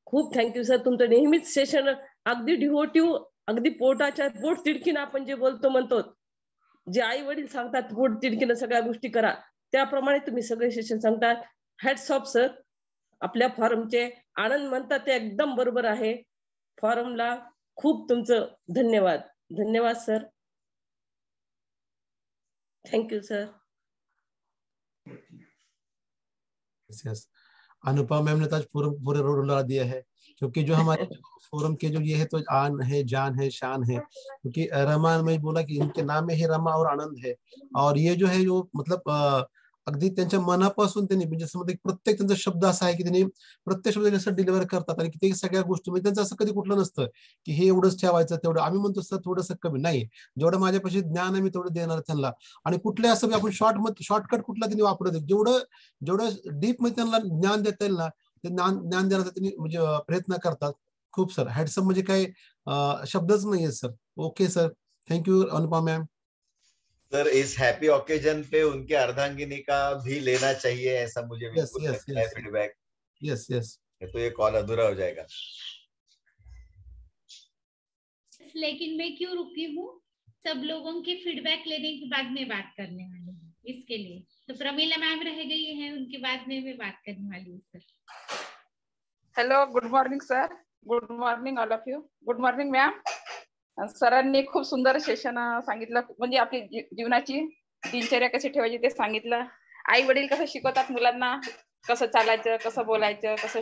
खूप थँक्यू सर। तुमचं नेहमीच सेशन अगदी डिव्होटिव्ह, अगदी पोटाच्या पोट तिडकीनं आपण जे बोलतो म्हणतो, जे आई वडील सांगतात पोट तिडकीनं सगळ्या गोष्टी करा, त्याप्रमाणे तुम्ही सगळे सेशन सांगतात। Hats off sir. आपल्या फॉरमचे आनंद म्हणतात ते एकदम बरोबर आहे। फॉरमला खूप तुमचं धन्यवाद। धन्यवाद sir, thank you sir. Yes, Anupama ma'am ने तो आज पूरे रोड उड़ा दिया है, क्योंकि जो हमारे फोरम के जो ये है तो आन है, जान है, शान है। क्योंकि रमा में बोला कि इनके नाम में ही रमा और आनंद है। और ये जो है जो मतलब अगदी त्यांच्या मनापासून त्यांनी म्हणजे समजा प्रत्येक त्यांचा शब्द असा आहे की त्यांनी प्रत्येक शब्द असं डिलिव्हर करतात, आणि ते सगळ्या गोष्टी म्हणजे त्यांचं असं कधी कुठलं नसतं की हे एवढंच ठेवायचं तेवढं। आम्ही म्हणतो सर थोडंसं कमी नाही, जेवढं माझ्यापाशी ज्ञान आहे मी तेवढं देणार त्यांना। आणि कुठले असं आपण शॉर्टकट कुठला त्यांनी वापरत, जेवढं डीप मध्ये त्यांना ज्ञान देता येईल ना ते ज्ञान देण्याचा त्यांनी म्हणजे प्रयत्न करतात। खूप सर हॅडसम, म्हणजे काही शब्दच नाहीये sir. Okay sir, thank you Anupama ma'am. Sir इस हैप्पी ओकेजन पे उनके अर्धांगिनी का भी लेना चाहिए, ऐसा मुझे यस बिल्कुल यस लगता है यस फीडबैक। यस यस, तो ये कॉल अधूरा हो जाएगा। लेकिन मैं क्यों रुकी हूँ, सब लोगों की फीडबैक लेने के बाद में बात करने वाली हूँ, इसके लिए तो प्रमीला मैम रह गई है, उनके बाद में मैं बात करने वाली हूँ sir. Hello, good morning sir, good morning all of you, good morning ma'am. सरांनी खूप सुंदर सेशन सांगितलं, म्हणजे आपली जीवनाची दिनचर्या कशी ठेवायची ते सांगितलं। आई वडील कसं शिकवतात मुलांना, कसं चालायचं, कसं बोलायचं, कसं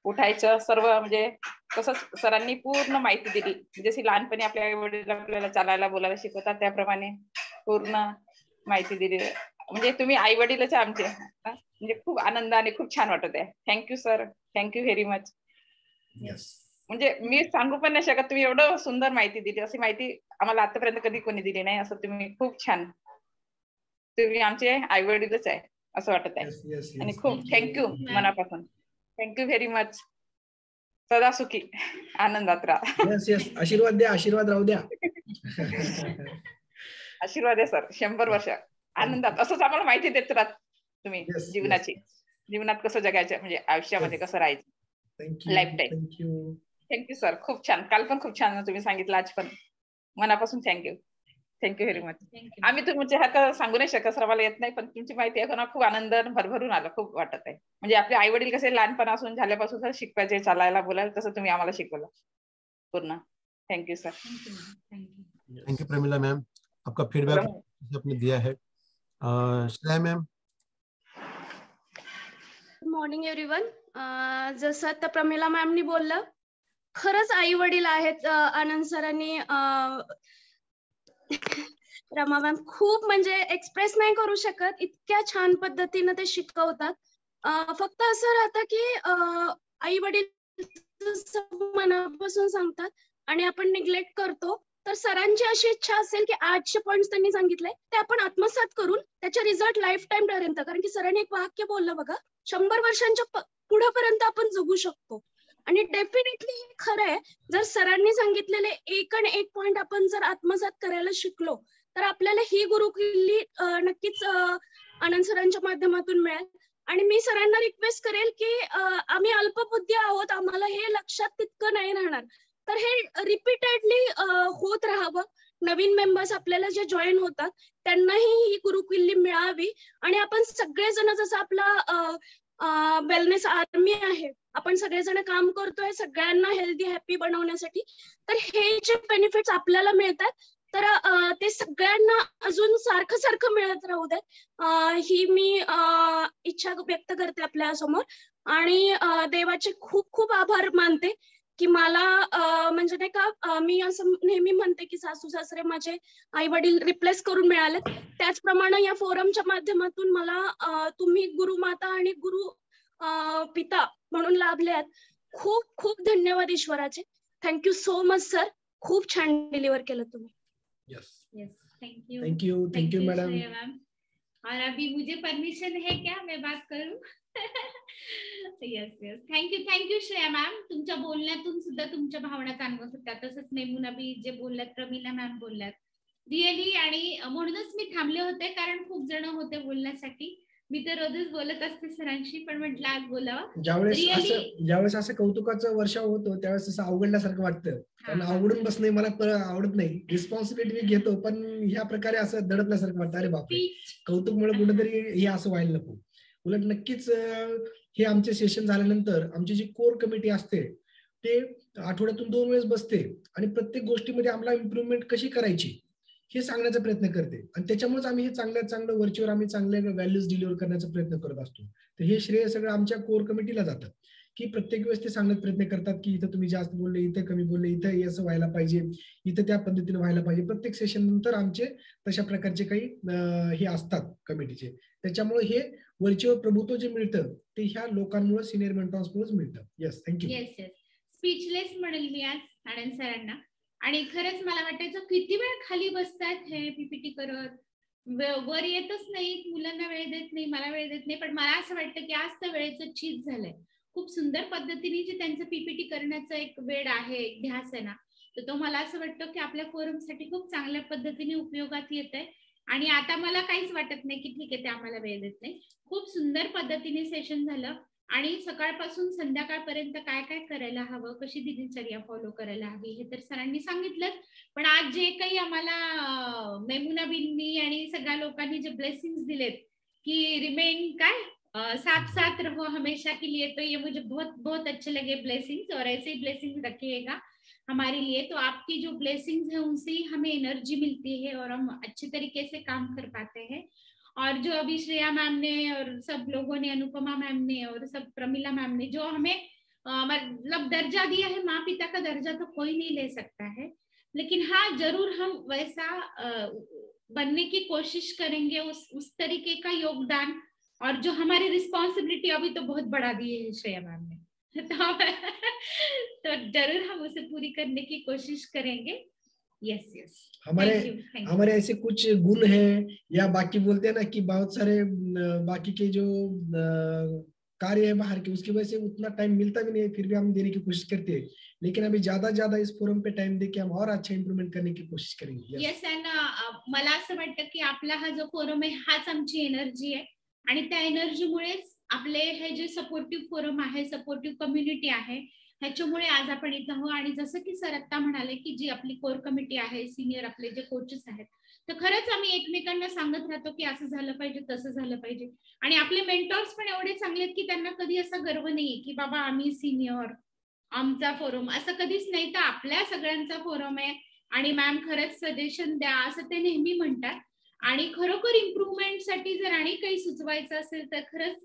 उठायचं, सर्व म्हणजे कसं सरांनी पूर्ण माहिती दिली। जशी लहानपणी आपल्या आई वडील आपल्याला चालायला बोलायला शिकवतात त्याप्रमाणे पूर्ण माहिती दिली। म्हणजे तुम्ही आई वडीलच आमचे, म्हणजे खूप आनंद आणि खूप छान वाटत आहे। Thank you sir, thank you very much. म्हणजे मी सांगू पण नाही शकत, तुम्ही एवढं सुंदर माहिती दिली, अशी माहिती आम्हाला आतापर्यंत कधी कोणी दिली नाही। असं तुम्ही खूप छान, तुम्ही आमचे आई वडीलच आहे असं वाटत आहे। आणि खूप थँक्यू मनापासून, थँक्यू व्हेरी मच। सदा सुखी आनंदात राहा। यस यस, आशीर्वाद द्या, आशीर्वाद राहू द्या। आशीर्वाद आहे सर, 100 वर्ष। आनंदात असंच आम्हाला माहिती देत राहत तुम्ही Yes, जीवनाची. जीवनात कसं जगायचं म्हणजे आयुष्यामध्ये कसं राहायचं thank you life time. Thank you. Thank you sir, खूप छान. काल पण खूप छान तुम्ही सांगितलं, आज पण मनापासून थँक्यू. Thank you very much. आम्ही तुमचे हात सांगू नाही शकत सर, मला येत नाही, पण तुमची माहिती ऐकून खूप आनंद भरभरून आला, खूप वाटत आहे. म्हणजे आपले आई वडील कसे लहानपणापासून झाल्यापासून शिकवायचे, चालायला बोलायला, तसं तुम्ही आम्हाला शिकवलं पूर्ण. Thank you sir. Thank you Pramila ma'am, आपका फीडबैक आपने दिया है. Shreya ma'am. Good morning everyone. जसं आता प्रमिला मॅमनी बोललं, खरंच आई वडील आहेत. आनंद सरांनी, रमा मॅम खूप म्हणजे एक्सप्रेस नाही करू शकत, इतक्या छान पद्धतीने ते शिकवतात. फक्त असं राहतं की आई वडील मनापासून सांगतात आणि आपण निग्लेक्ट करतो. तर सरांची अशी इच्छा असेल की आजचे पॉइंट्स त्यांनी सांगितले ते आपण आत्मसात करून त्याचे रिझल्ट लाईफ टाइम पर्यंत, कारण की सरांनी एक वाक्य बोललं बघा, 100 वर्षांच्या पुढेपर्यंत आपण जगू शकतो. आणि डेफिनेटली हे खरं आहे. जर सरांनी सांगितलेले एक आणि एक पॉइंट आपण जर आत्मसात करायला शिकलो तर आपल्याला ही गुरुकिल्ली नक्कीच आनंद सरांच्या माध्यमातून मिळेल. आणि मी सरांना रिक्वेस्ट करेल की आम्ही अल्पबुद्धी आहोत, आम्हाला हे लक्षात तितकं नाही राहणार, तर हे रिपीटेडली होत राहावं. नवीन मेंबर्स आपल्याला जे जॉईन होतात त्यांनाही ही गुरुकिल्ली मिळावी आणि आपण सगळेजण, जसं आपला वेलनेस आर्मी आहे, आपण सगळेजण काम करतोय सगळ्यांना हेल्दी हॅपी बनवण्यासाठी, तर हे जे बेनिफिट्स आपल्याला मिळतात तर ते सगळ्यांना अजून सारखं सारखं मिळत राहू दे, ही मी इच्छा व्यक्त करते आपल्या समोर. आणि देवाचे खूप खूप आभार मानते की मला म्हणजे नाही का, मी असं नेहमी म्हणते की सासू सासरे माझे आई वडील रिप्लेस करून मिळाले, त्याचप्रमाणे या फोरमच्या माध्यमातून मला तुम्ही गुरुमाता आणि गुरु पिता म्हणून लाभले. खूप खूप धन्यवाद ईश्वराचे. थँक्यू सो मच सर, खूप छान डिलिव्हर केलं तुम्ही. Thank you madam. और अभी मुझे परमिशन है क्या, मैं बात करूं? Yes thank you Shreya ma'am. तुमच्या बोलण्यातून सुद्धा तुमच्या भावना जाणवत होत्या, तसंच मेमुना बी जे बोलल्यात, प्रमिला मॅम बोलल्यात रिअली. आणि म्हणूनच मी थांबले होते कारण खूप जण होते बोलण्यासाठी. मी तर रोजच बोलत असते सरांशी, पण म्हटलं आज बोलावं. ज्यावेळेस असं कौतुकाचं वर्षाव होतो त्यावेळेस असं अवघडल्यासारखं वाटतं, कारण आवडून बसणे मला आवडत नाही. रिस्पॉन्सिबिलिटी मी घेतो, पण ह्या प्रकारे असं दडपल्यासारखं वाटतं, अरे बापरे कौतुकमुळे कुठेतरी हे असं व्हायला नको. उलट नक्कीच हे आमचे सेशन झाल्यानंतर आमची जी कोर कमिटी असते ते आठवड्यातून 2 वेळेस बसते आणि प्रत्येक गोष्टीमध्ये आम्हाला इम्प्रुव्हमेंट कशी करायची हे सांगण्याचा प्रयत्न करते. आणि त्याच्यामुळेच आम्ही हे चांगलं वरचीवर आम्ही चांगले व्हॅल्यूज डिलिव्हर करण्याचा प्रयत्न करत असतो. तर हे श्रेय सगळं आमच्या कोर कमिटीला जातं की प्रत्येक वेळेस ते सांगण्याचा प्रयत्न करतात की इथं तुम्ही जास्त बोलले, इथं कमी बोलले, इथं असं व्हायला पाहिजे, इथं त्या पद्धतीने व्हायला पाहिजे. प्रत्येक सेशन नंतर आमचे तशा प्रकारचे काही हे असतात कमिटीचे. त्याच्यामुळे हे वरचीवर प्रभुत्व जे मिळतं ते ह्या लोकांमुळे, सिनियर मेंटॉर्समुळेच मिळतं. Yes thank you. येस स्पीचलेस म्हणेल मी आज आनंद सरांना. आणि खरंच मला वाटायचं किती वेळ खाली बसतात हे पीपीटी करत, वर येतच नाही, मुलांना वेळ देत नाही, मला वेळ देत नाही. पण मला असं वाटतं की आज तर वेळेचं चीज झालंय. खूप सुंदर पद्धतीने जे त्यांचं पीपीटी करण्याचा एक वेळ आहे, एक ध्यास आहे ना, तर तो मला असं वाटतं की आपल्या फोरमसाठी खूप चांगल्या पद्धतीने उपयोगात येत आहे. आणि आता मला काहीच वाटत नाही की ठीक आहे ते आम्हाला वेळ देत नाही. खूप सुंदर पद्धतीने सेशन झालं. आणि सकाळपासून संध्याकाळपर्यंत काय काय करायला हवं, कशी दिनचर्या फॉलो करायला हवी हे तर सरांनी सांगितलंच. पण आज जे काही आम्हाला मेमुना बिन्नी आणि सगळ्या लोकांनी जे ब्लेसिंग्स दिलेत की रिमेन काय साथ साथ रहो हमेशा के लिए, तो ये मुझे बहुत बहुत अच्छे लगे ब्लेसिंग्स. और ऐसे ही ब्लेसिंग्स रखिएगा हमारे लिए. तो आपकी जो ब्लेसिंग्स है उनसे ही हमें एनर्जी मिलती है और हम अच्छे तरीके से काम कर पाते हैं. और जो अभी श्रेया मैम ने और सब लोगों ने, अनुपमा मैम ने और सब प्रमिला मैम ने जो हमें मतलब दर्जा दिया है, माँ पिता का दर्जा तो कोई नहीं ले सकता है, लेकिन हाँ जरूर हम वैसा बनने की कोशिश करेंगे, उस तरीके का योगदान. और जो हमारी रिस्पॉन्सिबिलिटी अभी तो बहुत बढ़ा दी है श्रेया मैम ने, तो जरूर हम उसे पूरी करने की कोशिश करेंगे. यस हमारे ऐसे कुछ गुण हैं, या बाकी बोलते हैं ना कि बहुत सारे बाकी के जो कार्य है बाहर के, उसकी वजह से उतना टाइम मिलता भी नहीं है, फिर भी हम देने की कोशिश करते हैं। लेकिन अभी ज्यादा इस फोरम पे टाइम देके हम और अच्छा इम्प्रूवमेंट करने की कोशिश करेंगे। येस, अँड मला असं वाटतं की आपला हा जो फोरम आहे हाच आमची एनर्जी आहे, आणि त्या एनर्जीमुळेच आपले हे जे सपोर्टिव्ह फोरम आहे, सपोर्टिव्ह कम्युनिटी आहे, ह्याच्यामुळे आज आपण इथं आहोत. आणि जसं की सर आता म्हणाले की जी आपली कोर कमिटी आहे, सिनियर आपले जे कोचेस आहेत, तर खरंच आम्ही एकमेकांना सांगत राहतो की असं झालं पाहिजे, तसं झालं पाहिजे. आणि आपले मेंटॉर्स पण एवढे चांगले आहेत की त्यांना कधी असा गर्व नाहीये की बाबा आम्ही सिनियर, आमचा फोरम, असं कधीच नाही. तर आपल्या सगळ्यांचा फोरम आहे आणि मॅम खरंच सजेशन द्या असं ते नेहमी म्हणतात. आणि खरोखर इम्प्रूव्हमेंट साठी जर आणि काही सुचवायचं असेल तर खरंच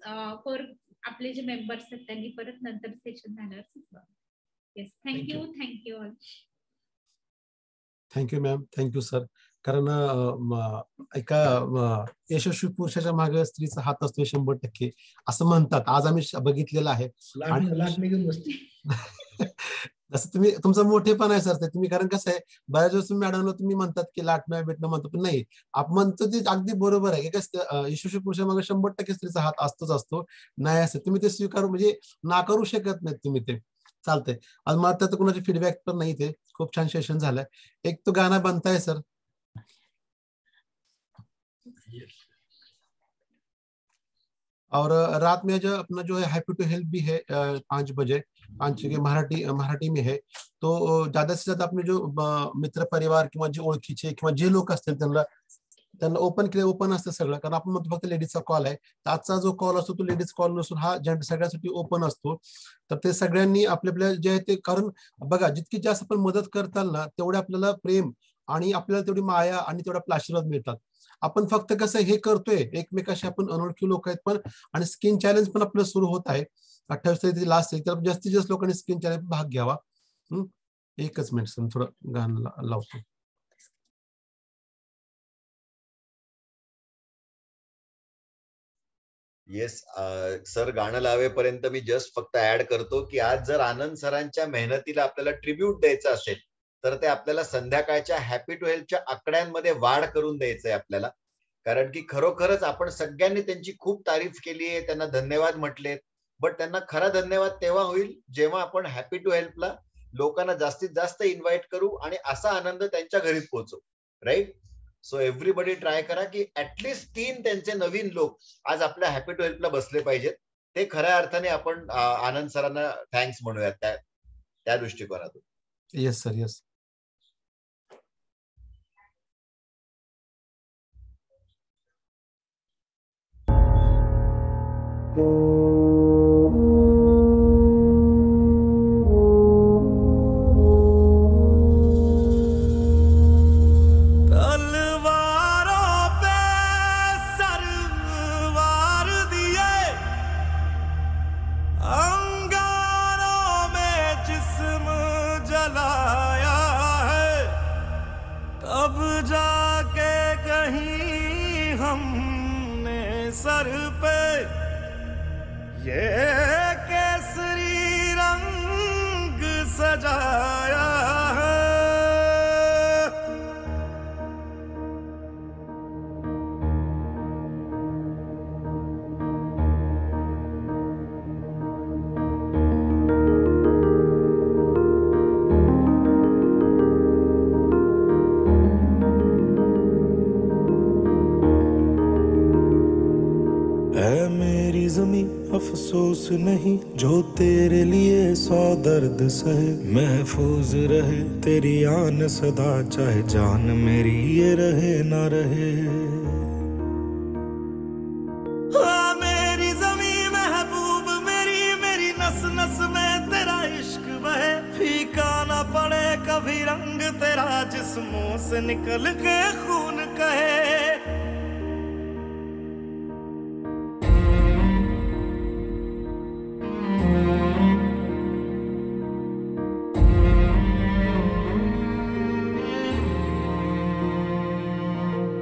आपले जे मेंबर्स आहेत त्यांनी परत नंतर सेशन झाल्यावर सुचवा. Yes, thank you all. Thank you ma'am, thank you sir. कारण एका यशस्वी पुरुषाच्या मागे स्त्रीचा हात असतो 100% असं म्हणतात. आज आम्ही बघितलेलं आहे. जसं तुम्ही तुमचं मोठेपण आहे सर ते तुम्ही, कारण कसं आहे बऱ्याच वेळेस मॅडमला तुम्ही म्हणतात की लाटणं भेटणं म्हणतो, पण नाही आपण म्हणतो ते अगदी बरोबर आहे. कसं यशस्वी पुरुषामागे 100% स्त्रीचा हात असतो नाही असं तुम्ही ते स्वीकारू म्हणजे नाकारू शकत नाही तुम्ही ते. चालतंय. आज मला त्यात कोणाचे फीडबॅक पण नाही, ते खूप छान सेशन झालंय. एक तो गाणं बनताय सर. और रात में जो अपना जो है हैप्पी टू हेल्प भी है 5 बजे, 5 के मराठी में है. तो ज्यादा से ज्यादा अपने जो मित्र परिवार किंवा जे ओळखीचे किंवा जे लोक असतील त्यांना ओपन असतं सगळं. कारण आपण म्हणतो फक्त लेडीजचा कॉल आहे, तर आजचा जो कॉल असतो तो लेडीज कॉल नसून हा जेंट सगळ्यांसाठी ओपन असतो. तर ते सगळ्यांनी आपल्या जे आहे ते, कारण बघा जितकी जास्त आपण मदत करताल ना तेवढे आपल्याला प्रेम आणि आपल्याला तेवढी माया आणि तेवढा आशीर्वाद मिळतात. आपण फक्त कसं हे करतोय एकमेकाशी, आपण अनोळखी लोक आहेत पण, आणि स्किन चॅलेंज पण आपलं सुरू होत आहे 28 तारखेची लास्ट आहे. तर जास्तीत जास्त लोकांनी स्किन चॅलेंज भाग घ्यावा. एकच मिनिट सर, थोडं गाणं लावतो. येस सर, गाणं लावेपर्यंत मी जस्ट फक्त ऍड करतो की आज जर आनंद सरांच्या मेहनतीला आपल्याला ट्रिब्यूट द्यायचं असेल तर ते आपल्याला संध्याकाळच्या हॅपी टू हेल्पच्या आकड्यांमध्ये वाढ करून द्यायचंय आपल्याला. कारण की खरोखरच आपण सगळ्यांनी त्यांची खूप तारीफ केली आहे, त्यांना धन्यवाद म्हटलेत, बट त्यांना खरा धन्यवाद तेव्हा होईल जेव्हा आपण हॅपी टू हेल्पला लोकांना जास्तीत जास्त इन्व्हाइट करू आणि असा आनंद त्यांच्या घरी पोहोचू. राईट. सो एव्हरीबडी ट्राय करा की ऍटलीस्ट 3 त्यांचे नवीन लोक आज आपल्या हॅपी टू हेल्पला बसले पाहिजेत. ते खऱ्या अर्थाने आपण आनंद सरांना थँक्स म्हणूयात त्या दृष्टिकोनातून. Yes sir, yes. सर पे ये केसरी रंग सजाया है। अफसोस नहीं जो तेरे लिए 100 दर्द सहे, महफूज रहे तेरी आन सदा, चाहे जान मेरी ये रहे ना रहे। मेरी ज़मीं महबूब मेरी, मेरी नस नस में तेरा इश्क बहे, फीका ना पड़े कभी रंग तेरा, जिस्मों से निकल के खून कहे।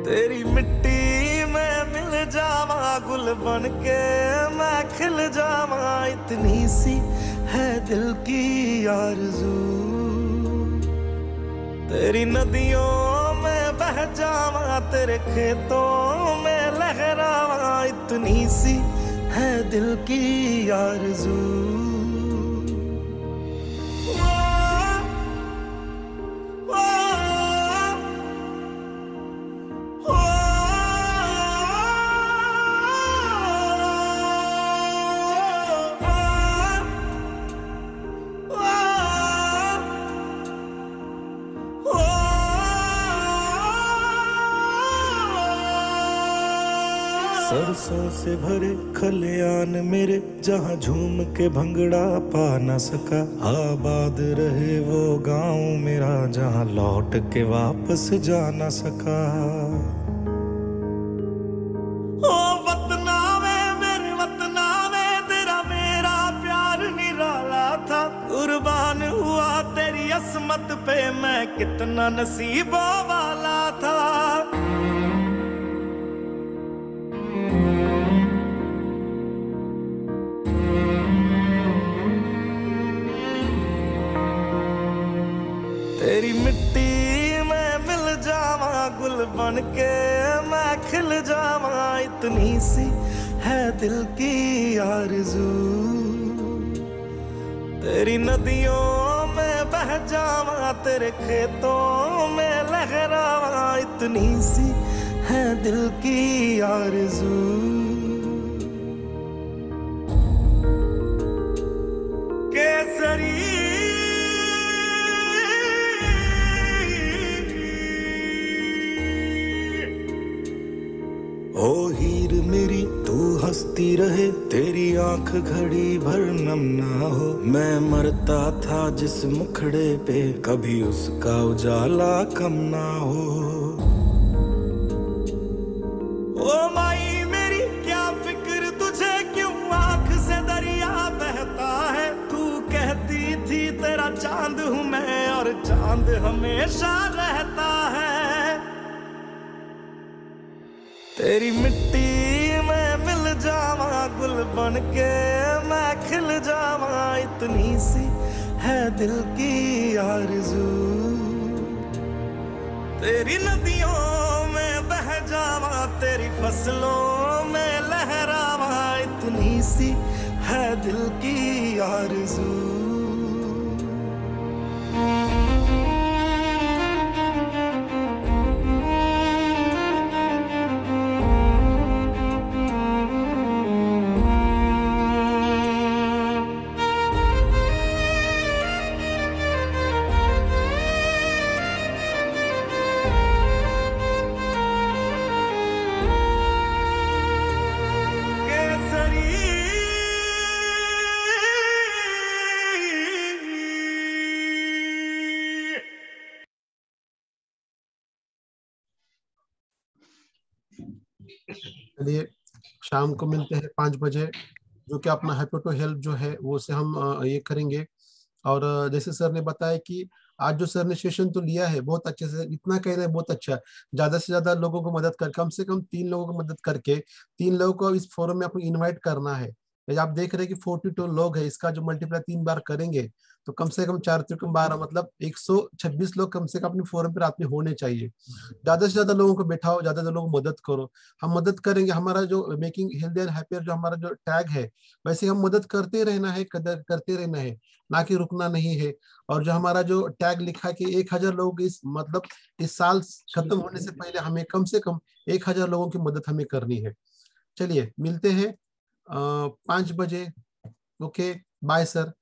तेरी मिट्टी में मिल जावा, गुल बन के मैं खिल जावा, इतनी सी है दिल की आरज़ू। तेरी नदियों में बह जावा, तेरे खेतों में लहरावा, इतनी सी है दिल की आरज़ू। सरसों से भरे खलियान मेरे, जहाँ झूम के भंगड़ा पा न सका। आबाद रहे वो गांव मेरा, जहाँ लौट के वापस जा न सका। ओ वतना में मेरे वतना में, तेरा मेरा प्यार निराला था। कुर्बान हुआ तेरी असमत पे, मैं कितना नसीबों वाला था। तेरी मिट्टी में मिल जावा, गुल बन के मैं खिल जावा। इतनी सी है दिल की आरज़ू। तेरी नदियों में बह जावा, तेरे खेतों में लहरावा। इतनी सी है दिल की आरज़ू। केसरी ओ हीर मेरी तू हंसती रहे, तेरी आंख घड़ी भर नम ना हो। मैं मरता था जिस मुखड़े पे, कभी उसका उजाला कम ना हो। ओ माई मेरी क्या फिक्र तुझे, क्यों आंख से दरिया बहता है। तू कहती थी तेरा चांद हूँ मैं, और चांद हमेशा रहता है। तेरी मिट्टी में मिल जावा, गुल बन के मैं खिल जावा। इतनी सी है दिल की आरज़ू। तेरी नदियों में बह जावा, तेरी फसलों में लहरावा। इतनी सी है दिल की आरज़ू। चलिए शाम को मिलते हैं 5 बजे, जो कि अपना हैप्पी टू हेल्प जो है वो से हम ये करेंगे। और जैसे सर ने बताया कि आज जो सर ने सेशन तो लिया है बहुत अच्छे से, इतना कह रहे हैं बहुत अच्छा। ज्यादा से ज्यादा लोगों को मदद कर, कम से कम 3 लोगों को मदद करके 3 लोगों को इस फोरम में आपको इनवाइट करना है। आप देख रहे हैं कि 42 लोग है, इसका जो मल्टीप्लाई 3 बार करेंगे तो कम से कम 4 त्रिकोण 12 मतलब 126 लोग कम से कम अपने फोरम पर रात में होने चाहिए। ज्यादा से ज्यादा लोगों को बैठाओ, ज्यादा से लोगों को मदद करो। हम मदद करेंगे। हमारा जो मेकिंग हेल्दी एंड हैप्पियर जो हमारा जो टैग है, वैसे हम मदद करते रहना है, कदर करते रहना है, ना कि रुकना नहीं है। और जो हमारा जो टैग लिखा है कि 1000 लोग इस मतलब इस साल खत्म होने से पहले हमें कम से कम 1000 लोगों की मदद हमें करनी है। चलिए मिलते हैं 5 बजे। Okay bye sir.